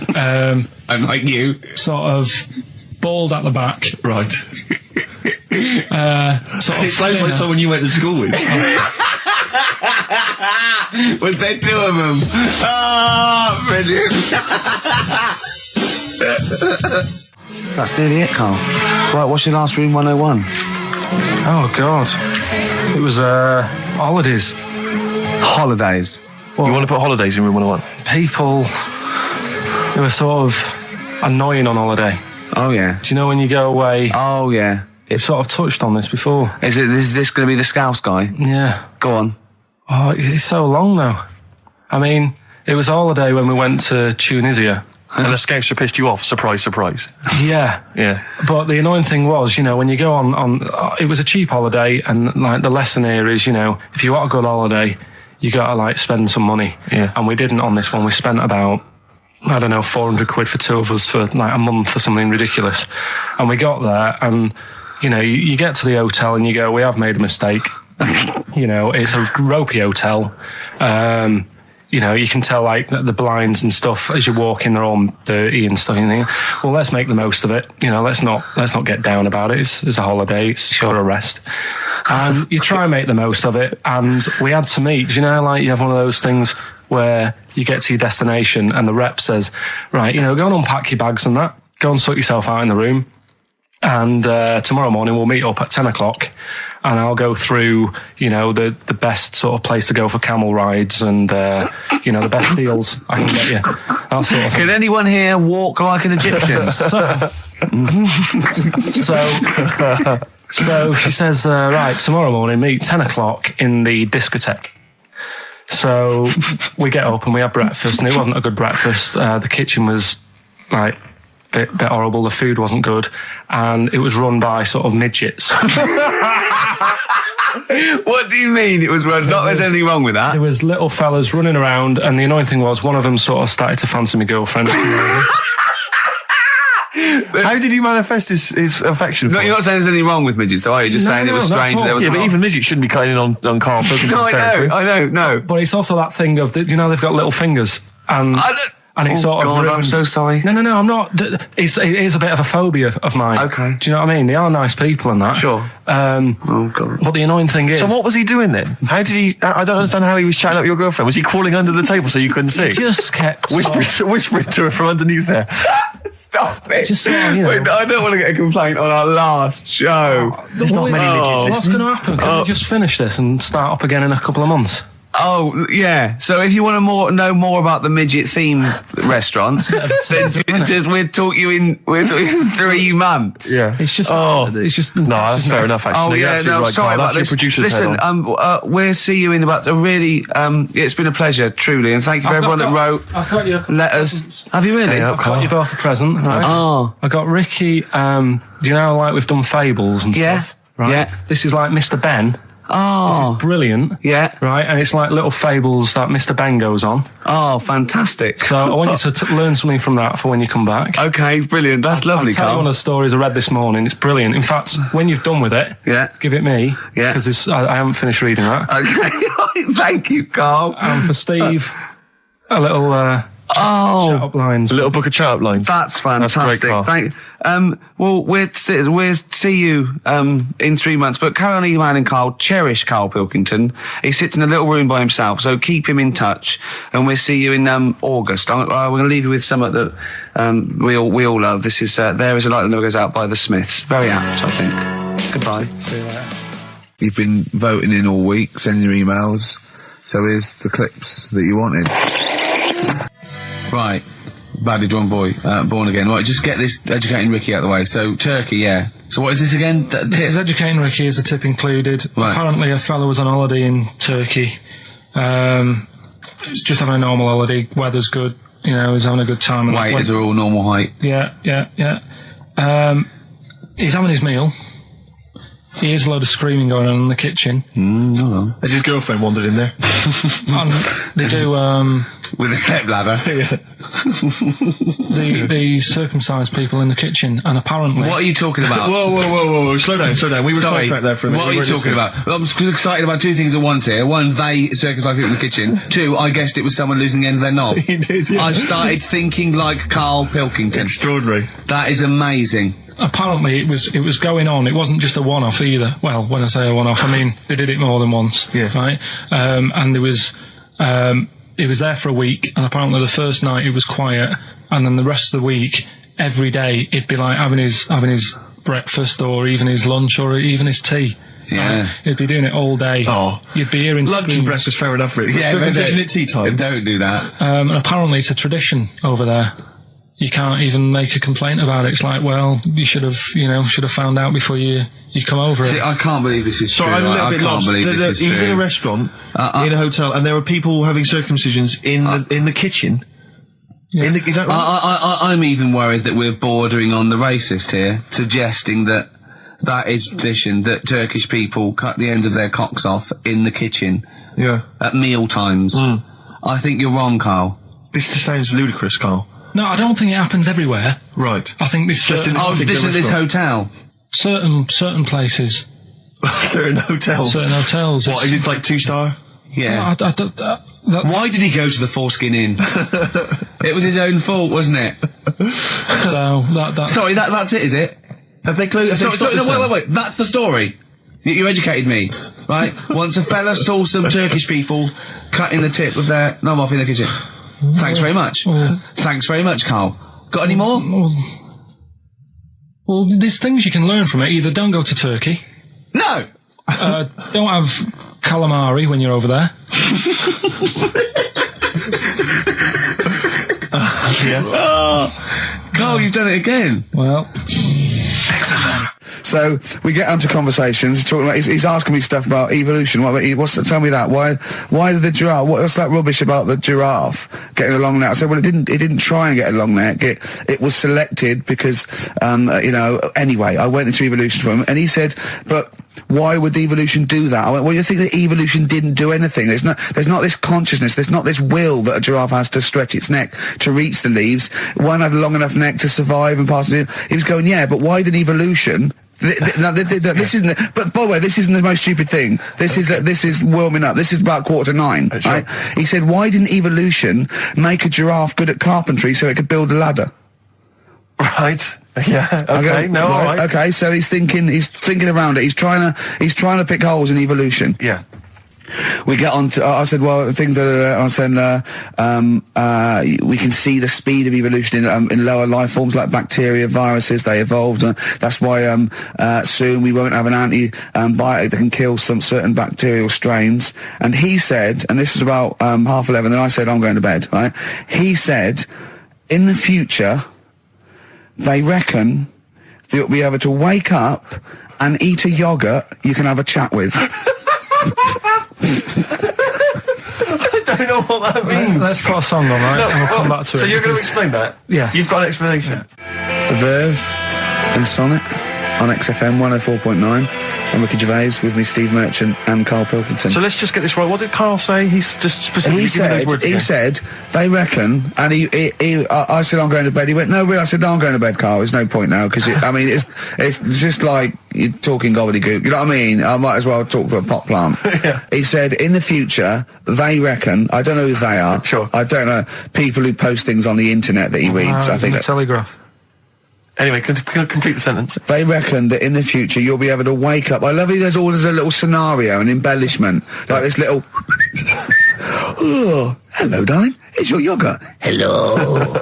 And like you. Sort of bald at the back. Right. Sort of it sounds like someone you went to school with. Was there two of them? Oh, brilliant. That's nearly it, Karl. Right, what's your last room 101? Oh, God. It was, holidays. Holidays. Well, you want to put holidays in room 101? People who are sort of annoying on holiday. Oh, yeah. Do you know when you go away? Oh, yeah. It sort of touched on this before. Is this going to be the Scouse guy? Yeah. Go on. Oh, it's so long now. I mean, it was a holiday when we went to Tunisia. And the Scouser pissed you off, surprise, surprise. Yeah. Yeah. But the annoying thing was, when you go on it was a cheap holiday, and like the lesson here is, if you want a good holiday, you got to like spend some money. Yeah. And we didn't on this one. We spent about I don't know, 400 quid for two of us for like a month or something ridiculous. And we got there, and you know, you get to the hotel and you go, we have made a mistake. You know, it's a ropey hotel. You know, you can tell like the blinds and stuff as you walk in, they're all dirty and stuff. And you think, well, let's make the most of it. You know, let's not get down about it. It's a holiday. It's short a rest. And you try and make the most of it. And we had to meet. You know, like you have one of those things where you get to your destination and the rep says, right, you know, go and unpack your bags and that. Go and sort yourself out in the room. And tomorrow morning we'll meet up at 10 o'clock. And I'll go through, you know, the best sort of place to go for camel rides and, you know, the best deals I can get you. That sort of thing. Can anyone here walk like an Egyptian? So she says, right, tomorrow morning, meet 10 o'clock in the discotheque. So we get up and we have breakfast, and it wasn't a good breakfast. The kitchen was, like, bit horrible. The food wasn't good, and it was run by sort of midgets. What do you mean it was run? Not there's anything wrong with that. There was little fellas running around, and the annoying thing was one of them sort of started to fancy my girlfriend. How did he manifest his affection for? No, you're not saying there's anything wrong with midgets, though, are you? Just saying it was strange that there was. Yeah, but even midgets shouldn't be cutting in on Karl Pilkington's territory. I know. But it's also that thing of, you know, they've got little fingers, and it's sort of ruined. I'm so sorry. No, I'm not. It is a bit of a phobia of mine. Okay. Do you know what I mean? They are nice people and that. Sure. Oh, God. But the annoying thing is... So what was he doing then? How did he... I don't understand how he was chatting up your girlfriend. Was he crawling under the table so you couldn't see? He just kept... Whispering to her from underneath there. Stop it. Just sort of, you know... Wait, I don't want to get a complaint on our last show. There's not many midgets. What's going to happen? Can we just finish this and start up again in a couple of months? Oh, yeah. So if you want to know more about the midget theme restaurant, then we'll talk you in 3 months. Yeah. It's just... It's just... No, that's fair enough, actually. Oh, yeah, no, right, sorry Karl. about that's this. Your producer's Listen, we'll see you in about a really... it's been a pleasure, truly, and thank you for everyone that wrote I've got you a couple letters. presents. Have you really? I've got you both a present. Right? Oh. I got Ricky... do you know, like, we've done fables and stuff? Right? Yeah. This is like Mr. Ben. Oh. This is brilliant. Yeah. Right, and it's like little fables that Mr. Ben goes on. Oh, fantastic. So I want you to learn something from that for when you come back. Okay, brilliant. That's lovely, I'll tell you Karl. one of the stories I read this morning. It's brilliant. In fact, when you've done with it, give it me. Yeah. Because I haven't finished reading that. Okay. Thank you, Karl. And for Steve, a little... chat-up lines. A little book of chat-up lines. That's fantastic. That's great, Karl. Well, we'll see you in 3 months. But carry on emailing Karl. Cherish Karl Pilkington. He sits in a little room by himself, so keep him in touch. And we'll see you in August. We're going to leave you with something that we all love. This is There Is a Light That Never Goes Out by the Smiths. Very apt, I think. Goodbye. See you later. You've been voting in all week, sending your emails. So here's the clips that you wanted. Right, badly drawn boy, born again. Right, just get this educating Ricky out of the way. So, Turkey, yeah. So what is this again? This is educating Ricky. Is the tip included? Right. Apparently a fellow was on holiday in Turkey. Just having a normal holiday. Weather's good. You know, he's having a good time. Weight is all normal height. Yeah. He's having his meal. He hears a load of screaming going on in the kitchen. No. Has his girlfriend wandered in there? And they do... With a step ladder. the circumcised people in the kitchen, and apparently... What are you talking about? Whoa. Slow down. We were sidetracked there for a minute. What are you talking about? I'm excited about two things at once here. One, they circumcised people in the kitchen. Two, I guessed it was someone losing the end of their knob. He did, yeah. I started thinking like Karl Pilkington. Extraordinary. That is amazing. Apparently it was going on. It wasn't just a one-off either. Well, when I say a one-off, I mean they did it more than once. Yeah. Right? And there was... He was there for a week, and apparently the first night it was quiet, and then the rest of the week, every day, he'd be like having his breakfast, or even his lunch, or even his tea. Yeah. He'd be doing it all day. Oh. You'd be hearing lunch screams. and breakfast, fair enough, really. Yeah, circumcision at tea time. Don't do that. And apparently it's a tradition over there. You can't even make a complaint about it. It's like, well, you should have found out before you come over. See, I can't believe this is Sorry, true. I'm a little bit lost. He was in a restaurant, in a hotel, and there were people having circumcisions in the kitchen. Yeah. Is that right? I'm even worried that we're bordering on the racist here, suggesting that is tradition, that Turkish people cut the end of their cocks off in the kitchen. Yeah. At meal times. I think you're wrong, Karl. This just sounds ludicrous, Karl. No, I don't think it happens everywhere. Right. I think this just in this hotel. Certain places. Certain hotels. Certain hotels. What is it like 2-star? Yeah. Why did he go to the Foreskin Inn? It was his own fault, wasn't it? So that's... Sorry, that's it, is it? Have they closed? No, wait. That's the story. You educated me, right? Once a fella saw some Turkish people cutting the tip of their knob off in the kitchen. Thanks very much. Thanks very much, Karl. Got any more? Well, there's things you can learn from it. Either don't go to Turkey. No! Don't have calamari when you're over there. Karl, you've done it again. Well... So we get onto conversations. He's asking me stuff about evolution. Tell me that. Why did the giraffe? What's that rubbish about the giraffe getting a long neck? I said, well, it didn't try and get a long neck. It was selected because, anyway, I went into evolution for him, and he said, but why would evolution do that? I went, well, you think that evolution didn't do anything. There's not this consciousness, there's not this will that a giraffe has to stretch its neck to reach the leaves. One had a long enough neck to survive and pass it. He was going, yeah, but why did evolution... this isn't. But by the way, this isn't the most stupid thing. This is warming up. This is about 8:45. Right? He said, "Why didn't evolution make a giraffe good at carpentry so it could build a ladder?" Right. Yeah. Okay. No. All right. Okay. So he's thinking around it. He's trying to pick holes in evolution. Yeah. We get on to, I said, well, things that I said, we can see the speed of evolution in lower life forms like bacteria, viruses, they evolved. That's why, soon we won't have an antibiotic that can kill some certain bacterial strains. And he said, and this is about, 11:30, and I said, I'm going to bed, right? He said, in the future, they reckon that you'll be able to wake up and eat a yogurt you can have a chat with. I don't know what that means. Let's put a song on, right? No, we'll come back to it. So you're going to explain that? Yeah. You've got an explanation? Yeah. The Verve and Sonic on XFM 104.9. I'm Ricky Gervais, with me Steve Merchant and Karl Pilkington. So let's just get this right. What did Karl say? He's just specifically giving those words again. He said, they reckon, and I said, I'm going to bed. He went, no, really? I said, no, I'm going to bed, Karl. There's no point now, because, it's just like you're talking gobbledygook. You know what I mean? I might as well talk to a pot plant. Yeah. He said, in the future, they reckon, I don't know who they are. Sure. I don't know, people who post things on the internet that he reads. I think. The Telegraph. Anyway, complete the sentence. They reckon that in the future you'll be able to wake up. I love it. There's a little scenario, an embellishment, like this little. Oh, hello, darling. It's your yogurt. Hello.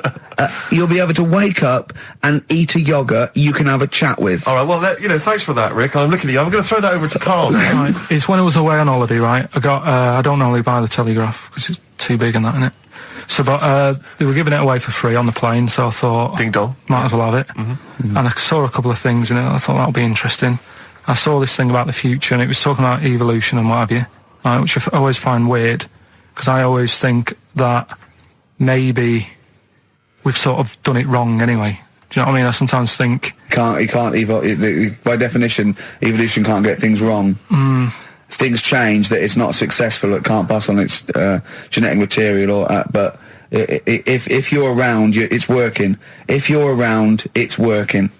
You'll be able to wake up and eat a yogurt you can have a chat with. All right. Well, thanks for that, Rick. I'm looking at you. I'm going to throw that over to Karl now. Right. It's when I was away on holiday, right? I don't normally buy the Telegraph because it's too big and that, innit? So, but they were giving it away for free on the plane, so I thought, ding dong, might as well have it. Mm-hmm. And I saw a couple of things in it. I thought that'll be interesting. I saw this thing about the future, and it was talking about evolution and what have you, right, which I always find weird, because I always think that maybe we've sort of done it wrong anyway. Do you know what I mean? I sometimes think you can't evolve. By definition, evolution can't get things wrong. Things change, that it's not successful, it can't pass on its genetic material, but if you're around, it's working. If you're around, it's working.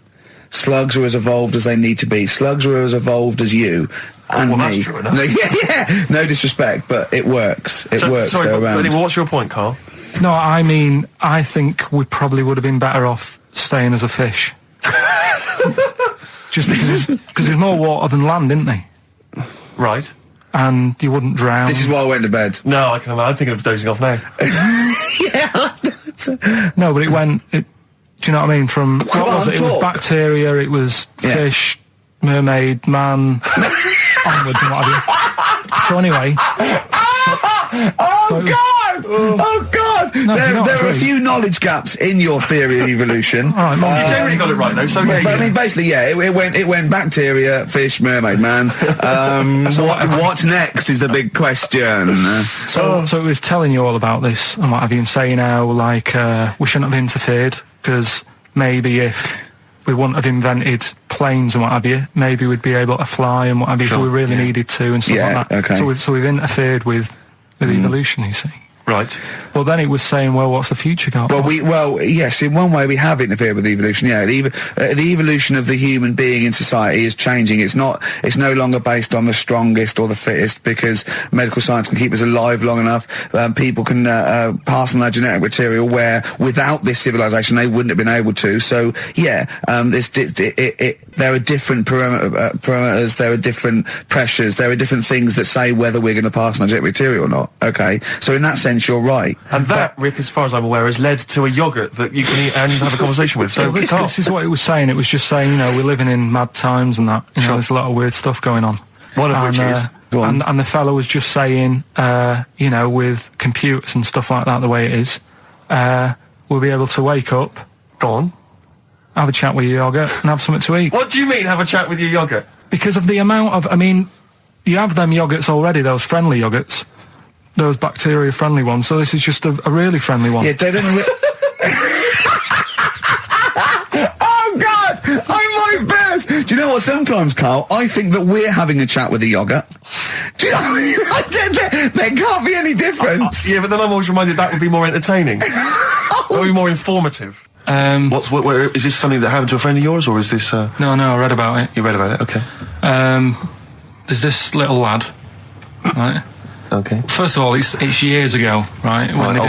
Slugs are as evolved as they need to be. Slugs are as evolved as you and me. That's true enough. Yeah, no disrespect, but it works. It works. Sorry, they're around. What's your point, Karl? No, I mean, I think we probably would have been better off staying as a fish. Just because there's more water than land, isn't there? Right. And you wouldn't drown. This is why I went to bed. No, I'm thinking of dozing off now. Yeah. No, but do you know what I mean? From, what was it? It was bacteria, it was fish, mermaid, man, onwards and what have you. So anyway. Oh God! No, there are a few knowledge gaps in your theory of evolution. You generally got it right though. So I mean, basically, it went bacteria, fish, mermaid, man. What's next is the big question. So it was telling you all about this and what have you, and saying how we shouldn't have interfered, because maybe if we wouldn't have invented planes and what have you, maybe we'd be able to fly and what have you if we really needed to and stuff like that. Okay. So we've interfered with evolution, you see. Right. Well, then it was saying, well, what's the future got? Well, yes, in one way we have interfered with evolution. Yeah, the evolution of the human being in society is changing. It's no longer based on the strongest or the fittest, because medical science can keep us alive long enough. People can pass on their genetic material where without this civilization they wouldn't have been able to. So yeah, there are different parameters, there are different pressures, there are different things that say whether we're going to pass on our genetic material or not. Okay, so in that sense you're right. And that, Rick, as far as I'm aware, has led to a yogurt that you can eat and have a conversation with. So this is what it was saying. It was just saying, we're living in mad times and that. There's a lot of weird stuff going on. One of which is... And the fellow was just saying, with computers and stuff like that, the way it is, we'll be able to wake up... Go on. Have a chat with your yogurt and have something to eat. What do you mean, have a chat with your yogurt? Because of the amount of... you have them yogurts already, those friendly yogurts. Those bacteria-friendly ones. So this is just a really friendly one. Yeah, they don't... Oh, God! I'm my best! Do you know what, sometimes, Carl, I think that we're having a chat with the yogurt. Do you know? There can't be any difference. Yeah, but then I'm always reminded that would be more entertaining. That would be more informative. Is this something that happened to a friend of yours, or is this... No, I read about it. You read about it? Okay. There's this little lad, right? Okay. First of all, it's years ago, right? When they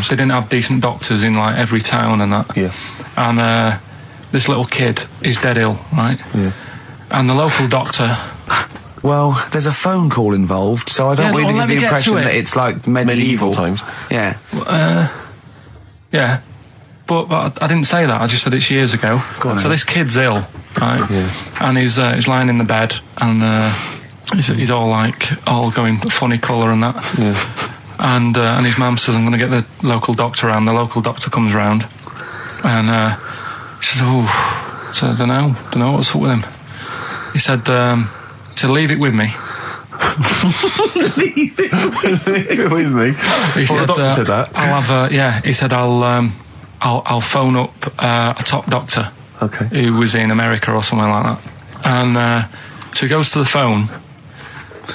didn't have decent doctors in like every town and that. Yeah. And this little kid is dead ill, right? Yeah. And the local doctor... Well, there's a phone call involved, so I don't really get the impression that it's like medieval times. Yeah. Yeah. But I didn't say that. I just said it's years ago. So this kid's ill, right? Yeah. And he's lying in the bed, and he's all going funny colour and that. Yeah. And his mum says, I'm going to get the local doctor around. The local doctor comes round, and she says, I don't know what's up with him. He said, leave it with me. Leave it with me. The doctor said that. I'll have he said I'll phone up a top doctor, who was in America or somewhere like that. And so he goes to the phone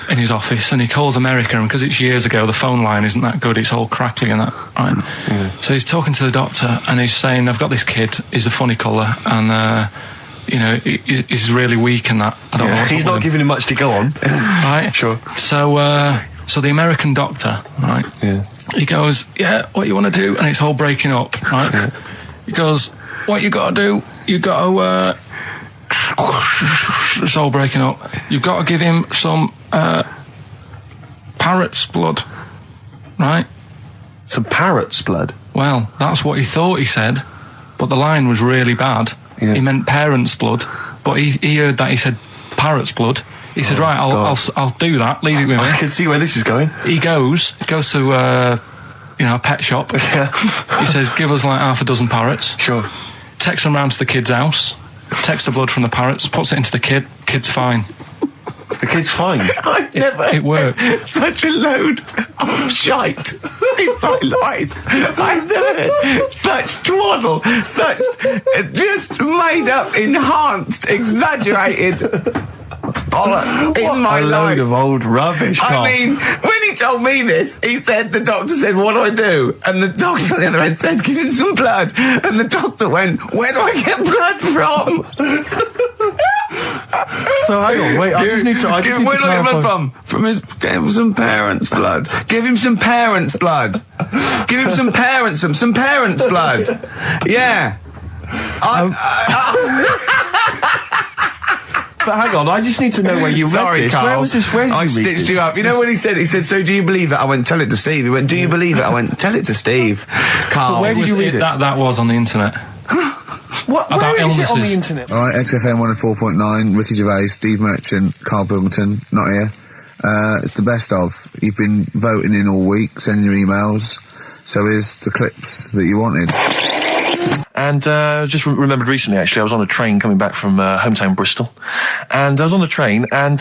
in his office and he calls America, and because it's years ago, the phone line isn't that good, it's all crackly and that, right? Yeah. So he's talking to the doctor and he's saying, I've got this kid, he's a funny colour, and he's really weak and that. I don't know what's he's not giving him much to go on. Right? Sure. So the American doctor, right? Yeah. He goes, what you want to do? And it's all breaking up, right? Yeah. He goes, what you got to do? You got to... it's all breaking up. You've got to give him some parrot's blood, right? Some parrot's blood? Well, that's what he thought he said, but the line was really bad. Yeah. He meant parent's blood, but he heard that he said parrot's blood. He said, right, I'll do that, leave it with me. I can see where this is going. He goes to a pet shop. Yeah. He says, give us like half a dozen parrots. Sure. Takes them round to the kid's house, takes the blood from the parrots, puts it into the kid's fine. The kid's fine? It worked. Such a load of shite in my life. I've never heard such twaddle, such just made up, enhanced, exaggerated bollock in my life. A load of old rubbish, Karl. I mean, when he told me this, the doctor said, what do I do? And the doctor on the other end said, give him some blood. And the doctor went, where do I get blood from? So hang on, wait, I just need to where do I get blood from? Give him some parents' blood. Give him some parents' blood. Give him some parents' blood. Yeah. But hang on, I just need to know where you read this. Carl. Where was this? Where did I stitched you up. You know what he said? He said, so do you believe it? I went, tell it to Steve. He went, do you believe it? I went, tell it to Steve. Carl. But where did you read it? That was on the internet. Where is it on the internet? All right, XFM 104.9, Ricky Gervais, Steve Merchant, Karl Pilkington, not here. It's the best of. You've been voting in all week, sending your emails. So here's the clips that you wanted. And just remembered recently, actually, I was on a train coming back from hometown Bristol, and I was on the train, and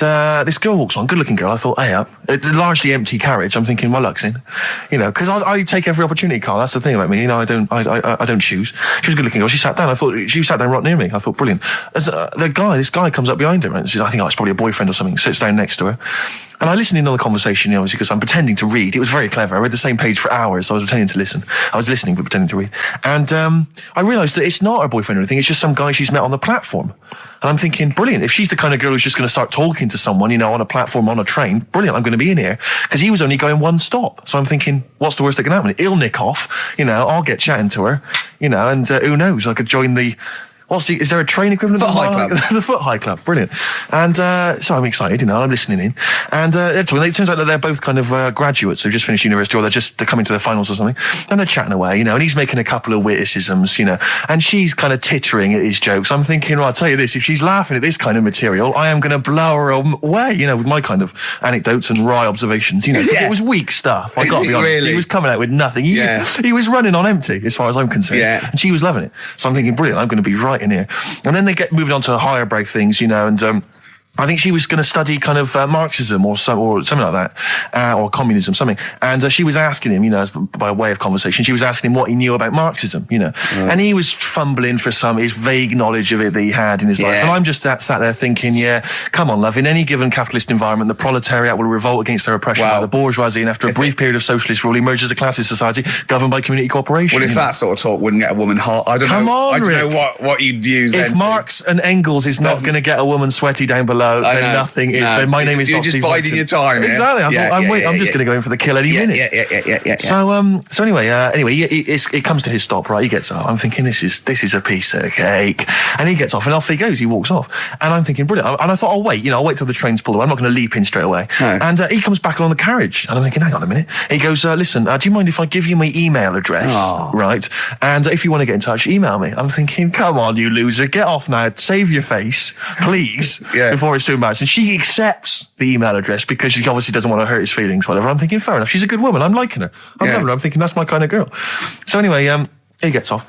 this girl walks on, good-looking girl. I thought, hey up, a largely empty carriage. I'm thinking, my luck's in, because I take every opportunity, Karl. That's the thing about me, I don't choose. She was a good-looking girl. She sat down. I thought she sat down right near me. I thought, brilliant. As this guy comes up behind her, and says, I think it's probably a boyfriend or something. Sits down next to her. And I listened in on the conversation, obviously, because I'm pretending to read. It was very clever. I read the same page for hours, so I was pretending to listen. I was listening, but pretending to read. And I realised that it's not her boyfriend or anything. It's just some guy she's met on the platform. And I'm thinking, brilliant. If she's the kind of girl who's just going to start talking to someone, on a platform, on a train, brilliant, I'm going to be in here. Because he was only going one stop. So I'm thinking, what's the worst that can happen? He'll nick off, I'll get chatting to her, and who knows, I could join the... is there a train equivalent? Foot High Club. The Foot High Club, brilliant. And so I'm excited, I'm listening in. And it turns out that they're both kind of graduates who've just finished university, or they're coming to their finals or something. And they're chatting away, and he's making a couple of witticisms, and she's kind of tittering at his jokes. I'm thinking, well, I'll tell you this, if she's laughing at this kind of material, I am going to blow her away, with my kind of anecdotes and wry observations, It was weak stuff, I got to be honest. Really? He was coming out with nothing. He was running on empty, as far as I'm concerned. Yeah. And she was loving it. So I'm thinking, brilliant, I'm going to be right in here. And then they get moving on to higher brow things, and I think she was going to study kind of Marxism or something like that, or communism, something. And she was asking him, by way of conversation, she was asking him what he knew about Marxism, And he was fumbling for his vague knowledge of it that he had in his life. And I'm just sat there thinking, come on, love, in any given capitalist environment, the proletariat will revolt against their oppression by the bourgeoisie, and after a brief period of socialist rule, emerges as a classist society governed by community cooperation. Well, if that sort of talk wouldn't get a woman hot, I don't know what you'd use then. If Marx and Engels is not going to get a woman sweaty down below, then nothing is. Then my name is You're not just Steve biding your time. Exactly. I'm just going to go in for the kill any minute. Yeah. So anyway, it comes to his stop. Right, he gets up. I'm thinking this is a piece of cake, and he gets off, and off he goes. He walks off, and I'm thinking brilliant. And I thought, I'll wait. I'll wait till the train's pulled away. I'm not going to leap in straight away. No. And he comes back along the carriage, and I'm thinking, hang on a minute. He goes, listen, do you mind if I give you my email address? Oh. Right, and if you want to get in touch, email me. I'm thinking, come on, you loser, get off now. Save your face, please, before it's too embarrassing. She accepts the email address because she obviously doesn't want to hurt his feelings, whatever. I'm thinking, fair enough. She's a good woman. I'm liking her. I'm loving her. I'm thinking that's my kind of girl. So anyway, he gets off.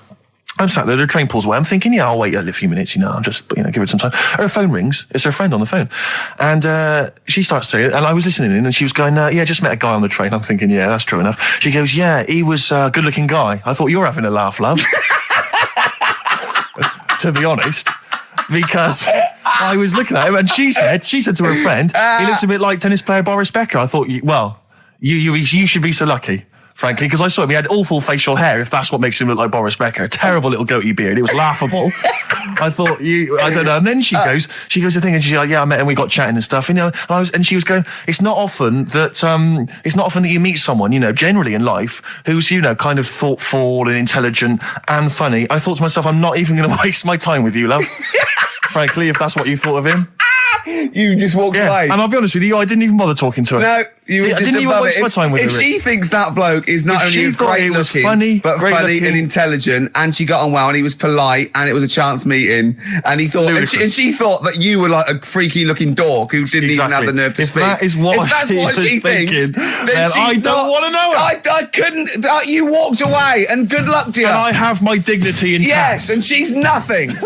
I'm sat there, the train pulls away. I'm thinking, I'll wait a few minutes, I'll just, give it some time. Her phone rings. It's her friend on the phone. And she starts saying it, and I was listening in, and she was going, just met a guy on the train. I'm thinking, that's true enough. She goes, he was a good-looking guy. I thought, you're having a laugh, love. To be honest. Because I was looking at him, and she said to her friend, he looks a bit like tennis player Boris Becker. I thought, you should be so lucky, frankly, because I saw him. He had awful facial hair, if that's what makes him look like Boris Becker. Terrible little goatee beard. It was laughable. I thought, I don't know. And then she goes to thing, and she's like, I met him, we got chatting and stuff, and she was going, it's not often that you meet someone, generally in life, who's, kind of thoughtful and intelligent and funny. I thought to myself, I'm not even going to waste my time with you, love. Frankly, if that's what you thought of him. You just walked away. And I'll be honest with you, I didn't even bother talking to her. No, you were just didn't even waste my time with her. If she thinks that bloke is not only great looking, but funny and intelligent, and she got on well, and he was polite, and it was a chance meeting, and he thought, and she thought that you were like a freaky looking dork who didn't even have the nerve to speak. If that's what she thinks, then I don't want to know her. I couldn't. You walked away, and good luck to you. And I have my dignity intact. Yes, and she's nothing.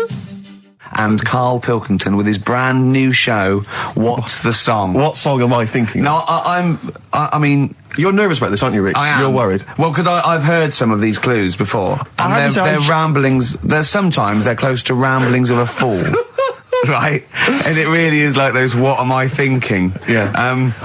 And Karl Pilkington with his brand new show, What's the Song? What song am I thinking? No, I mean... You're nervous about this, aren't you, Rick? I am. You're worried. Well, because I've heard some of these clues before. And they're ramblings... Sometimes they're close to ramblings of a fool. Right? And it really is like those, what am I thinking? Yeah.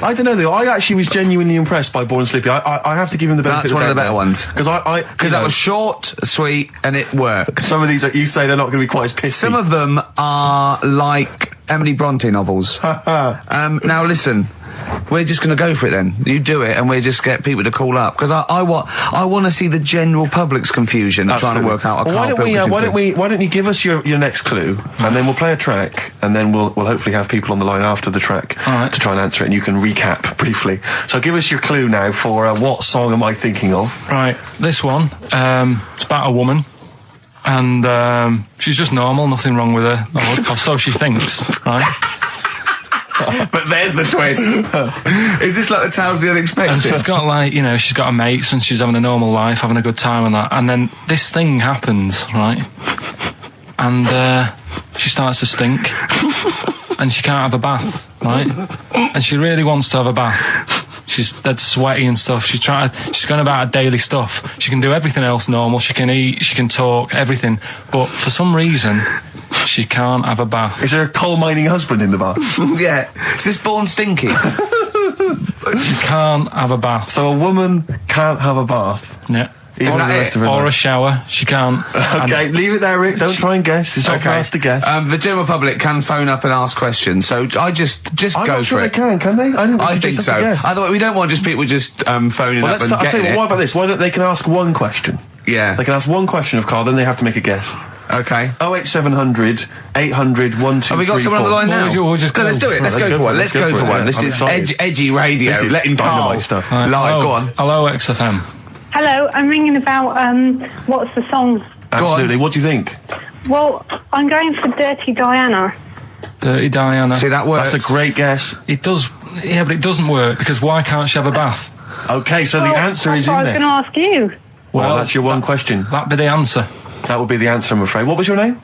I don't know, though. I actually was genuinely impressed by Born Sleepy. I have to give him the benefit of the doubt. That's one of the better ones. Because that was short, sweet, and it worked. Some of these, you say they're not going to be quite as pissy. Some of them are like Emily Bronte novels. Now, listen. We're just going to go for it then. You do it, and we just get people to call up, because I want to see the general public's confusion trying to work out. Why don't you give us your next clue, and then we'll play a track, and then we'll hopefully have people on the line after the track to try and answer it, and you can recap briefly. So give us your clue now for what song am I thinking of? Right, this one. It's about a woman. And she's just normal, nothing wrong with her, or so she thinks, right? But there's the twist. Is this like the Tales of the Unexpected? And she's got she's got her mates and she's having a normal life, having a good time and that. And then this thing happens, right? And she starts to stink. And she can't have a bath, right? And she really wants to have a bath. She's dead sweaty and stuff. She's going about her daily stuff. She can do everything else normal. She can eat, she can talk, everything. But for some reason... she can't have a bath. Is there a coal mining husband in the bath? Yeah. Is this Born Stinky? She can't have a bath. So a woman can't have a bath. Yeah. Or a shower. She can't. Okay, leave it there, Rick. Don't try and guess. It's not for us to guess. The general public can phone up and ask questions. So I just I'm go not sure for they it. can they? I think so. Otherwise, we don't want just people just phoning up and I'll tell you getting what, it. what about this? Why don't they can ask one question? Yeah. They can ask one question of Karl, then they have to make a guess. Okay. 08700 800 1234. Have we got someone on the line now? We'll just go. Let's do it. Let's go for one. Let's go for one. This is edgy radio. This is letting Karl stuff. live. Go on. Hello, XFM. Hello, I'm ringing about what's the song? Absolutely. What do you think? Well, I'm going for Dirty Diana. Dirty Diana. See, that works. That's a great guess. It does. Yeah, but it doesn't work because why can't she have a bath? Okay, so the answer is in I was there. going to ask you. Well, that's your one question. That'd be the answer. That would be the answer, I'm afraid. What was your name?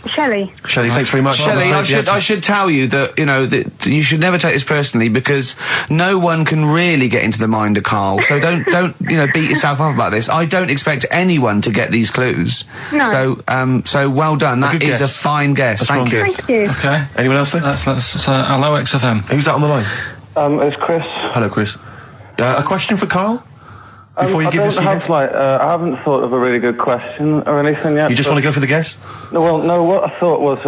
Shelley. Shelley, thanks very much. Shelley, I should tell you that, that you should never take this personally because no one can really get into the mind of Karl. So don't beat yourself up about this. I don't expect anyone to get these clues. No. So well done. That is a fine guess. Thank you. Thank you. Okay. Anyone else there? Let's hello, XFM. Who's that on the line? It's Chris. Hello, Chris. A question for Karl? Before you give us your guess? I haven't thought of a really good question or anything yet. You just want to go for the guess? No, what I thought was,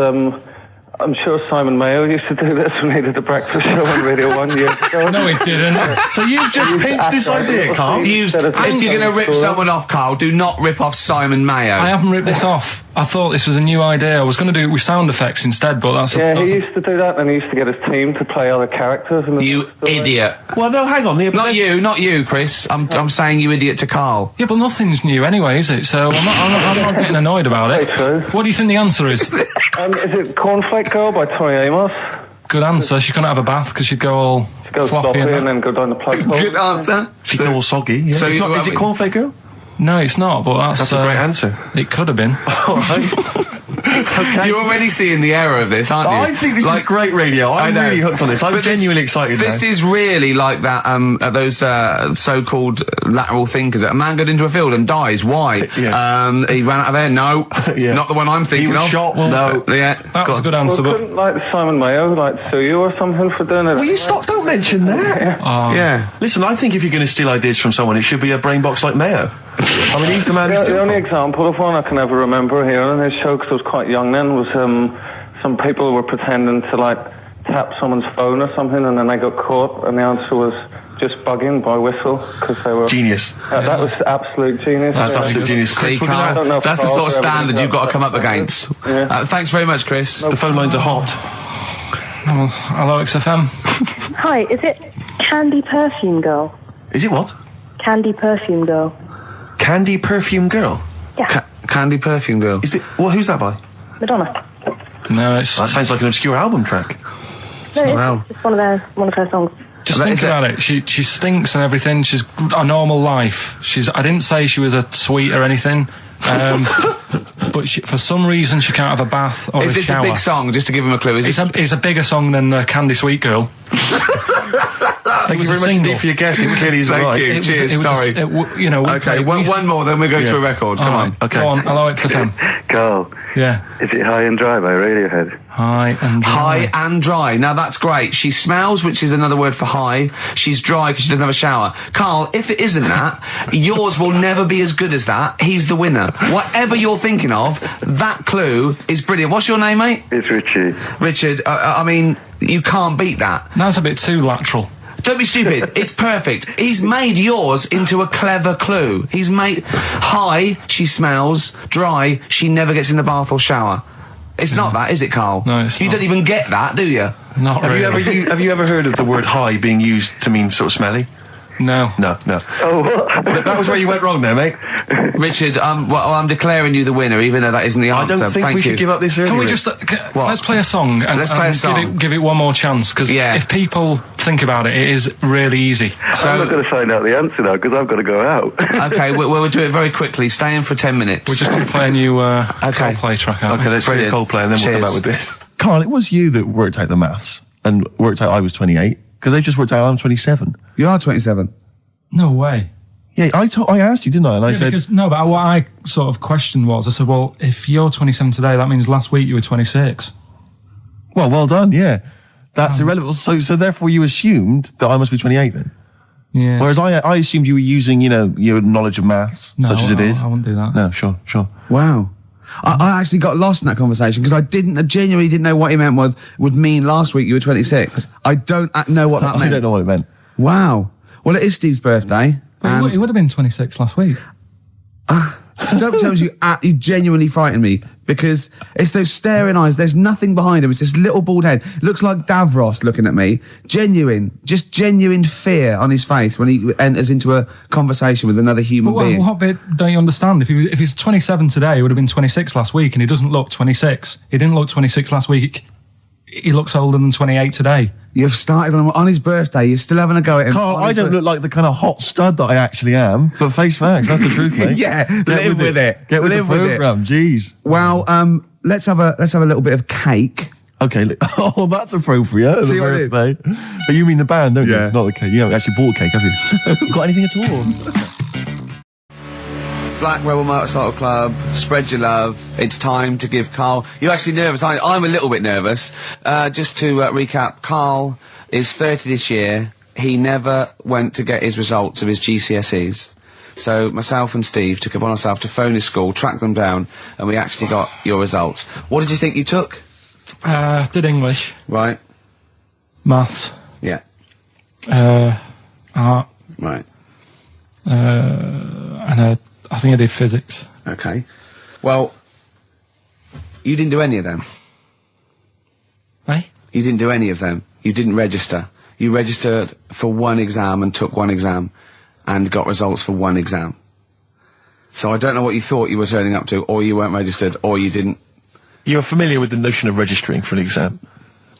I'm sure Simon Mayo used to do this when he did the breakfast show on Radio 1 years ago. No, he didn't. So you've just pinched this idea, Karl? If you're going to rip someone off, Karl, do not rip off Simon Mayo. I haven't ripped this off. I thought this was a new idea. I was going to do it with sound effects instead, but that's... he used to do that, and he used to get his team to play other characters. You idiot. Well, no, hang on. Not you, Chris. I'm saying you idiot to Karl. Yeah, but nothing's new anyway, is it? So I'm not getting annoyed about it. True. What do you think the answer is? Is it Cornflake Girl by Tori Amos? Good answer. She couldn't have a bath because she'd go all floppy and then go down the plug hole. Good answer. She'd go all soggy. Yeah. So is it Cornflake Girl? No, it's not, but that's a great answer. It could have been. All right. Okay. You're already seeing the error of this, aren't you? I think this is great radio. I'm really hooked on this. I'm genuinely excited. This is really like that. Those so-called lateral thinkers. A man got into a field and dies. Why? Yeah. He ran out of air. No, not the one I'm thinking of. He was shot. No. Yeah, that was a good answer. Well, couldn't Simon Mayo sue you or something for doing it? Will you stop? Don't mention that. Yeah. Listen, I think if you're going to steal ideas from someone, it should be a brain box like Mayo. I mean, he's the man. The only example of one I can ever remember here on his show, because I was quite young then, was some people were pretending to tap someone's phone or something, and then they got caught, and the answer was just bugging by whistle because they were genius. That was absolute genius. That's absolute genius. See, Karl, that's the sort of standard you've got to come up against. Yeah. Thanks very much, Chris. The phone lines are hot. Hello, XFM. Hi, is it Candy Perfume Girl? Is it what? Candy Perfume Girl. Candy Perfume Girl? Yeah. Candy Perfume Girl. Is it? Well, who's that by? Madonna. No, that sounds like an obscure album track. No, it's one of her songs. Just think about it. She stinks and everything. She's a normal life. I didn't say she was a sweet or anything. But for some reason she can't have a bath or a shower. Is this a big song? Just to give him a clue. It's a bigger song than Candy Sweet Girl. Thank you very much indeed for your guess. It clearly is right. Thank you. Cheers. Sorry. Okay, one more, then we go to a record. Come on. Okay. Go on. Hello, XFM. Karl. Yeah. Is it High and Dry by Radiohead? High and dry. High and dry. Now that's great. She smells, which is another word for high. She's dry because she doesn't have a shower. Karl, if it isn't that, yours will never be as good as that. He's the winner. Whatever you're thinking of, that clue is brilliant. What's your name, mate? It's Richie. Richard, I mean, you can't beat that. That's a bit too lateral. Don't be stupid. It's perfect. He's made yours into a clever clue. He's made high, she smells, dry, she never gets in the bath or shower. It's not that, is it, Karl? No, it's you not. don't even get that, do you? Not really. Have you ever heard of the word high being used to mean sort of smelly? No. No. Oh, what? That was where you went wrong there, mate. Richard, I'm declaring you the winner, even though that isn't the answer. I don't think we should give up this early. Can we just let's play a song and give it one more chance? Because if people think about it, it is really easy. So I'm not going to find out the answer now because I've got to go out. Okay, we'll do it very quickly. Stay in for 10 minutes. We're just going to play a new Coldplay track out. Okay, let's play Coldplay and then we'll come back with this. Karl, it was you that worked out the maths and worked out I was 28 because they just worked out I'm 27. You are 27. No way. Yeah, I asked you, didn't I? And I said... But what I sort of questioned was, I said, well, if you're 27 today, that means last week you were 26. Well done, yeah. That's irrelevant. So therefore you assumed that I must be 28 then? Yeah. Whereas I assumed you were using, your knowledge of maths, such as it is. I wouldn't do that. No, sure. Wow. I actually got lost in that conversation because I genuinely didn't know what he meant would mean last week you were 26. I don't know what that meant. I don't know what it meant. Wow. Well, it is Steve's birthday. But he would have been 26 last week. Sometimes you genuinely frighten me because it's those staring eyes. There's nothing behind him. It's this little bald head. Looks like Davros looking at me. Genuine fear on his face when he enters into a conversation with another human being. What bit don't you understand? If he's 27 today, he would have been 26 last week, and he doesn't look 26. He didn't look 26 last week. He looks older than 28 today. You've started on his birthday. You're still having a go at him. Carl, I don't look like the kind of hot stud that I actually am, but face facts, that's the truth, mate. Yeah, live with it. Get with the programme, jeez. Well, let's have a little bit of cake. Okay, that's appropriate. See the what I did? birthday. But you mean the band, don't you? Not the cake. You haven't actually bought a cake, have you? Got anything at all? Black Rebel Motorcycle Club, spread your love. It's time to give Karl... You're actually nervous, aren't you? I'm a little bit nervous. Just to recap, Karl is 30 this year. He never went to get his results of his GCSEs. So myself and Steve took it upon ourselves to phone his school, track them down, and we actually got your results. What did you think you took? Did English. Right. Maths. Yeah. Art. Right. And I think I did physics. Okay. Well, you didn't do any of them. Eh? You didn't do any of them. You didn't register. You registered for one exam and took one exam and got results for one exam. So I don't know what you thought you were turning up to, or you weren't registered, or you didn't. You're familiar with the notion of registering for an exam.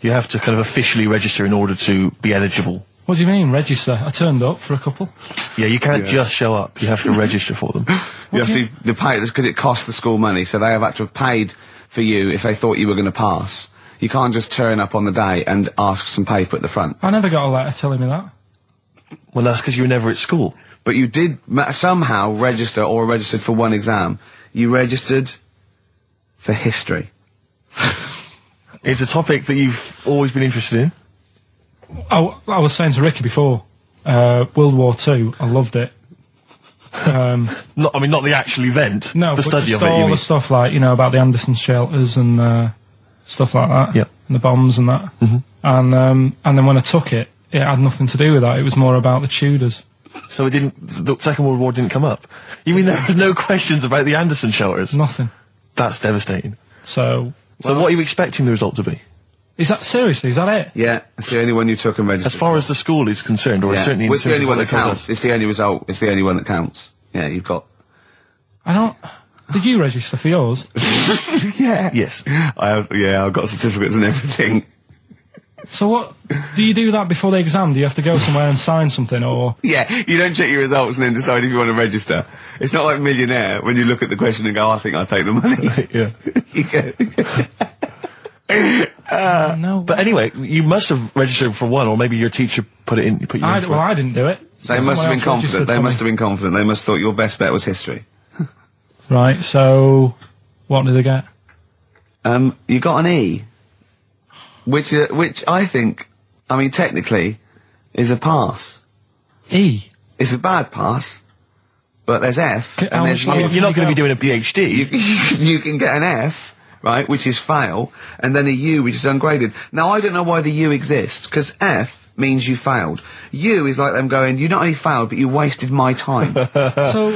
You have to kind of officially register in order to be eligible. What do you mean, register? I turned up for a couple. Yeah, you can't just show up. You have to register for them. You have to pay this because it costs the school money, so they have had to have paid for you if they thought you were going to pass. You can't just turn up on the day and ask for some paper at the front. I never got a letter telling me that. Well, that's because you were never at school. But you did somehow register or registered for one exam. You registered for history. It's a topic that you've always been interested in. I was saying to Ricky before, World War II, I loved it. Not the actual event. No, the study of it. All the stuff like about the Anderson shelters and stuff like that. Yeah. And the bombs and that. Mm-hmm. And then when I took it, it had nothing to do with that. It was more about the Tudors. So the Second World War didn't come up. You mean there were no questions about the Anderson shelters? Nothing. That's devastating. So what are you expecting the result to be? Is that seriously? Is that it? Yeah, it's the only one you took and registered. As far as the school is concerned, or certainly in it's the only one that counts. us. It's the only result. It's the only one that counts. Yeah, you've got. I don't. Did you register for yours? Yeah. Yes. I have. Yeah, I've got certificates and everything. So what? Do you do that before the exam? Do you have to go somewhere and sign something, or? Yeah, you don't check your results and then decide if you want to register. It's not like Millionaire when you look at the question and go, I think I'll take the money. Yeah. You go. No. But anyway, you must have registered for one, or maybe your teacher put it in. Put you in for Well, I didn't do it. They must have been confident. They must have been confident. They must have thought your best bet was history. Right. So, what did they get? You got an E, which I think, technically, is a pass. E. It's a bad pass, but there's F. You're not going to be doing a PhD. You can get an F, right, which is fail, and then a U, which is ungraded. Now, I don't know why the U exists, because F means you failed. U is like them going, you not only failed, but you wasted my time. So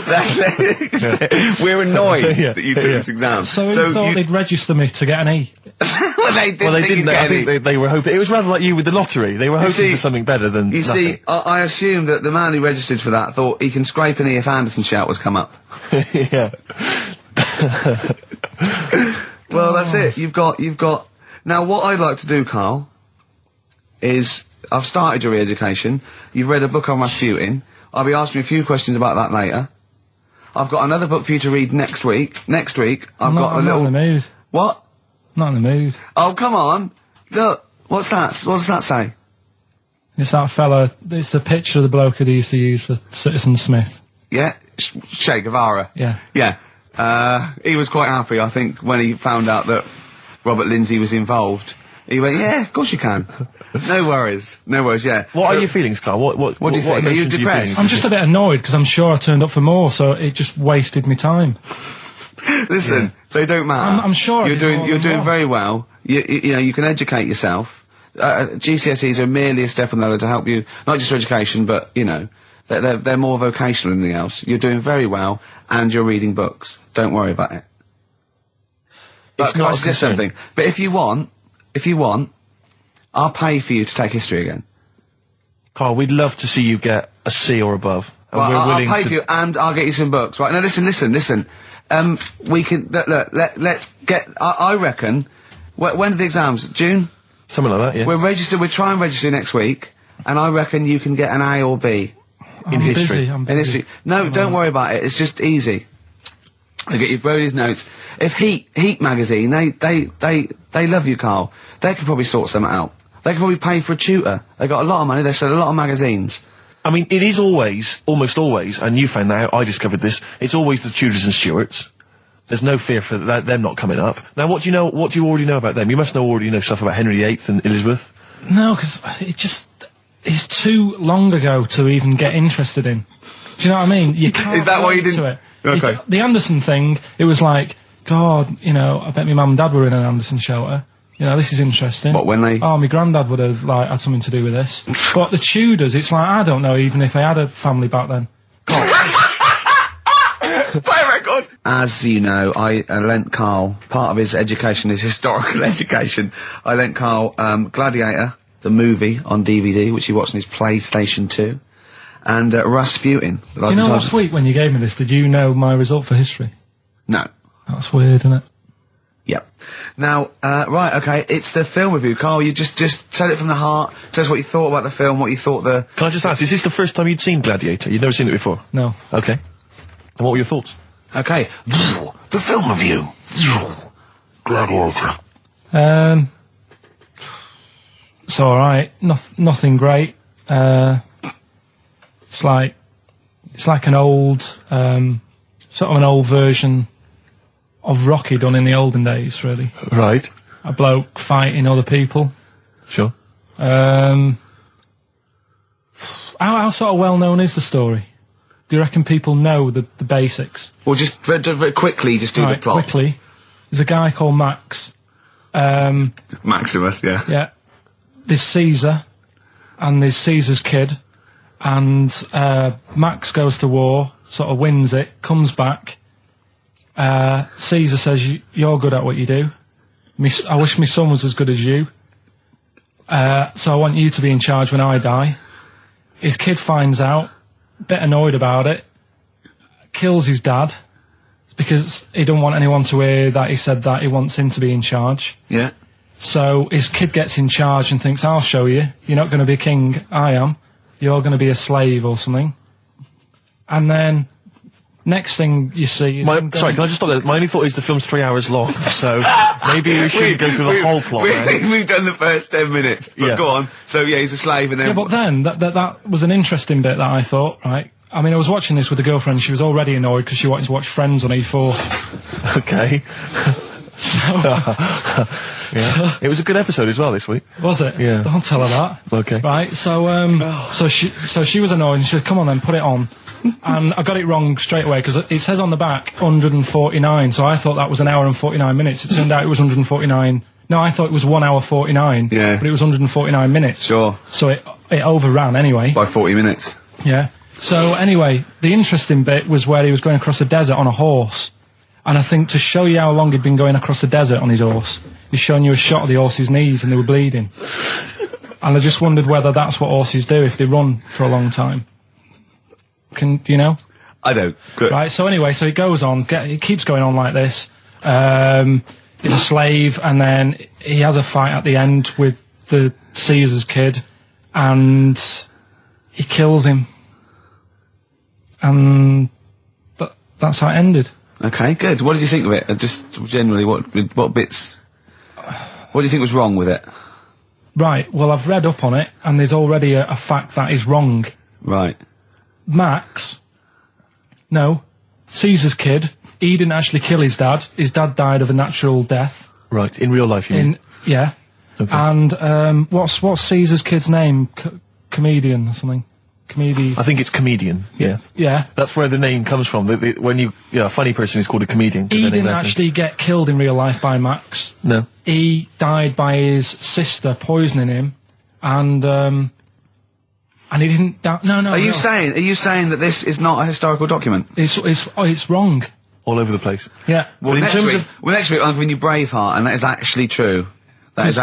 we're annoyed that you took this exam. So you thought they'd register me to get an E? Well, they didn't. I think they were hoping. It was rather like you with the lottery. They were hoping for something better than You nothing. see, I assume that the man who registered for that thought he can scrape an E if Anderson shouters come up. Yeah. Well, that's it. You've got... Now, what I'd like to do, Karl, is... I've started your re-education. You've read a book on Rasputin. I'll be asking you a few questions about that later. I've got another book for you to read next week. Next week, I'm not in the mood. What? Not in the mood. Oh, come on. Look, what's that? What does that say? It's that fella. It's the picture of the bloke that he used to use for Citizen Smith. Yeah? Che Guevara. Yeah. Yeah. He was quite happy, I think, when he found out that Robert Lindsay was involved He went, yeah, of course you can. No worries, yeah. What are your feelings, Carl? What do you think? Are you depressed? I'm just a bit annoyed because I'm sure I turned up for more, so it just wasted me time. Listen, they don't matter. I'm sure you're doing very well. You know, you can educate yourself. GCSEs are merely a step on the ladder to help you, not just for education, but, you know, they're more vocational than anything else. You're doing very well, and you're reading books. Don't worry about it. But can I suggest something? But if you want, I'll pay for you to take history again. Carl, we'd love to see you get a C or above. And well, we're willing I'll pay for you, and I'll get you some books. Right, now listen. We can, let's get, I reckon, when are the exams? June? Something like that, yeah. We'll try and register next week, and I reckon you can get an A or B. I'm busy. In history. No, don't worry about it, it's just easy. I get you Brody's notes. If Heat magazine, they love you, Carl. They could probably sort something out. They could probably pay for a tutor. They got a lot of money, they sell a lot of magazines. I mean, it is almost always, and you found that out, I discovered this, it's always the Tudors and Stuarts. There's no fear for them not coming up. Now, what do you already know about them? You must already know stuff about Henry VIII and Elizabeth. No, because it's too long ago to even get interested in. Do you know what I mean? You can't. Is that why you didn't? To it. Okay. The Anderson thing, it was like, God, you know, I bet my mum and dad were in an Anderson shelter. You know, this is interesting. What, when they... Oh, my granddad would have, like, had something to do with this. But the Tudors, it's like, I don't know even if I had a family back then. God. Play a record! As you know, I lent Karl, part of his education is historical education. I lent Karl, Gladiator, the movie, on DVD, which he watched on his PlayStation 2. And, Rasputin. Do you know last week when you gave me this, did you know my result for history? No. That's weird, isn't it? Yep. Now, right, okay, it's the film review. Karl, you just tell it from the heart. Tell us what you thought about the film, what you thought the... Can I just ask, is this the first time you'd seen Gladiator? You'd never seen it before? No. Okay. And what were your thoughts? Okay. The film review. Gladiator. It's alright. Nothing great. It's like an old, sort of an old version of Rocky done in the olden days, really. Right. A bloke fighting other people. Sure. How sort of well known is the story? Do you reckon people know the basics? Well, just very quickly, just do the plot. Quickly. There's a guy called Max. Maximus, yeah. Yeah. There's Caesar, and there's Caesar's kid, and Max goes to war, sort of wins it, comes back. Caesar says, you're good at what you do. I wish my son was as good as you. So I want you to be in charge when I die. His kid finds out, a bit annoyed about it, kills his dad, because he don't want anyone to hear that he said that he wants him to be in charge. Yeah. So his kid gets in charge and thinks, I'll show you. You're not going to be king, I am. You're going to be a slave or something. And then... next thing you see is... sorry, can I just stop there? My only thought is the film's 3 hours long, so maybe we shouldn't go through the whole plot, We've done the first 10 minutes, but yeah. Go on. So, yeah, he's a slave and then... Yeah, but then, that was an interesting bit that I thought, right? I mean, I was watching this with a girlfriend, she was already annoyed because she wanted to watch Friends on E4. Okay. Yeah. It was a good episode as well this week. Was it? Yeah. Don't tell her that. Okay. Right, so she was annoyed and she said, come on then, put it on. And I got it wrong straight away because it says on the back 149, so I thought that was an hour and 49 minutes. It turned out it was 149. No, I thought it was 1 hour 49. Yeah. But it was 149 minutes. Sure. So it overran anyway. By 40 minutes. Yeah. So anyway, the interesting bit was where he was going across the desert on a horse. And I think to show you how long he'd been going across the desert on his horse, he's showing you a shot of the horse's knees and they were bleeding. And I just wondered whether that's what horses do if they run for a long time. Do you know? I don't. Good. Right, so anyway, so he goes on, he keeps going on like this. He's a slave, and then he has a fight at the end with the Caesar's kid, and he kills him. And that's how it ended. Okay, good. What did you think of it? Just generally, what bits... what do you think was wrong with it? Right, well, I've read up on it, and there's already a fact that is wrong. Right. Caesar's kid, he didn't actually kill his dad. His dad died of a natural death. Right, in real life, you mean? Yeah. Okay. And what's Caesar's kid's name? Comedian or something? I think it's comedian. Yeah. Yeah. That's where the name comes from. When a funny person is called a comedian. He didn't actually get killed in real life by Max. No. He died by his sister poisoning him, and he didn't die. No. Are you saying that this is not a historical document? It's wrong. All over the place. Yeah. Well, next week I'm giving you Braveheart, and that is actually true. That is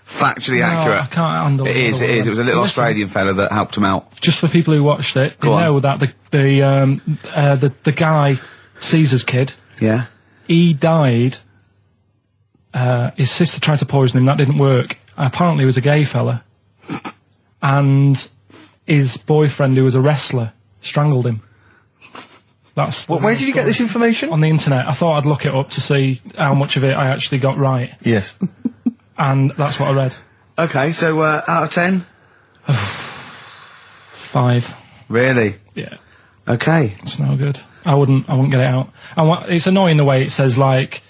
factually accurate. I can't handle it. It is. It was a little Australian fella that helped him out. Just for people who watched it, they know that the guy, Caesar's kid. Yeah. He died. His sister tried to poison him. That didn't work. Apparently, he was a gay fella, and his boyfriend, who was a wrestler, strangled him. Where did you get this information? On the internet. I thought I'd look it up to see how much of it I actually got right. Yes. And that's what I read. Okay, so out of 10? 5. Really? Yeah. Okay. It's no good. I wouldn't get it out. And it's annoying the way it says, like,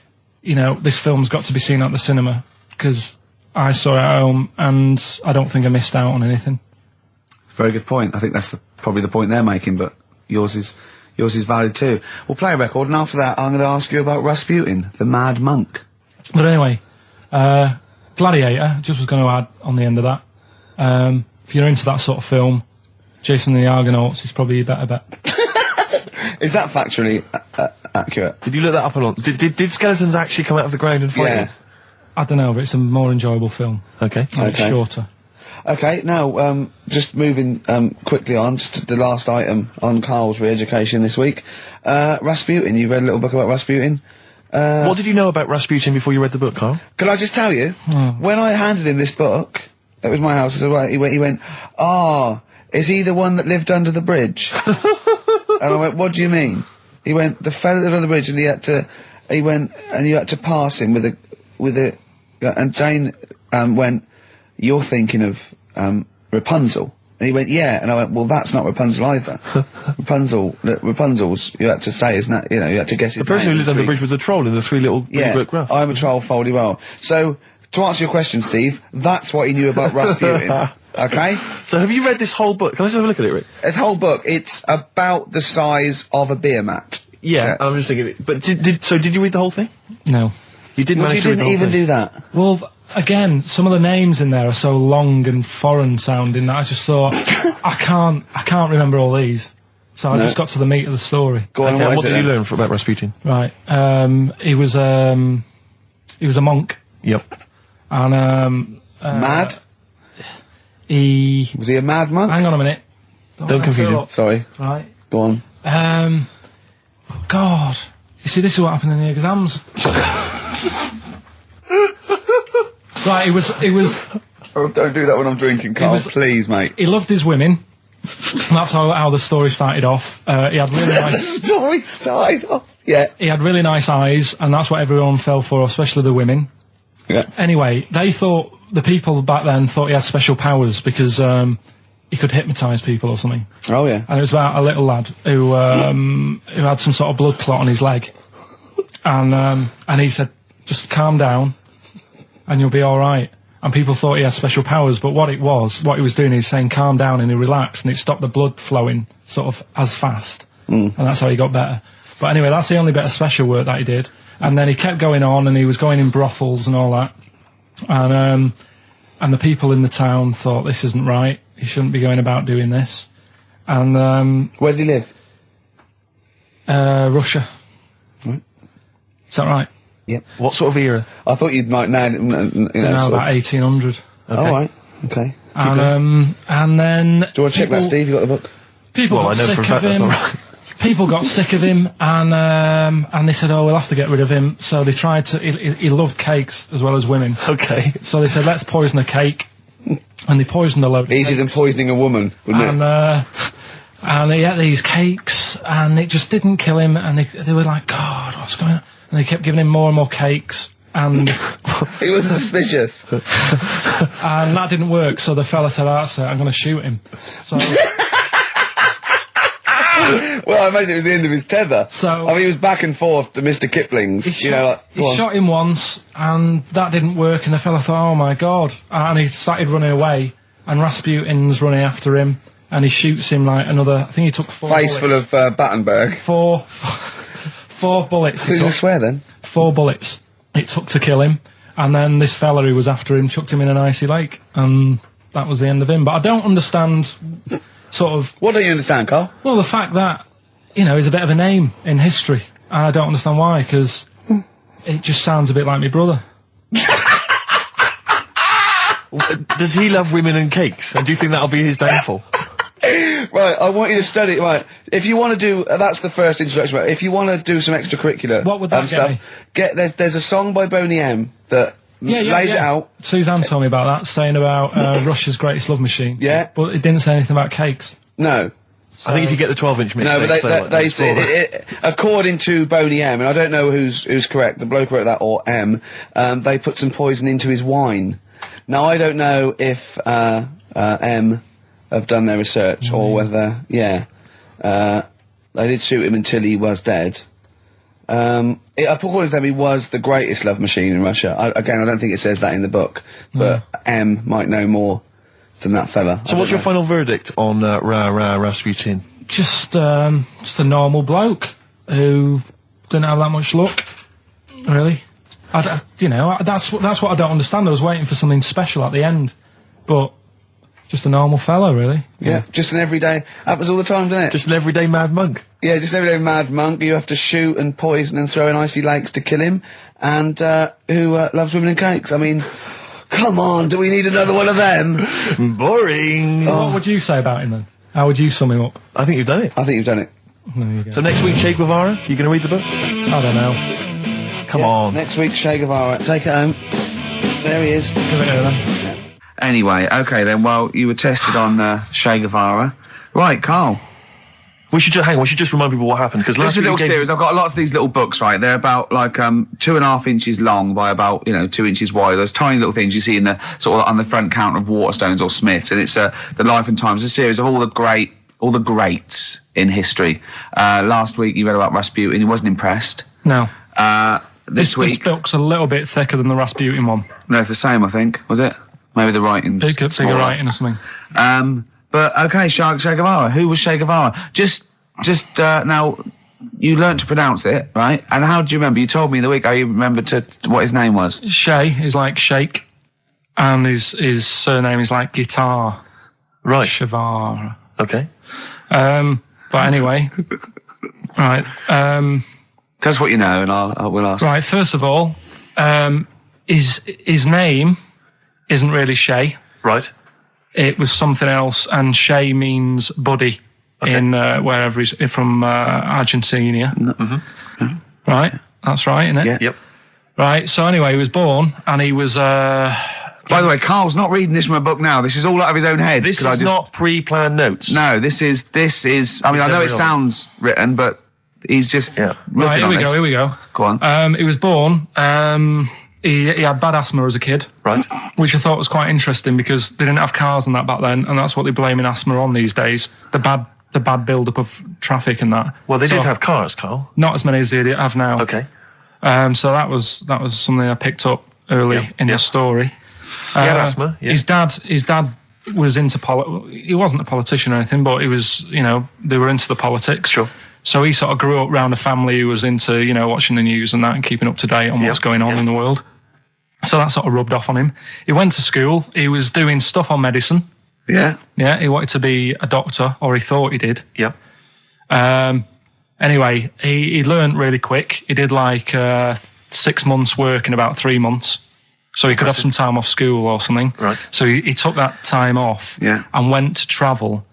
this film's got to be seen at the cinema, because I saw it at home, and I don't think I missed out on anything. Very good point. I think that's probably the point they're making, but yours is valid too. We'll play a record, and after that I'm going to ask you about Rasputin, the Mad Monk. But anyway, Gladiator, just was going to add on the end of that. If you're into that sort of film, Jason and the Argonauts is probably a better bet. Is that factually accurate? Did you look that up along? Did skeletons actually come out of the ground and fight? Yeah. I don't know, but it's a more enjoyable film. Okay. And it's shorter. Okay, now, just moving quickly on, just to the last item on Karl's re-education this week. Rasputin, you read a little book about Rasputin? What did you know about Rasputin before you read the book, Karl? Can I just tell you, when I handed him this book, it was my house, I said, right, he went, is he the one that lived under the bridge? And I went, what do you mean? He went, the fella that lived under the bridge, and you had to pass him with a, and Jane, went, you're thinking of, Rapunzel. And he went, yeah. And I went, well, that's not Rapunzel either. Rapunzel's, you had to say, isn't that, you had to guess his name. The person who lived under the bridge was a troll in the Three Little Brick Graph. I'm a troll, foldy well. So, to answer your question, Steve, that's what he knew about Rasputin. Okay? So have you read this whole book? Can I just have a look at it, Rick? This whole book, it's about the size of a beer mat. Yeah. I'm just thinking, but did you read the whole thing? No. You didn't manage to read the whole thing? You didn't even do that? Well, again, some of the names in there are so long and foreign sounding that I just thought, I can't remember all these. So I just got to the meat of the story. Go on, what did you learn about Rasputin? Right. He was a monk. Yep. And, mad? Was he a mad monk? Hang on a minute. Don't confuse him. Sorry. Right. Go on. God. You see, this is what happened in the exams. Right, it was... Oh, don't do that when I'm drinking, Karl, please, mate. He loved his women. That's how the story started off. He had really nice... story started off? Yeah. He had really nice eyes, and that's what everyone fell for, especially the women. Yeah. Anyway, the people back then thought he had special powers because he could hypnotise people or something. Oh, yeah. And it was about a little lad who had some sort of blood clot on his leg. And he said, just calm down and you'll be all right. And people thought he had special powers, but what he was doing is saying calm down, and he relaxed, and it stopped the blood flowing sort of as fast. And that's how he got better. But anyway, that's the only bit of special work that he did. And then he kept going on, and he was going in brothels and all that. And the people in the town thought, this isn't right, he shouldn't be going about doing this. And where did he live? Russia. Right. Is that right? Yep. What sort of era? I thought you'd might know, about 1800. Okay. All right. Okay. And then... Do you want to check that, Steve? You got the book? People got sick of him. People got sick of him, and they said, oh, we'll have to get rid of him. So they tried to... He loved cakes as well as women. Okay. So they said, let's poison a cake. And they poisoned a load of Easier than poisoning a woman, wouldn't it? And he ate these cakes, and it just didn't kill him, and they were like, God, what's going on? And they kept giving him more and more cakes, and... He was suspicious. And that didn't work, so the fella said, that's it, I'm going to shoot him. So... Well, I imagine it was the end of his tether. So I mean, he was back and forth to Mr. Kipling's. He shot him once, and that didn't work. And the fella thought, "Oh my god!" And he started running away, and Rasputin's running after him, and he shoots him like another. I think he took 4 face bullets. full of Battenberg. Four bullets. Did you swear then? 4 bullets it took to kill him, and then this fella who was after him chucked him in an icy lake, and that was the end of him. But I don't understand. Sort of. What don't you understand, Carl? Well, the fact that, he's a bit of a name in history. And I don't understand why, because it just sounds a bit like my brother. Does he love women and cakes? And do you think that'll be his downfall? Right, I want you to study. Right, if you want to do, that's the first introduction. Right, if you want to do some extracurricular, what would that get me? There's a song by Boney M that lays it out. Suzanne told me about that, saying about Russia's greatest love machine. Yeah, but it didn't say anything about cakes. No. So I think if you get the 12-inch mix, no, but they say according to Boney M, and I don't know who's correct, the bloke wrote that or M. They put some poison into his wine. Now I don't know if M have done their research or whether they did shoot him until he was dead. According to them, he was the greatest love machine in Russia. I don't think it says that in the book, but M might know more than that fella. So what's your final verdict on Rasputin? Just a normal bloke who didn't have that much luck, really. That's what I don't understand. I was waiting for something special at the end, but just a normal fellow, really. Yeah, just an everyday. Happens all the time, doesn't it? Just an everyday mad monk. Yeah, just an everyday mad monk. You have to shoot and poison and throw in icy lakes to kill him, and who loves women and cakes. I mean, come on, do we need another one of them? Boring. So what would you say about him then? How would you sum him up? I think you've done it. I think you've done it. There you go. So next week, Che Guevara, you going to read the book? I don't know. Come on. Next week, Che Guevara. Take it home. There he is. Give it to them. Anyway, okay then, well, you were tested on Che Guevara. Right, Karl. We should just remind people what happened, because last week... This is a little series. I've got lots of these little books, right? They're about, 2.5 inches long by about, 2 inches wide. Those tiny little things you see in the, sort of on the front counter of Waterstones or Smiths, and it's the Life and Times, a series of all the greats in history. Last week you read about Rasputin. He wasn't impressed. No. This week... This book's a little bit thicker than the Rasputin one. No, it's the same, I think. Was it? Maybe the writing's bigger writing or something. But okay, Che Guevara. Who was Che Guevara? Just now, you learnt to pronounce it, right? And how do you remember? You told me the week how you remembered what his name was. Che is like shake, and his surname is like guitar. Right. Guevara. Okay. But anyway, right. Tell us what you know, and we'll ask. Right. First of all, his name isn't really Che. Right. It was something else, and Che means buddy in wherever he's from, Argentina. Mm-hmm. Right, that's right, isn't it? Yeah. Yep. Right. So anyway, he was born, and he was. By the way, Carl's not reading this from a book now. This is all out of his own head. This is not pre-planned notes. No, this is. I mean, I know it sounds written, but he's just. Yeah. Right. Here we go. Go on. He was born. He had bad asthma as a kid, right? Which I thought was quite interesting because they didn't have cars and that back then, and that's what they're blaming asthma on these days. The bad build-up of traffic and that. Well, they did have cars, Karl. Not as many as they have now. Okay. So that was something I picked up early in the story. He had asthma. Yeah. His dad was into he wasn't a politician or anything, but he was. They were into the politics. Sure. So he sort of grew up around a family who was into watching the news and that and keeping up to date on what's going on in the world. So that sort of rubbed off on him. He went to school. He was doing stuff on medicine. Yeah. Yeah, he wanted to be a doctor, or he thought he did. Yeah. Anyway, he learned really quick. He did 6 months work in about 3 months. So he could have some time off school or something. Right. So he took that time off and went to travel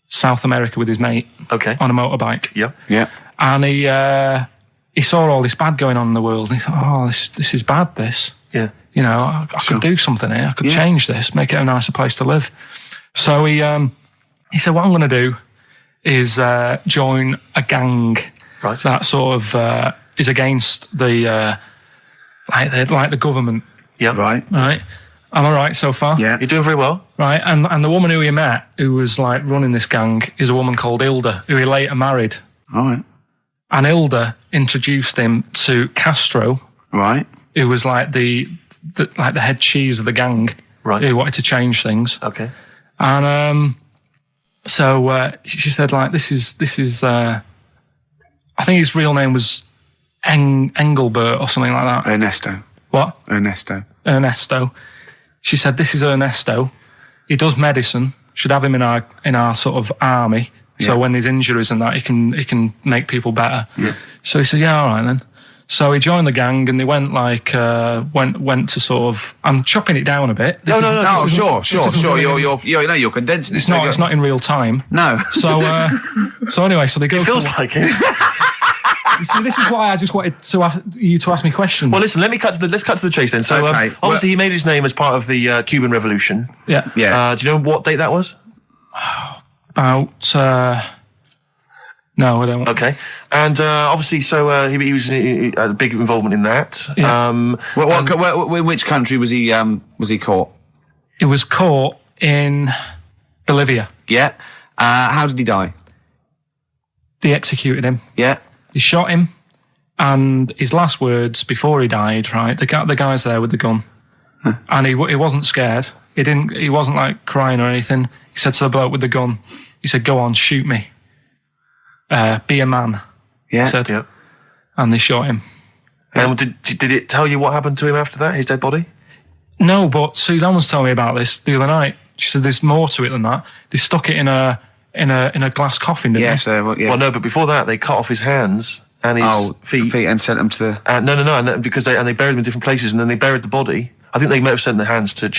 South America with his mate on a motorbike. Yeah. Yeah. And he saw all this bad going on in the world, and he thought, oh, this is bad, this. Yeah. I could do something here. I could change this, make it a nicer place to live. So he said, what I'm going to do is join a gang that sort of is against the like the government. Yeah. Right. Right. Am I right so far? Yeah. You're doing very well. Right, and the woman who he met, who was like running this gang, is a woman called Hilda, who he later married. All right. And Hilda introduced him to Castro, right, who was like the head cheese of the gang, right, who wanted to change things. Okay. And so she said, like, this is I think his real name was Engelbert or something like that. Ernesto. What? Ernesto. She said, this is Ernesto. He does medicine. Should have him in our sort of army. Yeah. So when there's injuries and that, he can make people better. Yeah. So he said, yeah, all right then. So he joined the gang and they went like went to sort of. I'm chopping it down a bit. No, sure. You're condensing it. It's not in real time. No. So anyway, so they go. It feels like it. You see, this is why I just wanted you to ask me questions. Well, listen, let's cut to the chase then. So, obviously, he made his name as part of the Cuban Revolution. Yeah. Do you know what date that was? About. No, I don't. Okay, and obviously, so he was a big involvement in that. Yeah. In which country was he caught? He was caught in Bolivia. Yeah. How did he die? They executed him. Yeah. He shot him, and his last words before he died, right? The guy's there with the gun, and he wasn't scared. He wasn't like crying or anything. He said to the bloke with the gun, he said, "Go on, shoot me. Be a man." Yeah. He said, yeah. And they shot him. And did it tell you what happened to him after that? His dead body? No, but Suzanne was telling me about this the other night. She said there's more to it than that. They stuck it in a glass coffin, didn't they? Well, no, but before that, they cut off his hands and his feet and sent them to the. No, because they buried him in different places, and then they buried the body. I think they may have sent the hands to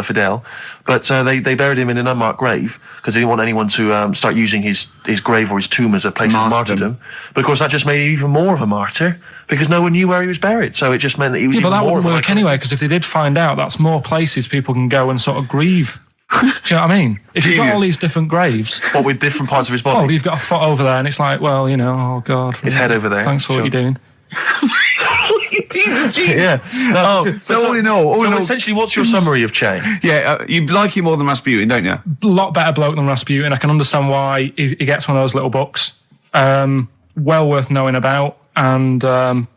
Fidel, but they buried him in an unmarked grave because they didn't want anyone to start using his grave or his tomb as a place of martyrdom. But of course, that just made him even more of a martyr because no one knew where he was buried. So it just meant that he was even more. But that wouldn't work anyway, because if they did find out, that's more places people can go and sort of grieve. Do you know what I mean? If you've got all these different graves, what with different parts of his body? Well, you've got a foot over there, and it's like, well, oh God, his head over there. Thanks for what you're doing. Yeah. So all in all, essentially, what's your summary of Che? Yeah, you like him more than Rasputin, don't you? A lot better bloke than Rasputin. I can understand why he gets one of those little books. Well worth knowing about, and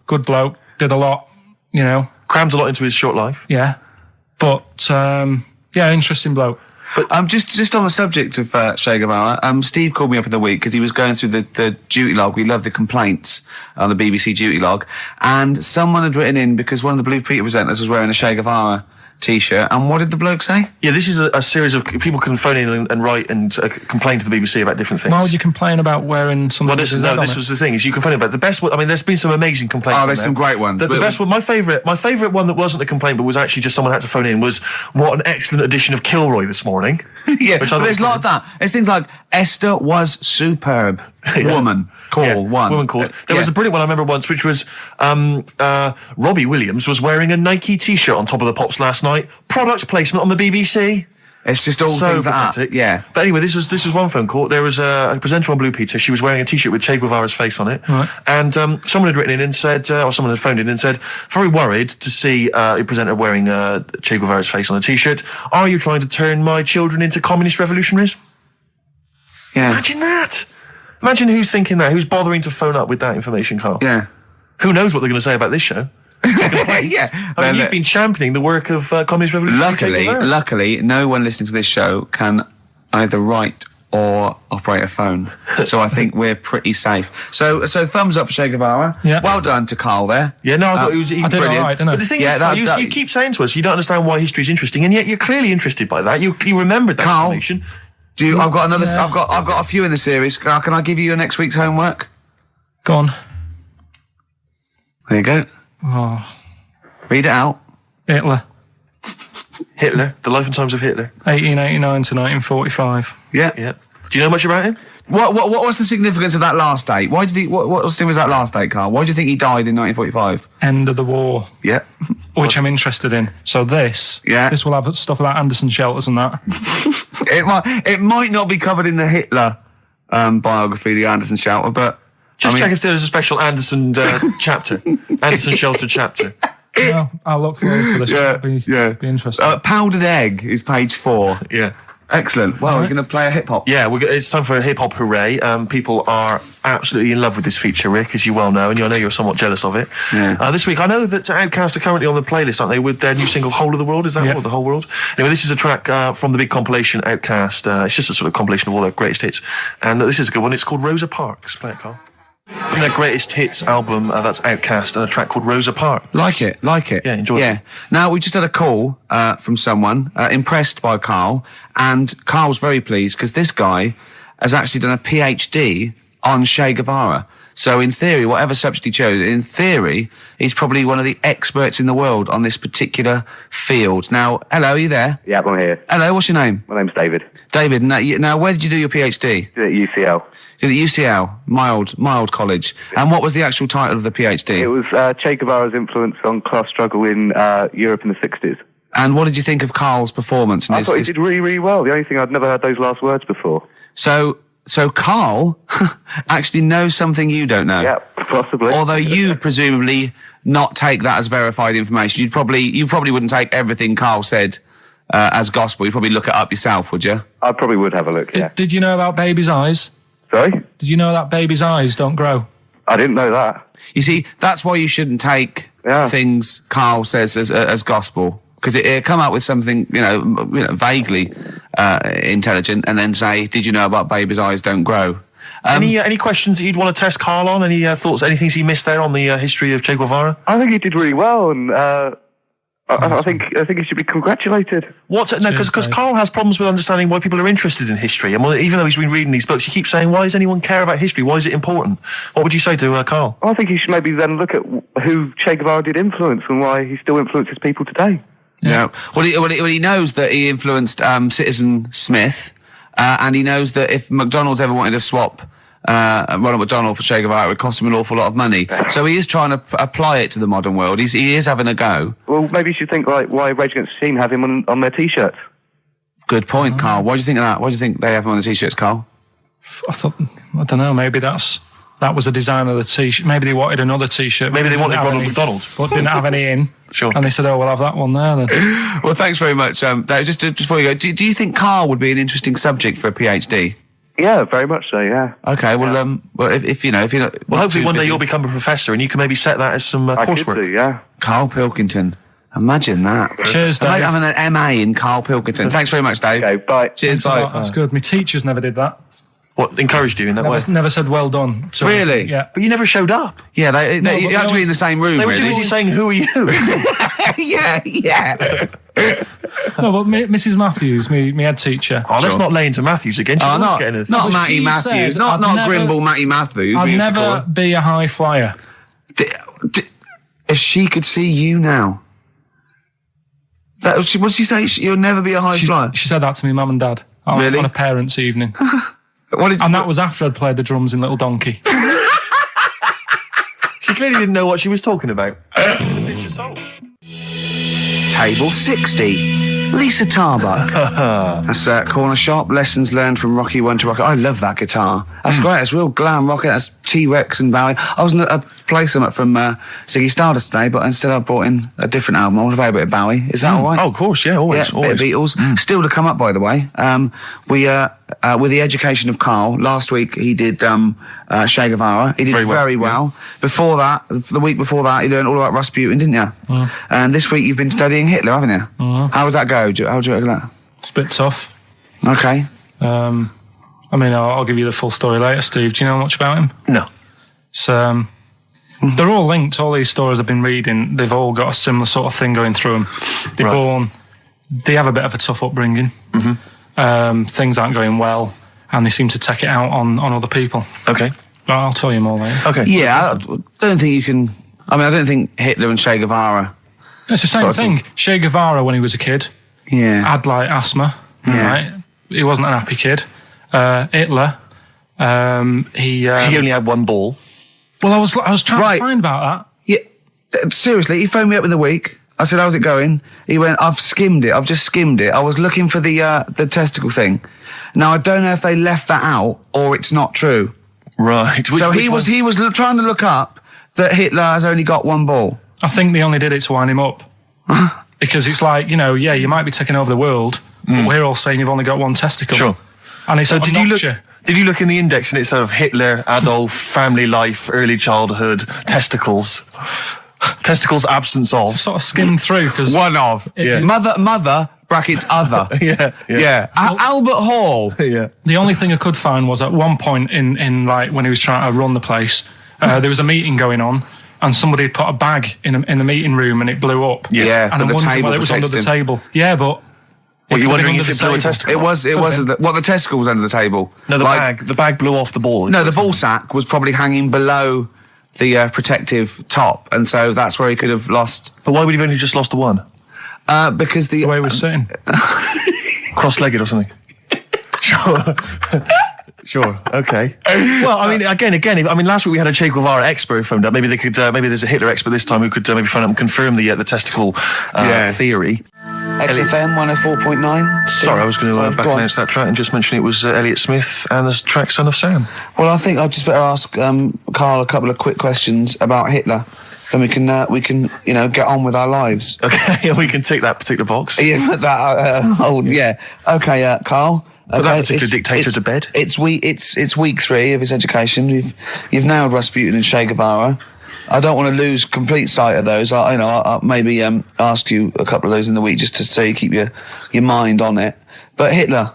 good bloke. Did a lot, Crammed a lot into his short life. Yeah, but interesting bloke. But just on the subject of Che Guevara, Steve called me up in the week because he was going through the duty log. We love the complaints on the BBC duty log, and someone had written in because one of the Blue Peter presenters was wearing a Che Guevara T-shirt, and what did the bloke say? Yeah, this is a series of people can phone in and write and complain to the BBC about different things. Why would you complain about wearing something? Well, this was the thing, is you complain about the best. I mean, there's been some amazing complaints. Oh, there's some great ones. The best one, my favourite one that wasn't a complaint but was actually just someone had to phone in was what an excellent edition of Kilroy this morning. Yeah, but there's lots of that. There's things like Esther was superb. Woman call one. Woman called. There was a brilliant one I remember once, which was Robbie Williams was wearing a Nike T-shirt on Top of the Pops last night. Product placement on the BBC. It's just all so things like that. Yeah. But anyway, this was one phone call. There was a presenter on Blue Peter. She was wearing a T-shirt with Che Guevara's face on it. Right. And someone had written in and said, or someone had phoned in and said, very worried to see a presenter wearing Che Guevara's face on a T-shirt. Are you trying to turn my children into communist revolutionaries? Yeah. Imagine that. Imagine who's thinking that, who's bothering to phone up with that information, Karl. Yeah. Who knows what they're going to say about this show? Yeah. I mean, you've been championing the work of communist revolution. Luckily, no one listening to this show can either write or operate a phone. So I think we're pretty safe. So thumbs up for Che Guevara. Yeah. Well done to Karl there. Yeah, no, I thought it was I did brilliant. all right, didn't I? But the thing is, Karl, you keep saying to us you don't understand why history is interesting, and yet you're clearly interested by that. You remembered that Karl, information. I've got another. Yeah. I've got a few in the series. Can I give you your next week's homework? Go on. There you go. Oh. Read it out. Hitler, The Life and Times of Hitler. 1889 to 1945. Yeah. Do you know much about him? What was the significance of that last date? Why did he? What was that last date, Karl? Why do you think he died in 1945? End of the war. Yeah. Which I'm interested in. So this will have stuff about Anderson shelters and that. It might not be covered in the Hitler biography, the Anderson shelter, but check if there's a special Anderson chapter, Anderson shelter chapter. No, I'll look forward to this. Yeah, Be interesting. Powdered egg is page 4. Yeah. Excellent. Well, we're going to play a hip hop. Yeah, it's time for a hip hop hooray. People are absolutely in love with this feature, Rick, as you well know, and I know you're somewhat jealous of it. Yeah. This week, I know that Outkast are currently on the playlist, aren't they, with their new single "Whole of the World"? Is that what, the whole world? Anyway, this is a track from the big compilation Outkast. It's just a sort of compilation of all their greatest hits, and this is a good one. It's called Rosa Parks. Play it, Carl. From their greatest hits album, that's Outkast, and a track called Rosa Parks. Like it. Yeah, enjoy it. Now, we just had a call from someone impressed by Karl, and Karl's very pleased because this guy has actually done a PhD on Che Guevara. So in theory, whatever subject he chose, in theory, he's probably one of the experts in the world on this particular field. Now, hello, are you there? Yeah, I'm here. Hello, what's your name? My name's David. David, now where did you do your PhD? Did it at UCL. Did it at UCL, mild college. And what was the actual title of the PhD? It was Che Guevara's influence on class struggle in Europe in the 60s. And what did you think of Karl's performance? I thought he did really, really well. The only thing, I'd never heard those last words before. So Karl actually knows something you don't know. Yeah, possibly. Although you presumably not take that as verified information. You probably wouldn't take everything Karl said as gospel. You'd probably look it up yourself, would you? I probably would have a look, yeah. Did you know about babies' eyes? Sorry? Did you know that babies' eyes don't grow? I didn't know that. You see, that's why you shouldn't take things Karl says as gospel. Because it come up with something, vaguely intelligent, and then say, "Did you know about babies' eyes don't grow?" Any questions that you'd want to test Karl on? Any thoughts? Any things he missed there on the history of Che Guevara? I think he did really well, and I think he should be congratulated. Because Karl has problems with understanding why people are interested in history, and even though he's been reading these books, he keeps saying, "Why does anyone care about history? Why is it important?" What would you say to Karl? I think he should maybe then look at who Che Guevara did influence and why he still influences people today. Yeah. Well, he knows that he influenced Citizen Smith, and he knows that if McDonald's ever wanted to swap Ronald McDonald for Che Guevara, it would cost him an awful lot of money. So he is trying to apply it to the modern world. He is having a go. Well, maybe you should think like why Rage Against the Machine have him on their T-shirts. Good point, Karl. Why do you think of that? Why do you think they have him on the T-shirts, Karl? I don't know. Maybe that was a design of the T-shirt. Maybe they wanted another T-shirt. Maybe they wanted Ronald McDonald, but didn't have any in. Sure. And they said, "Oh, we'll have that one there then." Well, thanks very much. Just before you go, do you think Karl would be an interesting subject for a PhD? Yeah, very much so. Yeah. Okay. Well, if you're not, well, hopefully one day you'll become a professor and you can maybe set that as some coursework. I could do, yeah. Karl Pilkington. Imagine that. Cheers, Dave. Having an MA in Karl Pilkington. Thanks very much, Dave. Okay, bye. Cheers, bye. That's good. My teachers never did that. What, encouraged you in that way? Never said well done. So, really? Yeah. But you never showed up. Yeah, you had to be in the same room, They were too really. busy saying, "Who are you?" yeah. No, but Mrs. Matthews, me head teacher. Oh, let's not lay into Matthews again. Oh, not Matty Matthews. Not Grimble Matty Matthews. I'd never be a high flyer. If she could see you now. What did she say? You'll never be a high flyer? She said that to me, mum and dad. Really? On a parents' evening. And that was after I'd played the drums in Little Donkey. She clearly didn't know what she was talking about. Table 60. Lisa Tarbuck. That's Corner Shop. Lessons learned from Rocky 1 to Rocky. I love that guitar. That's great. It's real glam rock. That's T-Rex and Bowie. I was going to play some from Ziggy Stardust today, but instead I brought in a different album. I want to play a bit of Bowie. Is that all right? Oh, of course, yeah, always. Yeah, bit of Beatles. Still to come up, by the way. With the education of Karl, last week he did Che Guevara. He did very well. Yeah. Before that, the week before that, he learned all about Rasputin, didn't you? And this week you've been studying Hitler, haven't you? How does that go? How do you reckon that? It's a bit tough. Okay. I mean, I'll give you the full story later, Steve. Do you know much about him? No. It's, they're all linked. All these stories I've been reading, they've all got a similar sort of thing going through them. They're born, they have a bit of a tough upbringing. Things aren't going well, and they seem to take it out on other people. Okay. Well, I'll tell you more later. Okay. Yeah, I don't think you can... I mean, I don't think Hitler and Che Guevara... It's the same thing. Che Guevara, when he was a kid, had like asthma. Right? He wasn't an happy kid. Hitler, he only had one ball. Well, I was trying to find about that. Yeah, seriously, he phoned me up in the week. I said, "How's it going?" He went, "I've skimmed it. I've just skimmed it. I was looking for the testicle thing. Now I don't know if they left that out or it's not true." Right. So he was trying to look up that Hitler has only got one ball. I think they only did it to wind him up. Because it's like, you might be taking over the world, but we're all saying you've only got one testicle. Sure. And it's so did you look in the index and it's sort of Hitler, Adolf, family life, early childhood, testicles absence of? Sort of skimmed through because one of mother brackets other. yeah. Albert Hall. Yeah. The only thing I could find was at one point in like when he was trying to run the place, there was a meeting going on. And somebody had put a bag in the meeting room and it blew up. Yeah, and I'm wondering whether it was under the table. Yeah, but... What, you're wondering if it blew a testicle? It was the testicle was under the table. No, the bag blew off the ball. No, the ball sack was probably hanging below the protective top, and so that's where he could have lost. But why would he have only just lost the one? Because the way he was sitting. Cross-legged or something. Sure. Okay. Well, I mean, again. Last week we had a Che Guevara expert phoned up. Maybe they could. Maybe there's a Hitler expert this time who could maybe phone up and confirm the testicle theory. XFM 104.9. Sorry, I was going to back announce that track and just mention it was Elliott Smith and the track "Son of Sam." Well, I think I'd just better ask Karl a couple of quick questions about Hitler. Then we can get on with our lives. Okay, we can tick that particular box. Yeah, that. Okay, Karl. Put that particular dictator to bed. It's week 3 of his education. You've nailed Rasputin and Che Guevara. I don't want to lose complete sight of those. I'll maybe ask you a couple of those in the week just to so you keep your mind on it. But Hitler,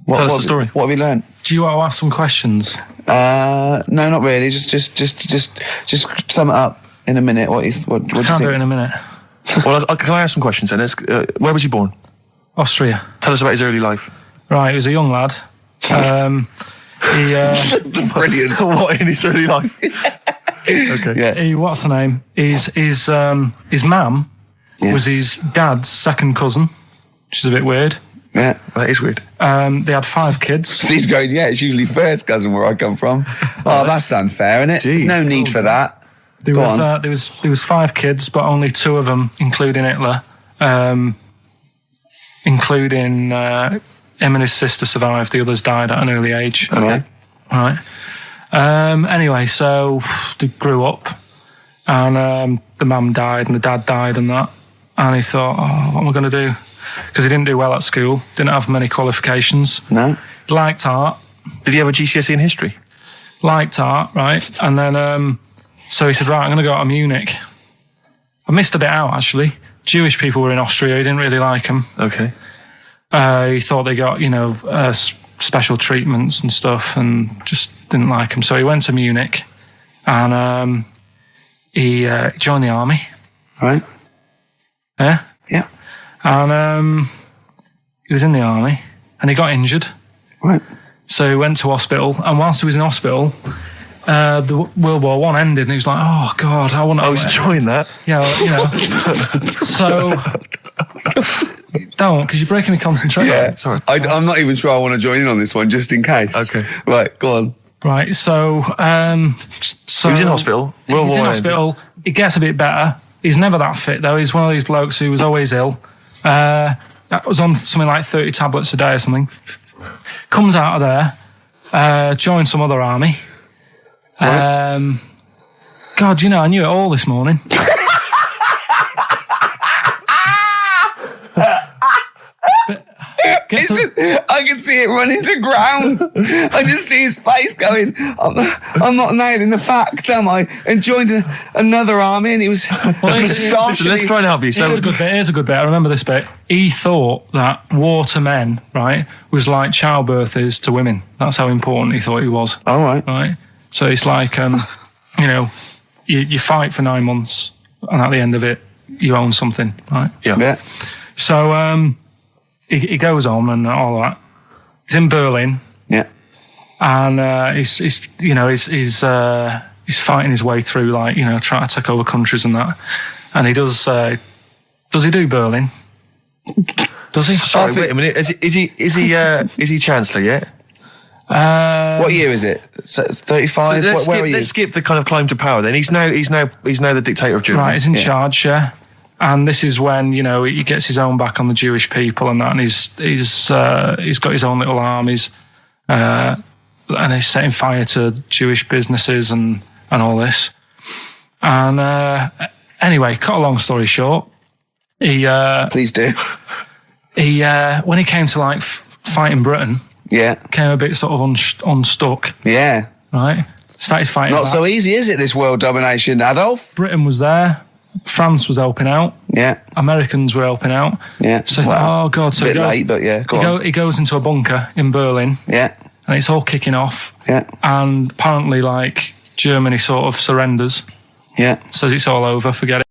tell us the story. What have you learned? Do you want to ask some questions? No, not really. Just sum it up in a minute. What do you think? Can't do it in a minute. Well, can I ask some questions then? Where was he born? Austria. Tell us about his early life. Right, he was a young lad. Brilliant. What in his early life? Okay. Yeah. What's the name? His mum was his dad's second cousin, which is a bit weird. Yeah, that is weird. They had 5 kids. He's going, it's usually first cousin where I come from. Oh, that's unfair, isn't it? Jeez. There's no need for that. There was 5 kids, but only 2 of them, including Hitler, including him and his sister survived. The others died at an early age. Okay. Right. Anyway, so they grew up, and the mum died and the dad died and that. And he thought, what am I going to do? Because he didn't do well at school, didn't have many qualifications. No. Liked art. Did he have a GCSE in history? Liked art, right. And then, so he said, right, I'm going to go to Munich. I missed a bit out, actually. Jewish people were in Austria. He didn't really like them. Okay. He thought they got, special treatments and stuff and just didn't like them. So he went to Munich and he joined the army. Right. Yeah? Yeah. And he was in the army and he got injured. Right. So he went to hospital, and whilst he was in hospital, the World War I ended, and he was like, oh, God, I want to... I was enjoying that. Yeah, so... Don't, because you're breaking the concentration. Yeah, sorry. I'm not even sure I want to join in on this one, just in case. Okay. Right, go on. Right, so he was in hospital. He's in hospital. It gets a bit better. He's never that fit, though. He's one of these blokes who was always ill. That was on something like 30 tablets a day or something. Comes out of there, joins some other army. Right. God, I knew it all this morning. I can see it running to ground. I just see his face going, I'm not nailing the fact, am I? And joined another army, and he was listen, let's try and help you. So here's a good bit. I remember this bit. He thought that war to men, right, was like childbirth is to women. That's how important he thought he was. All right. Right. So it's like, you fight for 9 months, and at the end of it, you own something, right? Yeah. So, he goes on and all that. He's in Berlin. Yeah. And he's fighting his way through, trying to take over countries and that. And he does he do Berlin? Does he? Sorry, wait a minute. Is he Chancellor yet? What year is it? 35. So let's skip the kind of climb to power. Then he's now the dictator of Germany. Right, he's in charge. Yeah. And this is when he gets his own back on the Jewish people and that, and he's got his own little armies, and he's setting fire to Jewish businesses and all this. And Anyway, cut a long story short, he please do. He when he came to like fighting Britain, came a bit sort of unstuck. Yeah, right. Started fighting. Not so easy, is it? This world domination, Adolf. Britain was there. France was helping out. Yeah. Americans were helping out. Yeah. So oh god. So a bit late, but yeah. He goes into a bunker in Berlin. Yeah. And it's all kicking off. Yeah. And apparently, like Germany sort of surrenders. Yeah. Says it's all over. Forget it.